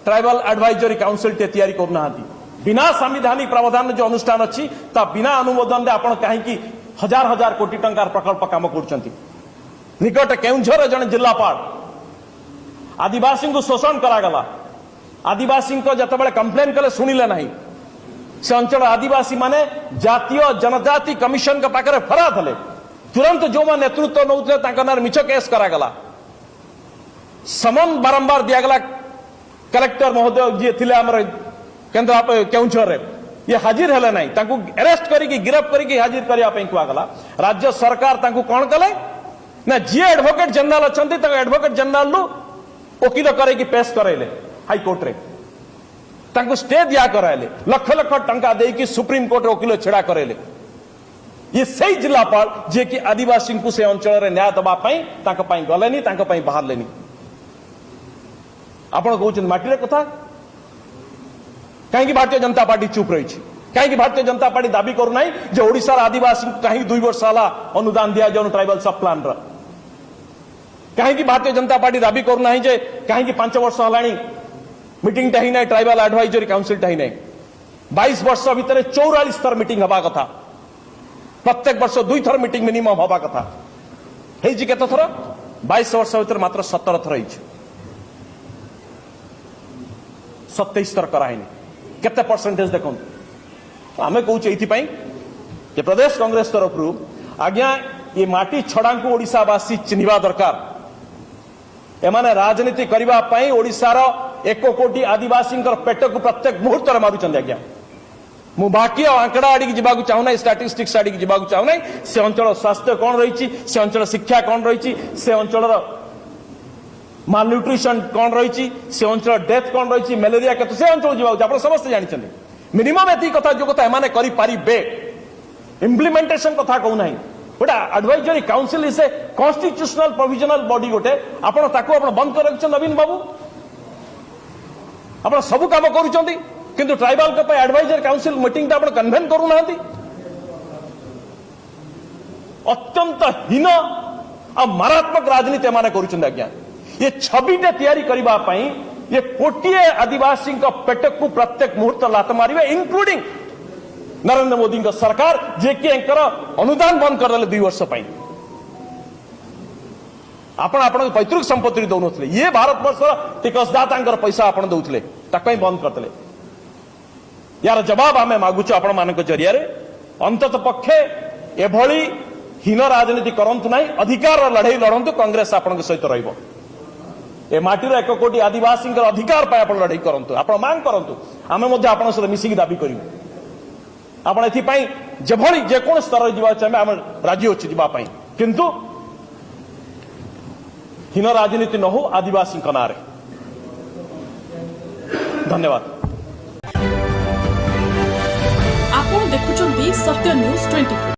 ट्राइबल एडवाइजरी काउंसिल टे तैयारी करना बिना संविधानिक प्रावधान जो अनुष्ठान अच्छी ता बिना अनुमोदन में आप कहीं हजार हजार कोटी टंकार प्रकल्प काम कर निकट केउंझर जन जिलापाल आदिवासी को शोषण करागला आदिवासी जिते कंप्लेन कले शुणिले ना से अंचल आदिवासी माने जातीय जनजाति कमिशन के पाखे फरा थे तुरंत जो नेतृत्व नौते मिछ केस करागला समन बारंबार दिगला कलेक्टर महोदय जी थे आमर केन्द्र केउंझर ये हाजिर हेले नहीं अरेस्ट करके गिरफ्त करके हाजिर करने कहगला राज्य सरकार कौन कले ना जी एडवोकेट जनरल अच्छा एडवोकेट जनरल वकिल करके पेश कराइले हाईकोर्ट रे स्टे दिया कराइले लक्ष लक्ष टंका देकी सुप्रीम कोर्ट वकिल छेड़ा कराइले ये सही जिलापाल जे कि आदिवासी को से अंचल रे न्याय दबाई गलेनी बाहर लेनी आपण कहते माटी कथा कहीं भारतीय जनता पार्टी चुप रही कहीं भारतीय जनता पार्टी दाबी करूना जो ओडिशार आदिवासी कहीं 2 वर्ष है अनुदान दिया जाऊन ट्राइबल सब प्लान कहीं भारतीय जनता पार्टी दाबी करूना कहीं 5 वर्ष है मीटिंग ही ना ट्राइबल एडवाइजरी काउंसिल ही ना 22 वर्ष भितर 44 थर मीटिंग हवा कथा प्रत्येक वर्ष 2 थर मीटिंग मिनिमम हवा कथा केते थर 22 वर्ष भितर मात्र 17 थर 27 थर कराई केते परसेंटेज देखो आमे कहूँ ये प्रदेश कांग्रेस तरफ आज्ञा ये माटी छड़ा को ओडिशावासी चिन्हवा दरकार एमाने राजनीति करने ओडिशार 1 कोटी आदिवासी पेट को प्रत्येक मुहूर्त मारुंच आज्ञा मु बाकी आंकड़ा आड़ी जावाक चाहूना स्टाटिस्टिक्स आड़ी जावाक चाहूना से अंचल स्वास्थ्य कौन रही से अंचल शिक्षा कौन रही से अंचल मालन्यूट्रिशन कौन रही से अंचल डेथ कौन रही मलेरिया केते से अंचल जावाक आप समस्त जानते मिनिमम एति कथा जो कथा एमाने करि पारिबे इम्प्लीमेंटेशन कथा कहू नाही गोटे advisory council is a constitutional provisional body गोटे आपण ताको आपण बंद कर रखछन नवीन बाबू आपण सब काम करूछंती किंतु ट्राइबल के पे एडवाइजरी काउंसिल मीटिंग आपण कन्वेन करू नाहंती अत्यंत हीन आ मारात्मक राजनीति माने करूछन आज्ञा ये छबिटे तैयारी करबा पई ये कोटिए आदिवासी पेट को प्रत्येक मुहूर्त लात मारे इंक्लूडिंग नरेंद्र मोदी सरकार जे कि अनुदान बंद करदे 2 वर्ष आपण पैतृक संपत्ति दौन ये भारत वर्ष टिकसदाता पैसा आपण दौले बंद करदे यार जवाब आम मागुच आपण मान जरिया अंतत पक्षे एभली हीन राजनीति करंतु नहीं अधिकार लड़ाई लड़ंतु कांग्रेस आपण सहित रहिबो ए माटीर 1 कोटी आदिवासी अधिकार पाए आप लड़ाई करंतु आप मांग करंतु आमे मध्य आपण सहित मिसिकी दाबी करिवु आपण एथि पई जेभली जेकोन स्तर जीवा चाहे आम राजी अछि जीवा पई किंतु हीन राजनीति न हो आदिवासी नारे धन्यवाद आपण देखुचंती सत्य न्यूज 24।